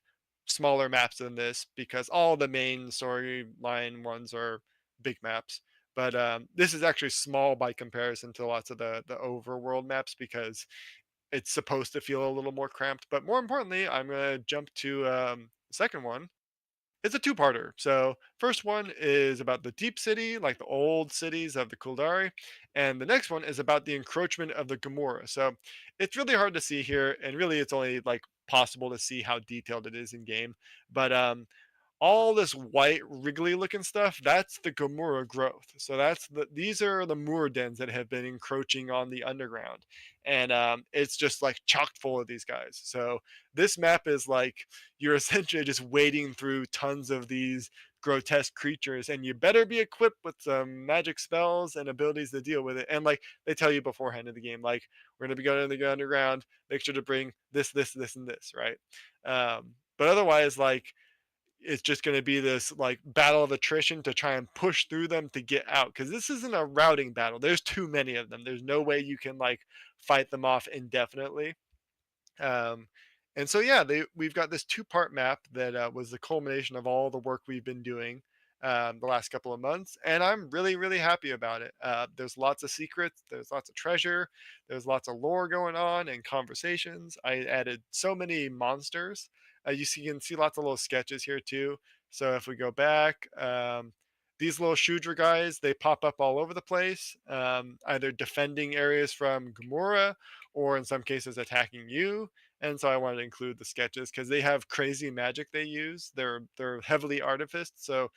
smaller maps than this because all the main storyline ones are big maps. But this is actually small by comparison to lots of the overworld maps because it's supposed to feel a little more cramped. But more importantly, I'm gonna jump to the second one. It's a two-parter. So first one is about the deep city, like the old cities of the Khuldari, and the next one is about the encroachment of the Gamora. So it's really hard to see here, and really it's only like possible to see how detailed it is in game. But all this white wriggly looking stuff, that's the Gamora growth. So these are the Moor dens that have been encroaching on the underground. And it's just like chock full of these guys. So this map is like you're essentially just wading through tons of these grotesque creatures, and you better be equipped with some magic spells and abilities to deal with it. And like they tell you beforehand in the game, like we're gonna be going to the underground, make sure to bring this and this, right? But otherwise, like it's just going to be this like battle of attrition to try and push through them to get out, because this isn't a routing battle. There's too many of them. There's no way you can like fight them off indefinitely. um, and so yeah, we've got this two-part map that was the culmination of all the work we've been doing the last couple of months, and I'm really really happy about it. There's lots of secrets, there's lots of treasure, there's lots of lore going on and conversations. I added so many monsters. You can see lots of little sketches here too. So if we go back, these little Shudra guys, they pop up all over the place, either defending areas from Gamora or in some cases attacking you. And so I wanted to include the sketches because they have crazy magic they use. They're heavily artificed. So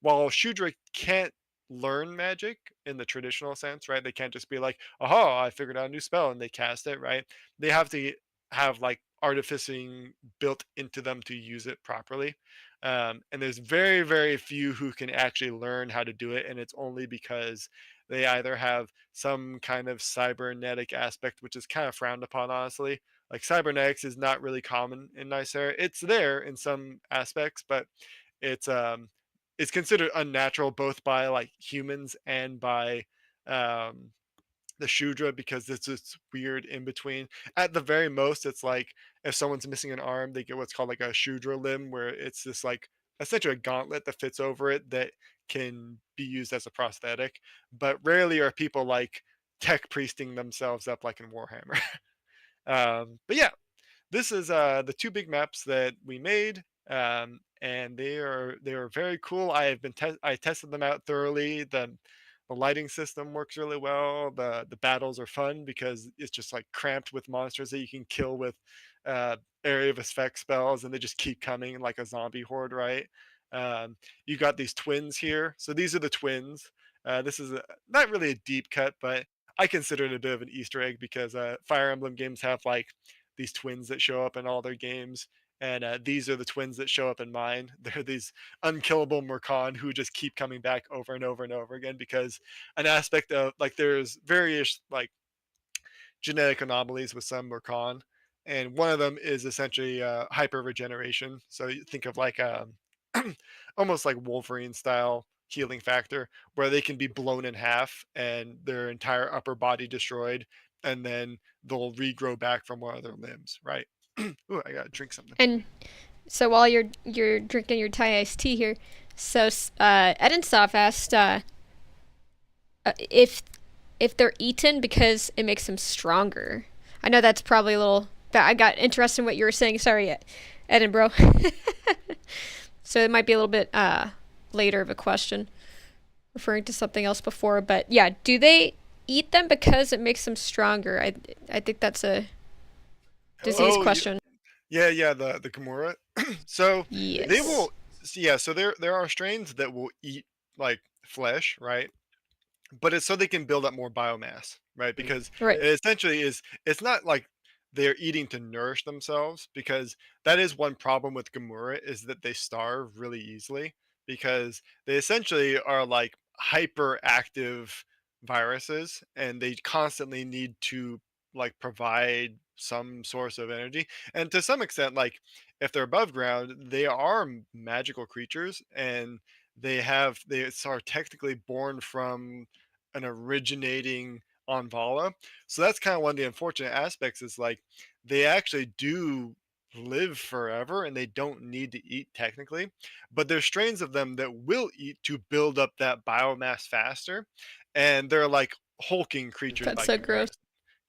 while Shudra can't learn magic in the traditional sense, right? They can't just be like, "Oh, I figured out a new spell," and they cast it, right? They have to have like artificing built into them to use it properly. And there's very, very few who can actually learn how to do it, and it's only because they either have some kind of cybernetic aspect, which is kind of frowned upon, honestly. Like cybernetics is not really common in Nysera. It's there in some aspects, but it's um it's considered unnatural both by like humans and by um the Shudra, because it's this weird in between. At the very most, it's like if someone's missing an arm, they get what's called like a Shudra limb, where it's this like essentially a gauntlet that fits over it that can be used as a prosthetic. But rarely are people like tech priesting themselves up like in Warhammer. But yeah, this is the two big maps that we made, and they are very cool. I tested them out thoroughly. The lighting system works really well. The battles are fun because it's just like cramped with monsters that you can kill with uh, area of effect spells, and they just keep coming like a zombie horde, right? You got these twins here. So these are the twins. This is not really a deep cut, but I consider it a bit of an Easter egg because Fire Emblem games have like these twins that show up in all their games. And these are the twins that show up in mine. They're these unkillable Murkan who just keep coming back over and over and over again, because an aspect of like there's various like genetic anomalies with some Murkan, and one of them is essentially hyper regeneration. So you think of like almost like Wolverine style healing factor where they can be blown in half and their entire upper body destroyed, and then they'll regrow back from one of their limbs, right? Ooh, I gotta drink something. And so while you're drinking your Thai iced tea here, so Edensoff asked if they're eaten because it makes them stronger. I know that's probably a little. I got interested in what you were saying. Sorry, Edinburgh. So it might be a little bit later of a question, referring to something else before. But yeah, do they eat them because it makes them stronger? I think that's a disease Oh, question. yeah, yeah, the Kimura. So they Yes. will, yeah. So there are strains that will eat like flesh, right? But it's so they can build up more biomass, right? Because Right. it essentially is, it's not like they're eating to nourish themselves, because that is one problem with Gamura, is that they starve really easily, because they essentially are like hyperactive viruses and they constantly need to like provide some source of energy. And to some extent, like if they're above ground, they are magical creatures, and they are technically born from an originating on Vala. So that's kind of one of the unfortunate aspects, is like they actually do live forever and they don't need to eat technically, but there's strains of them that will eat to build up that biomass faster, and they're like hulking creatures That's by so gross. comparison.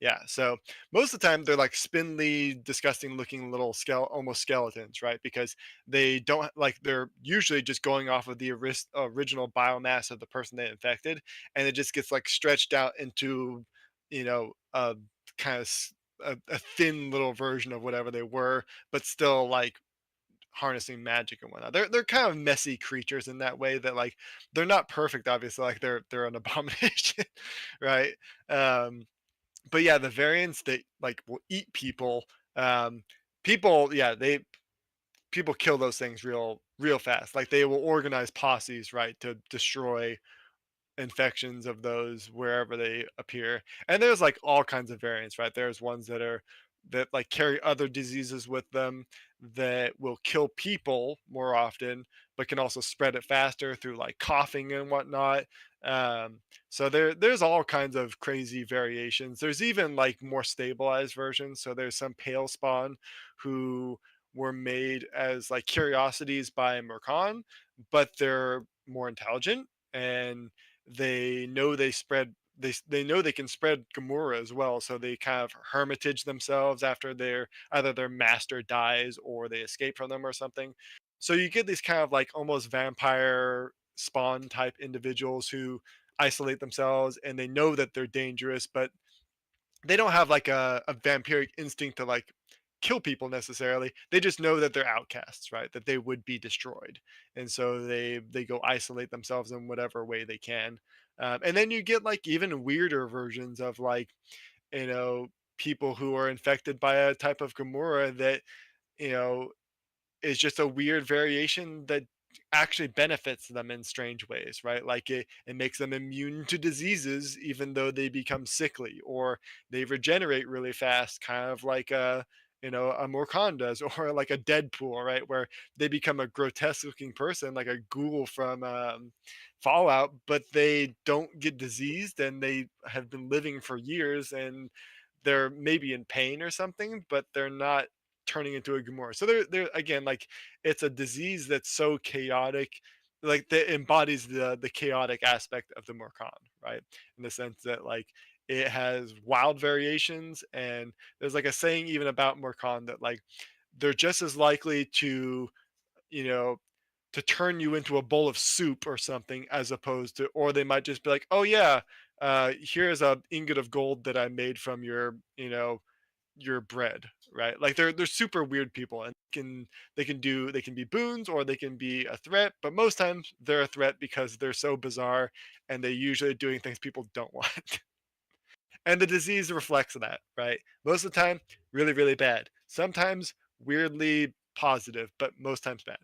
Yeah, so most of the time they're like spindly, disgusting looking little almost skeletons, right? Because they don't like, they're usually just going off of the original biomass of the person they infected, and it just gets like stretched out into, a kind of a thin little version of whatever they were, but still like harnessing magic and whatnot. They're kind of messy creatures in that way, that like they're not perfect, obviously, like they're an abomination, right? Um, but yeah, the variants that like will eat people, um, people, yeah, people kill those things real fast. Like they will organize posses, right, to destroy infections of those wherever they appear. And there's like all kinds of variants, right? There's ones that like carry other diseases with them that will kill people more often, but can also spread it faster through like coughing and whatnot. Um, so there's all kinds of crazy variations. There's even like more stabilized versions. So there's some pale spawn who were made as like curiosities by Mercan, but they're more intelligent, and they know they can spread Gamora as well, so they kind of hermitage themselves after either their master dies or they escape from them or something. So you get these kind of like almost vampire spawn type individuals who isolate themselves, and they know that they're dangerous, but they don't have like a vampiric instinct to like kill people necessarily. They just know that they're outcasts, right? That they would be destroyed, and so they go isolate themselves in whatever way they can. And then you get like even weirder versions of like, you know people who are infected by a type of Gamora that, you know is just a weird variation that actually benefits them in strange ways, right? Like it makes them immune to diseases even though they become sickly, or they regenerate really fast, kind of like a Morkan does, or like a Deadpool, right? Where they become a grotesque looking person, like a ghoul from Fallout, but they don't get diseased and they have been living for years, and they're maybe in pain or something, but they're not turning into a Gamora. So they're again like, it's a disease that's so chaotic, like that embodies the chaotic aspect of the Morkan, right? In the sense that like it has wild variations, and there's like a saying even about Morkan that like they're just as likely you know to turn you into a bowl of soup or something, as opposed to, or they might just be like, oh yeah, here's a ingot of gold that I made from your bread, right? Like they're super weird people, and they can be boons or they can be a threat, but most times they're a threat because they're so bizarre, and they usually are doing things people don't want. And the disease reflects that, right? Most of the time, really, really bad. Sometimes weirdly positive, but most times bad.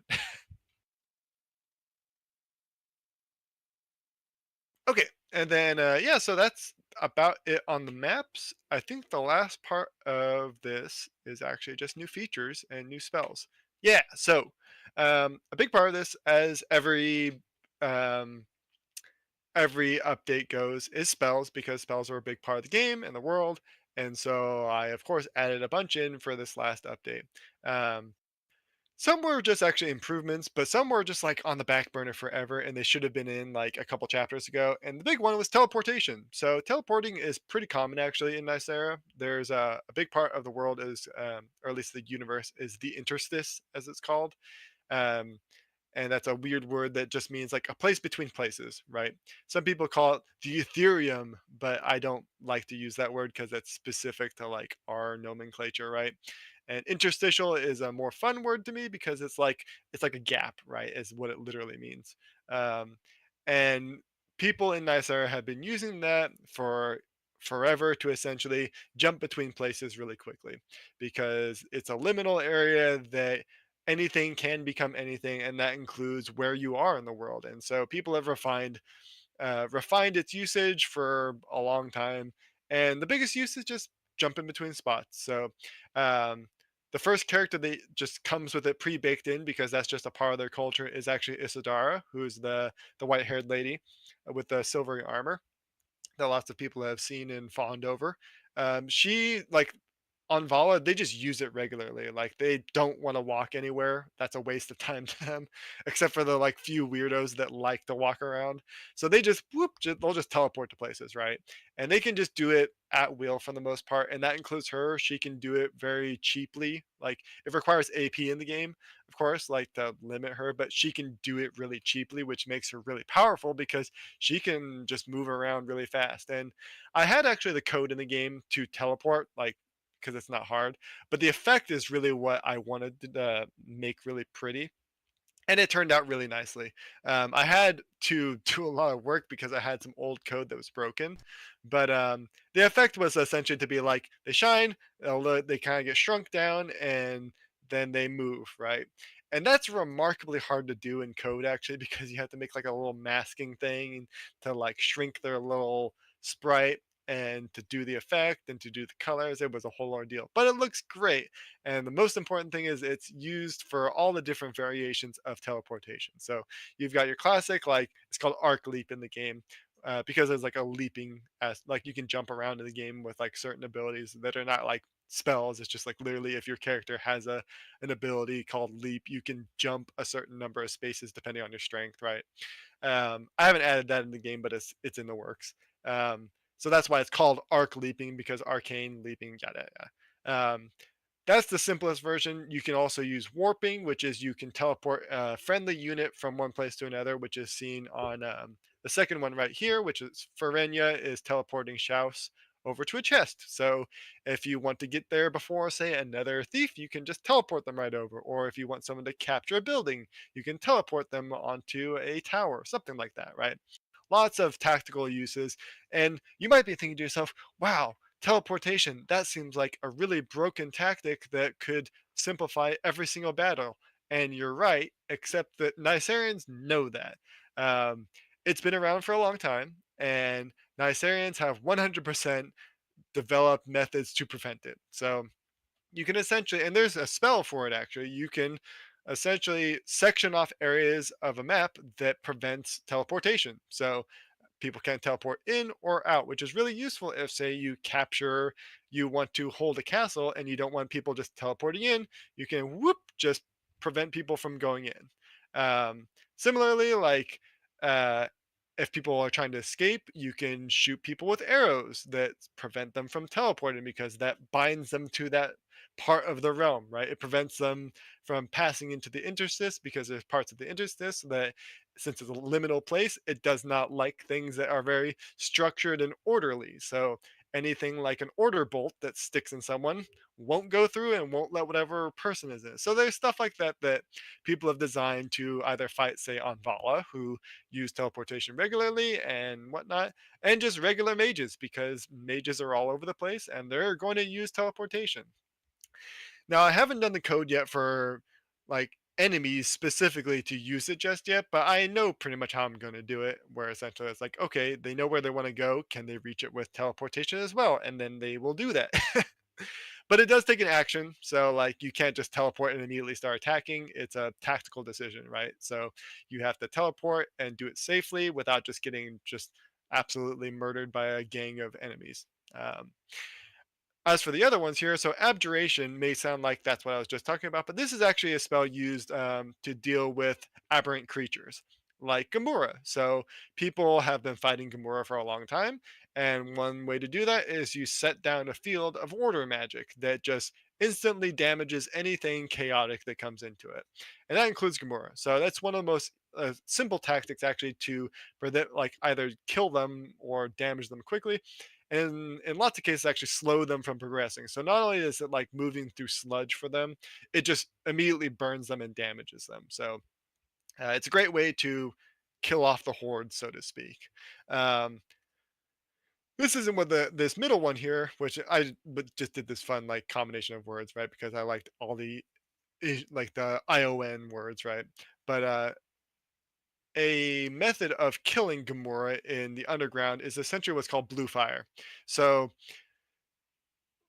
Okay, and then yeah, so that's about it on the maps. I think the last part of this is actually just new features and new spells. Yeah, so a big part of this, as every every update goes is spells, because spells are a big part of the game and the world. And so I, of course, added a bunch in for this last update. Um, some were just actually improvements, but some were just like on the back burner forever, and they should have been in like a couple chapters ago. And the big one was teleportation. So teleporting is pretty common actually in Nysera. There's a big part of the world is, or at least the universe, is the interstice, as it's called. Um, and that's a weird word that just means like a place between places, right? Some people call it the Ethereum, but I don't like to use that word because that's specific to like our nomenclature, right? And interstitial is a more fun word to me because it's like a gap, right? Is what it literally means. Um, and people in Nysera have been using that for forever to essentially jump between places really quickly, because it's a liminal area that anything can become anything, and that includes where you are in the world. And so people have refined its usage for a long time, and the biggest use is just jumping between spots. So um, the first character that just comes with it pre-baked in, because that's just a part of their culture, is actually Isadara, who's the white-haired lady with the silvery armor that lots of people have seen and fawned over. She, like, on Vala, they just use it regularly. Like, they don't want to walk anywhere. That's a waste of time to them, except for the like few weirdos that like to walk around. So they just whoop, they'll just teleport to places, right? And they can just do it at will for the most part, and that includes her. She can do it very cheaply. Like, it requires AP in the game, of course, like to limit her, but she can do it really cheaply, which makes her really powerful because she can just move around really fast. And I had actually the code in the game to teleport, like, because it's not hard, but the effect is really what I wanted to make really pretty, and it turned out really nicely. I had to do a lot of work because I had some old code that was broken, but the effect was essentially to be like they shine, they kind of get shrunk down, and then they move, right? And that's remarkably hard to do in code actually, because you have to make like a little masking thing to like shrink their little sprite and to do the effect and to do the colors. It was a whole ordeal, but it looks great. And the most important thing is it's used for all the different variations of teleportation. So you've got your classic, like it's called arc leap in the game. Because there's like a leaping, as like you can jump around in the game with like certain abilities that are not like spells. It's just like literally if your character has an ability called leap, you can jump a certain number of spaces depending on your strength, right? I haven't added that in the game, but it's in the works. So that's why it's called arc leaping, because arcane leaping, yada yada. That's the simplest version. You can also use warping, which is you can teleport a friendly unit from one place to another, which is seen on the second one right here, which is Ferenya is teleporting Schaus over to a chest. So if you want to get there before, say, another thief, you can just teleport them right over. Or if you want someone to capture a building, you can teleport them onto a tower, something like that, right? Lots of tactical uses. And you might be thinking to yourself, wow, teleportation, that seems like a really broken tactic that could simplify every single battle. And you're right, except that Nyserians know that. It's been around for a long time, and Nyserians have 100% developed methods to prevent it. So you can essentially, and there's a spell for it actually, you can essentially section off areas of a map that prevents teleportation. So people can teleport in or out, which is really useful if, say, you want to hold a castle and you don't want people just teleporting in. You can just prevent people from going in. Similarly, like uh, if people are trying to escape, you can shoot people with arrows that prevent them from teleporting, because that binds them to that part of the realm, right? It prevents them from passing into the interstice, because there's parts of the interstice that, since it's a liminal place, it does not like things that are very structured and orderly. So anything like an order bolt that sticks in someone won't go through and won't let whatever person is in. So there's stuff like that that people have designed to either fight, say, on Vala, who use teleportation regularly and whatnot, and just regular mages, because mages are all over the place and they're going to use teleportation. Now, I haven't done the code yet for like enemies specifically to use it just yet, but I know pretty much how I'm going to do it. Where essentially it's like, okay, they know where they want to go. Can they reach it with teleportation as well? And then they will do that. But it does take an action, so like you can't just teleport and immediately start attacking. It's a tactical decision, right? So you have to teleport and do it safely without just getting just absolutely murdered by a gang of enemies. Um, as for the other ones here, so Abjuration may sound like that's what I was just talking about, but this is actually a spell used to deal with aberrant creatures like Gamora. So people have been fighting Gamora for a long time, and one way to do that is you set down a field of order magic that just instantly damages anything chaotic that comes into it, and that includes Gamora. So that's one of the most simple tactics actually to prevent, like either kill them or damage them quickly, and in lots of cases actually slow them from progressing. So not only is it like moving through sludge for them, it just immediately burns them and damages them. So it's a great way to kill off the horde, so to speak. Um, this isn't what this middle one here, which I but just did this fun like combination of words, right? Because I liked all the like the ION words, right? But a method of killing Gamora in the underground is essentially what's called blue fire. So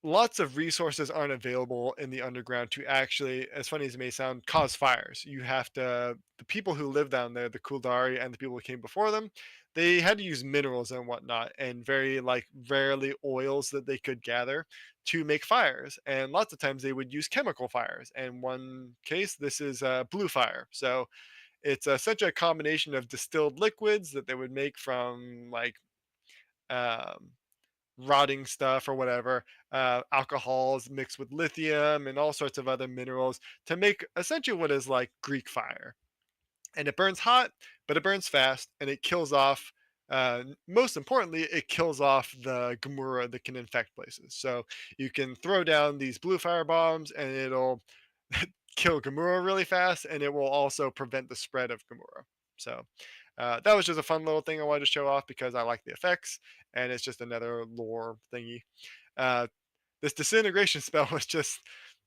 lots of resources aren't available in the underground to actually, as funny as it may sound, cause fires. You have to, the people who live down there, the Khuldari and the people who came before them, they had to use minerals and whatnot, and very like rarely oils that they could gather to make fires. And lots of times they would use chemical fires. And one case, this is blue fire. So it's such a combination of distilled liquids that they would make from like um, rotting stuff or whatever, alcohols mixed with lithium and all sorts of other minerals to make essentially what is like Greek fire. And it burns hot, but it burns fast and it kills off. Most importantly, it kills off the Gamura that can infect places. So you can throw down these blue fire bombs and it'll kill Gamura really fast, and it will also prevent the spread of Gamura. So that was just a fun little thing I wanted to show off because I like the effects, and it's just another lore thingy. Uh, this disintegration spell was just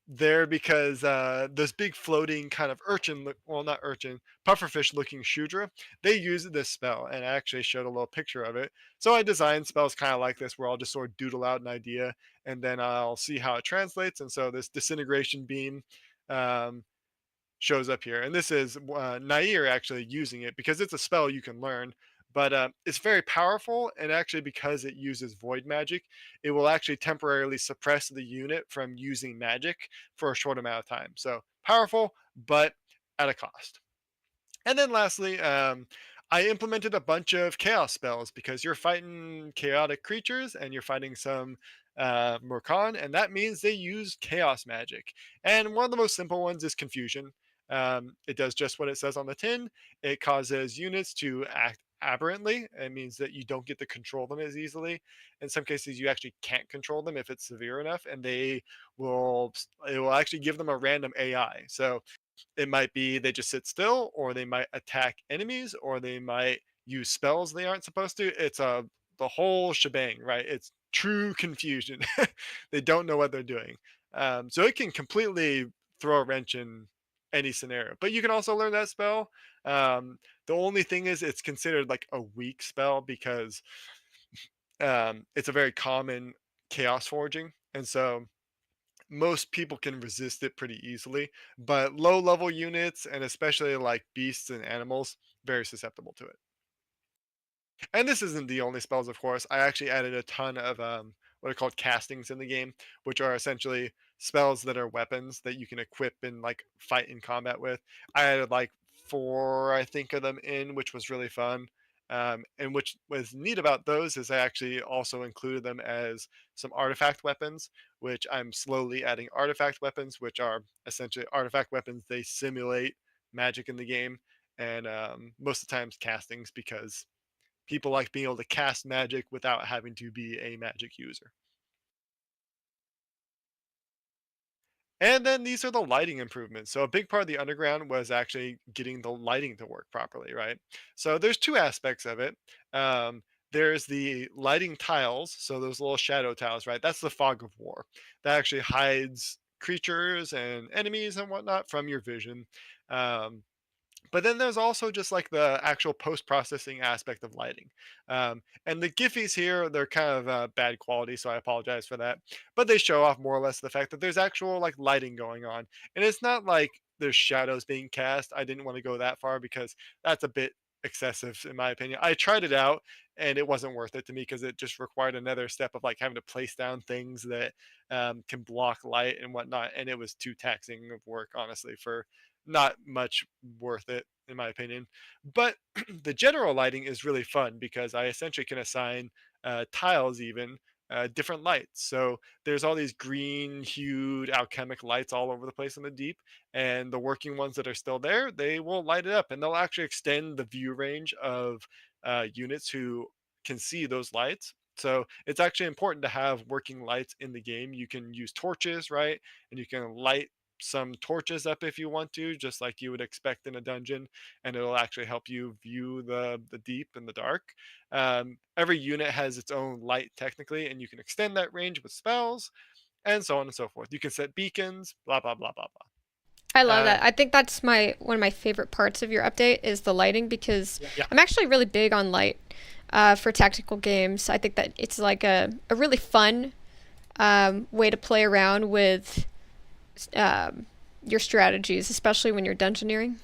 there because those big floating kind of urchin, well, not urchin, pufferfish looking Shudra, they use this spell, and I actually showed a little picture of it. So I designed spells kind of like this where I'll just sort of doodle out an idea and then I'll see how it translates. And so this disintegration beam um, shows up here. And this is Nysera actually using it because it's a spell you can learn. But it's very powerful, and actually, because it uses void magic, it will actually temporarily suppress the unit from using magic for a short amount of time. So powerful, but at a cost. And then lastly, I implemented a bunch of chaos spells because you're fighting chaotic creatures and you're fighting some Murkan, and that means they use chaos magic. And one of the most simple ones is confusion. It does just what it says on the tin. It causes units to act aberrantly. It means that you don't get to control them as easily. In some cases, you actually can't control them if it's severe enough, and it will actually give them a random AI. So it might be they just sit still, or they might attack enemies, or they might use spells they aren't supposed to. It's the whole shebang, right? It's true confusion. They don't know what they're doing. So it can completely throw a wrench in any scenario. But you can also learn that spell. The only thing is it's considered like a weak spell because it's a very common chaos forging. And so most people can resist it pretty easily, but low level units and especially like beasts and animals, very susceptible to it. And this isn't the only spells, of course. I actually added a ton of what are called castings in the game, which are essentially spells that are weapons that you can equip and like fight in combat with. I added like four, I think, of them in, which was really fun. And which was neat about those is I actually also included them as some artifact weapons, which I'm slowly adding artifact weapons, which are essentially artifact weapons. They simulate magic in the game, and most of the times castings because people like being able to cast magic without having to be a magic user. And then these are the lighting improvements. So a big part of the underground was actually getting the lighting to work properly, right? So there's two aspects of it. There's the lighting tiles, so those little shadow tiles, right? That's the fog of war. That actually hides creatures and enemies and whatnot from your vision. Um, But then there's also just like the actual post processing aspect of lighting. And the Giphies here, they're kind of bad quality, so I apologize for that. But they show off more or less the fact that there's actual like lighting going on. And it's not like there's shadows being cast. I didn't want to go that far because that's a bit excessive in my opinion. I tried it out and it wasn't worth it to me because it just required another step of like having to place down things that can block light and whatnot. And it was too taxing of work, honestly, for not much worth it in my opinion. But the general lighting is really fun because I essentially can assign tiles even different lights. So there's all these green hued alchemic lights all over the place in the deep, and the working ones that are still there, they will light it up, and they'll actually extend the view range of units who can see those lights. So it's actually important to have working lights in the game. You can use torches, right? And you can light some torches up if you want to, just like you would expect in a dungeon, and it'll actually help you view the deep and the dark. Every unit has its own light technically, and you can extend that range with spells, and so on and so forth. You can set beacons, blah blah blah blah I blah. love that. I think that's my one of my favorite parts of your update is the lighting because Yeah, I'm actually really big on light for tactical games. I think that it's like a really fun way to play around with um, your strategies, especially when you're dungeoneering.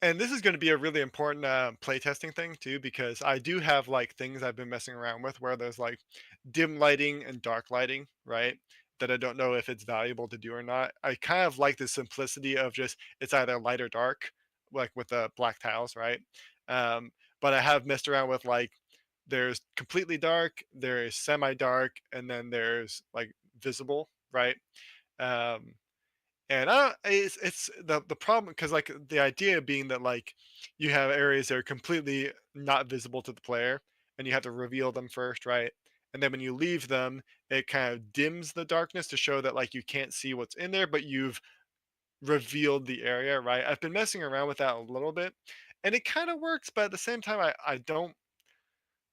and this is going to be a really important playtesting thing too, because I do have like things I've been messing around with where there's like dim lighting and dark lighting, right? That I don't know if it's valuable to do or not. I kind of like the simplicity of just it's either light or dark, like with the black tiles, right? Um, but I have messed around with like there's completely dark, there is semi dark, and then there's like visible, right? Um, and it's the problem because like the idea being that like you have areas that are completely not visible to the player, and you have to reveal them first, right? And then when you leave them, it kind of dims the darkness to show that like you can't see what's in there, but you've revealed the area, right? I've been messing around with that a little bit, and it kind of works, but at the same time,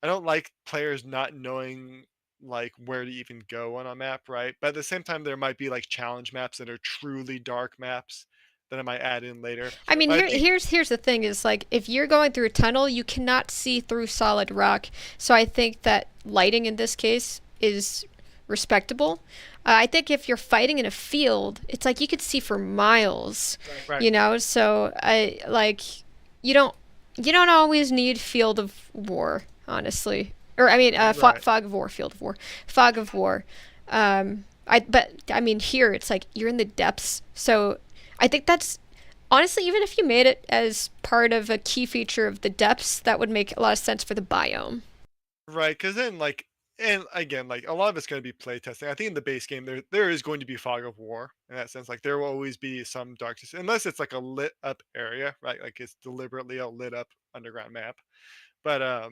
I don't like players not knowing like where to even go on a map, right? But at the same time, there might be like challenge maps that are truly dark maps that I might add in later. I mean, But I think here's the thing: is like if you're going through a tunnel, you cannot see through solid rock. So I think that lighting in this case is respectable. I think if you're fighting in a field, it's like you could see for miles, right, you know. So I like you don't you don't always need field of war, honestly. Or I mean, right. fog of war, field of war, fog of war. But I mean here it's like you're in the depths, so I think that's honestly, even if you made it as part of a key feature of the depths, that would make a lot of sense for the biome. Right, because then like, and again, like a lot of it's going to be playtesting. I think in the base game there is going to be fog of war in that sense. Like there will always be some darkness, unless it's like a lit up area, right? Like it's deliberately a lit up underground map. But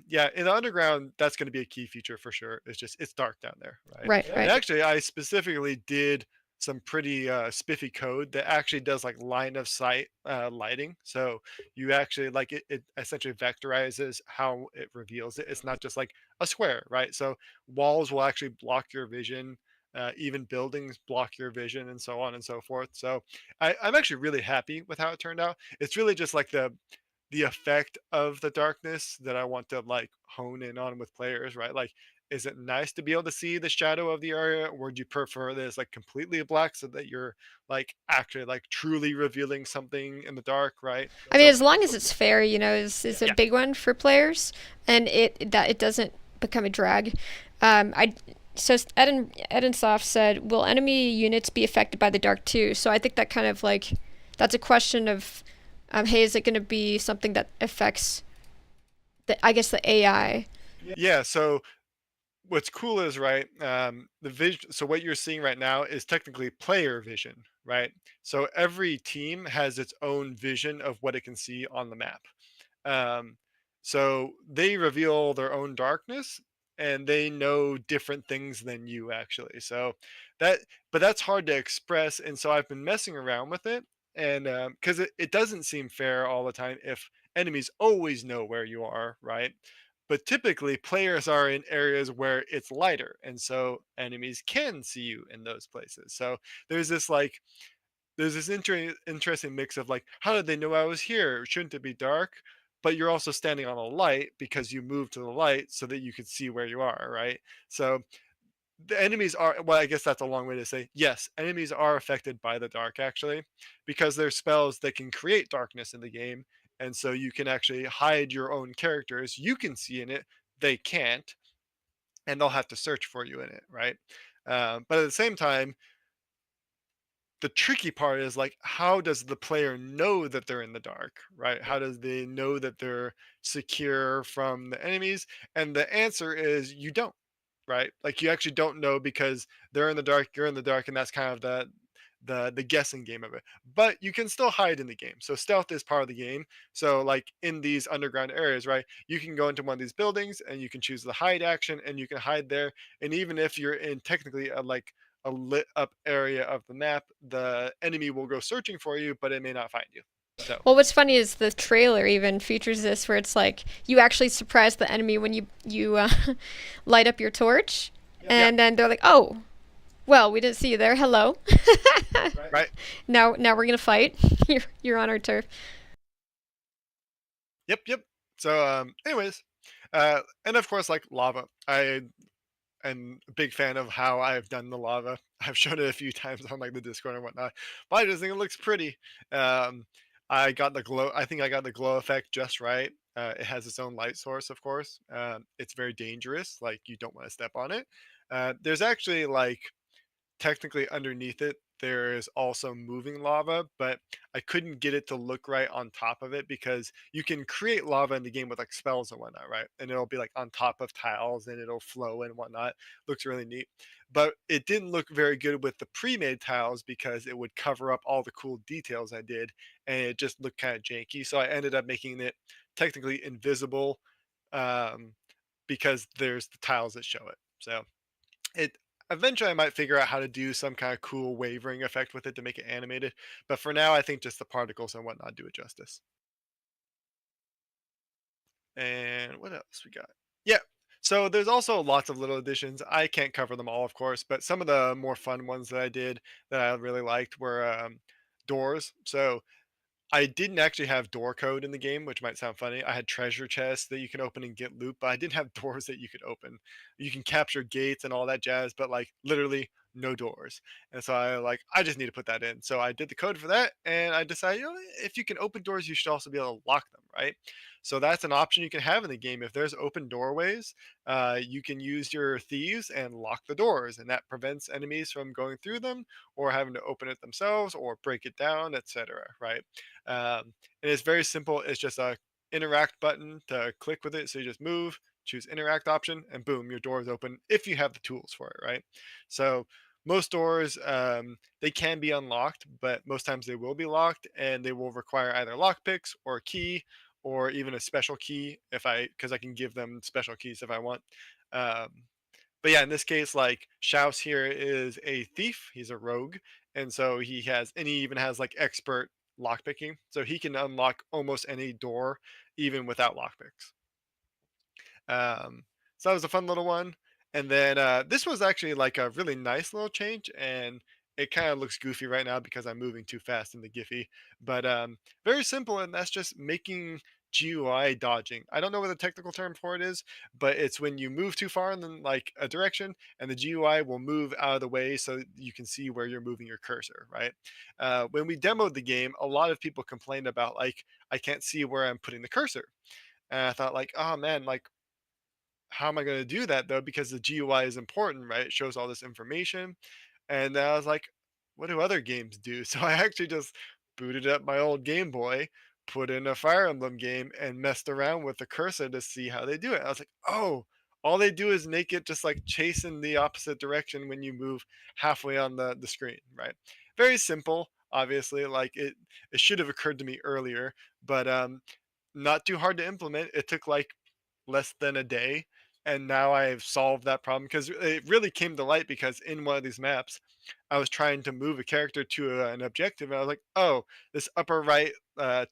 yeah, in the underground, that's going to be a key feature for sure. It's just it's dark down there, right? Right, And right. actually, I specifically did some pretty spiffy code that actually does like line of sight lighting. So you actually like it essentially vectorizes how it reveals it. It's not just like a square, right? So walls will actually block your vision. Even buildings block your vision, and so on and so forth. So I'm actually really happy with how it turned out. It's really just like the effect of the darkness that I want to like hone in on with players, right? Like, is it nice to be able to see the shadow of the area, or would you prefer this like completely black so that you're like actually like truly revealing something in the dark, right? I mean, So as long as it's fair, you know, is a yeah, big one for players, and it doesn't become a drag. I so Eden Soft said, "Will enemy units be affected by the dark too?" So I think that kind of like that's a question of, hey, is it going to be something that affects the I guess the AI? yeah. So what's cool is right, the vision. So what you're seeing right now is technically player vision, right? So every team has its own vision of what it can see on the map. Um, so they reveal their own darkness, and they know different things than you actually. So that, but that's hard to express. And so I've been messing around with it. And because it doesn't seem fair all the time if enemies always know where you are, right? But typically, players are in areas where it's lighter. And so enemies can see you in those places. So there's this like there's this interesting mix of like, how did they know I was here? Shouldn't it be dark? But you're also standing on a light because you moved to the light so that you could see where you are, right? So the enemies are, well, I guess that's a long way to say yes, enemies are affected by the dark actually, because there's spells that can create darkness in the game, and so you can actually hide your own characters. You can see in it, they can't, and they'll have to search for you in it, right? But at the same time, the tricky part is like, how does the player know that they're in the dark, right? How does they know that they're secure from the enemies? And the answer is you don't, right? Like you actually don't know because they're in the dark, you're in the dark, and that's kind of the guessing game of it. But you can still hide in the game. So stealth is part of the game. So like in these underground areas, right? You can go into one of these buildings and you can choose the hide action and you can hide there. And even if you're in technically a lit up area of the map, the enemy will go searching for you, but it may not find you. So Well, what's funny is the trailer even features this, where it's like you actually surprise the enemy when you light up your torch, yeah, and then they're like, "Oh, well, we didn't see you there. Hello." right. Now we're gonna fight. You're on our turf. Yep. So anyways, and of course like lava. I am a big fan of how I've done the lava. I've shown it a few times on like the Discord and whatnot, but I just think it looks pretty. Um, I got the glow. I think I got the glow effect just right. It has its own light source, of course. It's very dangerous. Like you don't want to step on it. There's actually like technically underneath it there is also moving lava, but I couldn't get it to look right on top of it because you can create lava in the game with like spells and whatnot, right? And it'll be like on top of tiles and it'll flow and whatnot. Looks really neat. But it didn't look very good with the pre-made tiles because it would cover up all the cool details I did, and it just looked kind of janky. So I ended up making it technically invisible, um, because there's the tiles that show it. So it eventually I might figure out how to do some kind of cool wavering effect with it to make it animated. But for now, I think just the particles and whatnot do it justice. And what else we got? Yeah. So there's also lots of little additions. I can't cover them all, of course, but some of the more fun ones that I did that I really liked were doors. So I didn't actually have door code in the game, which might sound funny. I had treasure chests that you can open and get loot, but I didn't have doors that you could open. You can capture gates and all that jazz, but like literally no doors. And so I just need to put that in. So I did the code for that, and I decided, if you can open doors, you should also be able to lock them, right? So that's an option you can have in the game. If there's open doorways, you can use your thieves and lock the doors, and that prevents enemies from going through them or having to open it themselves or break it down, etc. Right? And it's very simple. It's just a interact button to click with it. So you just move, choose interact option, and boom, your door is open if you have the tools for it, right? So most doors, they can be unlocked, but most times they will be locked, and they will require either lockpicks or a key, or even a special key because I can give them special keys if I want. Um, but yeah, in this case, like Schaus here is a thief. He's a rogue, and so he even has like expert lockpicking, so he can unlock almost any door, even without lockpicks. So that was a fun little one. And then this was actually like a really nice little change, and it kind of looks goofy right now because I'm moving too fast in the Giphy. But very simple, and that's just making GUI dodging. I don't know what the technical term for it is, but it's when you move too far in like a direction, and the GUI will move out of the way so you can see where you're moving your cursor. Right? When we demoed the game, a lot of people complained about like I can't see where I'm putting the cursor. And I thought like, oh man, like how am I going to do that though? Because the GUI is important, right? It shows all this information. And then I was like, what do other games do? So I actually just booted up my old Game Boy, put in a Fire Emblem game, and messed around with the cursor to see how they do it. I was like, oh, all they do is make it just like chase in the opposite direction when you move halfway on the screen, right? Very simple, obviously. Like it should have occurred to me earlier, but not too hard to implement. It took like less than a day, and now I've solved that problem because it really came to light because in one of these maps I was trying to move a character to an objective, and I was like, oh, this upper right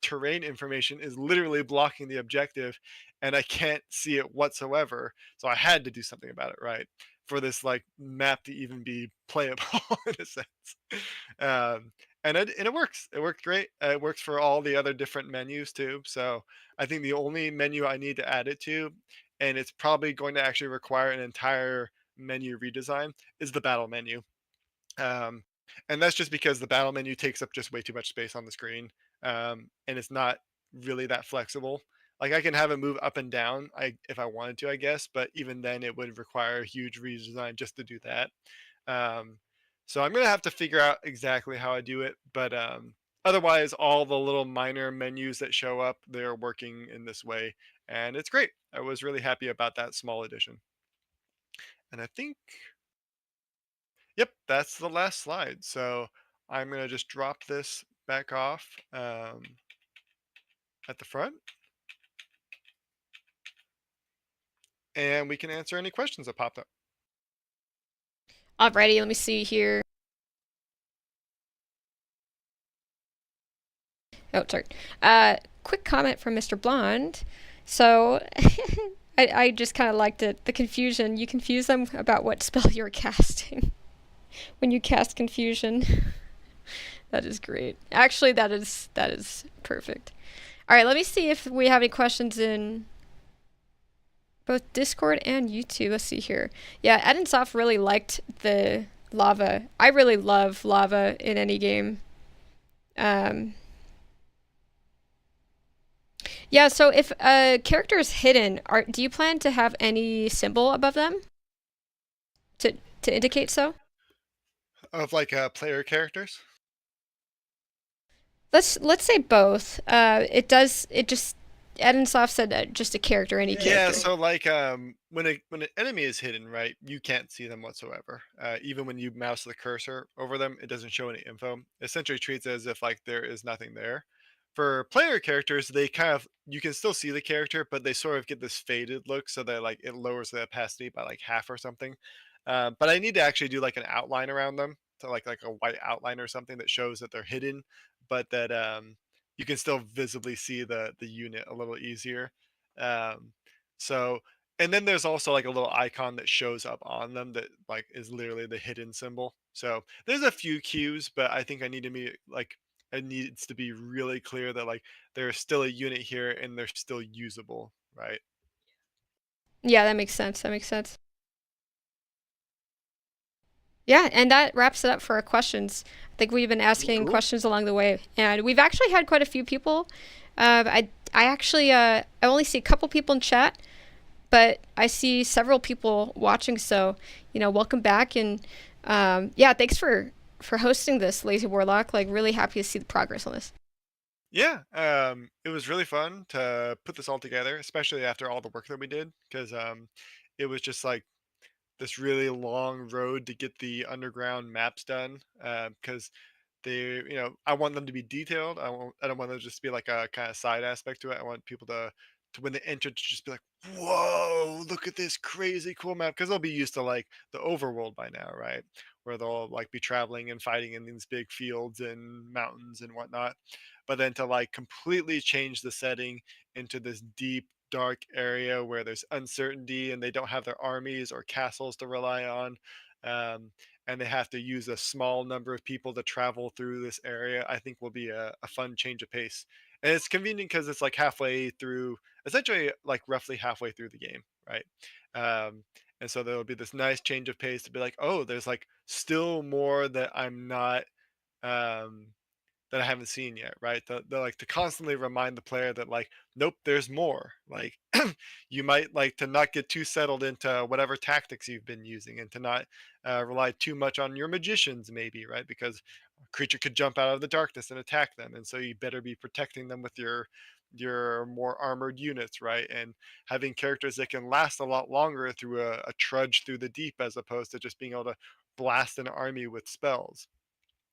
terrain information is literally blocking the objective, and I can't see it whatsoever. So I had to do something about it, right, for this like map to even be playable in a sense. um, and it works. It worked great. It works for all the other different menus too. So I think the only menu I need to add it to, and it's probably going to actually require an entire menu redesign, is the battle menu. Um, and that's just because the battle menu takes up just way too much space on the screen, and it's not really that flexible. Like I can have it move up and down, if I wanted to, I guess, but even then, it would require a huge redesign just to do that. Um, so I'm gonna have to figure out exactly how I do it, but otherwise, all the little minor menus that show up, they're working in this way, and it's great. I was really happy about that small addition, and I think yep, that's the last slide. So I'm gonna just drop this back off at the front, and we can answer any questions that popped up. Alrighty, let me see here. Oh, sorry. Quick comment from Mr. Blonde. So, I just kind of liked it. The confusion. You confuse them about what spell you're casting when you cast confusion. That is great. Actually, that is perfect. All right, let me see if we have any questions in both Discord and YouTube. Let's see here. Yeah, Edinsoft really liked the lava. I really love lava in any game. Um, yeah, so if a character is hidden, do you plan to have any symbol above them to to indicate so? Of like player characters. Let's say both. It just Edinsoft said just a character, any Yeah, character. so like when an enemy is hidden, right, you can't see them whatsoever. Even when you mouse the cursor over them, it doesn't show any info. Essentially treats it as if like there is nothing there. For player characters, they kind of you can still see the character, but they sort of get this faded look, so that like it lowers the opacity by like half or something. But I need to actually do like an outline around them, to like a white outline or something that shows that they're hidden, but that you can still visibly see the unit a little easier. Um, so and then there's also like a little icon that shows up on them that like is literally the hidden symbol. So there's a few cues, but I think I need to be like it needs to be really clear that like there's still a unit here and they're still usable, right? Yeah, that makes sense. That makes sense. Yeah, and that wraps it up for our questions. I think we've been asking Cool. questions along the way, and we've actually had quite a few people. I actually I only see a couple people in chat, but I see several people watching. So welcome back, and yeah, thanks for hosting this, Lazy Warlock. Like, really happy to see the progress on this. Yeah, it was really fun to put this all together, especially after all the work that we did, because it was just like this really long road to get the underground maps done. Because they, I want them to be detailed. I don't want them to just be like a kind of side aspect to it. I want people to when they enter to just be like, whoa, look at this crazy cool map, because they'll be used to like the overworld by now, right? Where they'll like be traveling and fighting in these big fields and mountains and whatnot. But then to like completely change the setting into this deep dark area where there's uncertainty and they don't have their armies or castles to rely on, um, and they have to use a small number of people to travel through this area, I think will be a fun change of pace. And it's convenient because it's like halfway through, essentially like roughly halfway through the game, right? Um, and so there'll be this nice change of pace to be like, oh, there's like still more that I'm not um, that I haven't seen yet, right? The like to constantly remind the player that like, nope, there's more. Like you might like to not get too settled into whatever tactics you've been using, and to not rely too much on your magicians, maybe, right? Because a creature could jump out of the darkness and attack them, and so you better be protecting them with your more armored units, right? And having characters that can last a lot longer through a trudge through the deep, as opposed to just being able to blast an army with spells.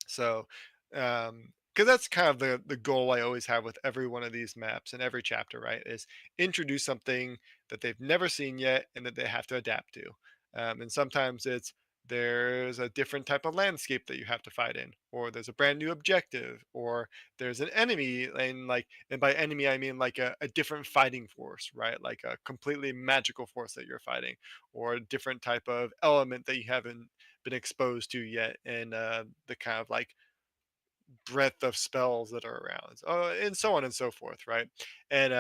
So, because that's kind of the goal I always have with every one of these maps and every chapter, right? Is introduce something that they've never seen yet and that they have to adapt to. And sometimes it's there's a different type of landscape that you have to fight in, or there's a brand new objective, or there's an enemy, and like, and by enemy I mean like a different fighting force, right? Like a completely magical force that you're fighting, or a different type of element that you haven't been exposed to yet, and the kind of like breadth of spells that are around, and so on and so forth, right? And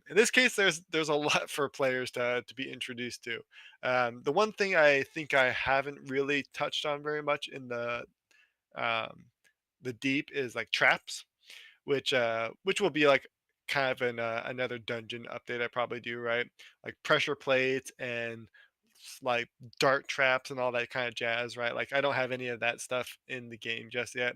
in this case, there's a lot for players to be introduced to. The one thing I think I haven't really touched on very much in um, the deep is like traps, which will be like kind of another dungeon update I probably do, right? Like pressure plates and like dart traps and all that kind of jazz, right? Like I don't have any of that stuff in the game just yet,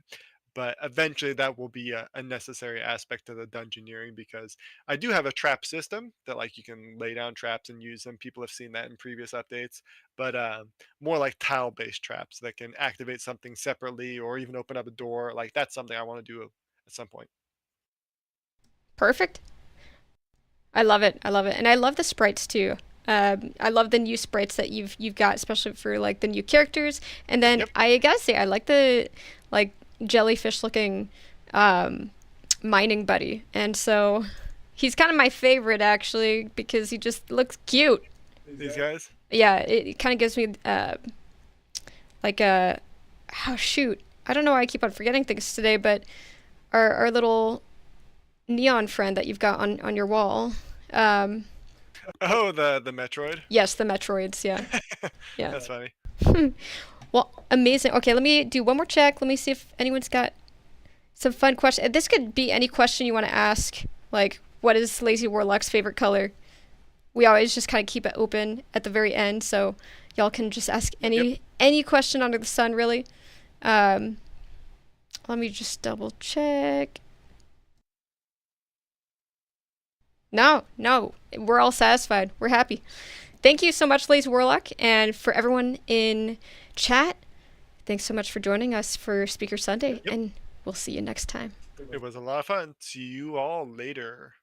but eventually that will be a necessary aspect of the dungeoneering, because I do have a trap system that like you can lay down traps and use them. People have seen that in previous updates, but more like tile based traps that can activate something separately or even open up a door. Like that's something I want to do at some point. Perfect. I love it. I love it, and I love the sprites too. I love the new sprites that you've got, especially for like the new characters. And then Yep. I gotta say, I like the like jellyfish looking um, mining buddy, and so he's kind of my favorite actually because he just looks cute. These guys. Yeah, it kind of gives me like a oh shoot, I don't know why I keep on forgetting things today, but our little neon friend that you've got on your wall. Um, Oh, the Metroid. yes, the Metroids. Yeah, yeah. That's funny. Well, amazing. Okay, let me do one more check. Let me see if anyone's got some fun questions. This could be any question you want to ask. Like, what is Lazy Warlock's favorite color? We always just kind of keep it open at the very end, so y'all can just ask Yep. any question under the sun, really. Um, let me just double check. No, no, we're all satisfied. We're happy. Thank you so much, Lazy Warlock, and for everyone in chat. Thanks so much for joining us for Speaker Sunday, Yep. and we'll see you next time. It was a lot of fun. See you all later.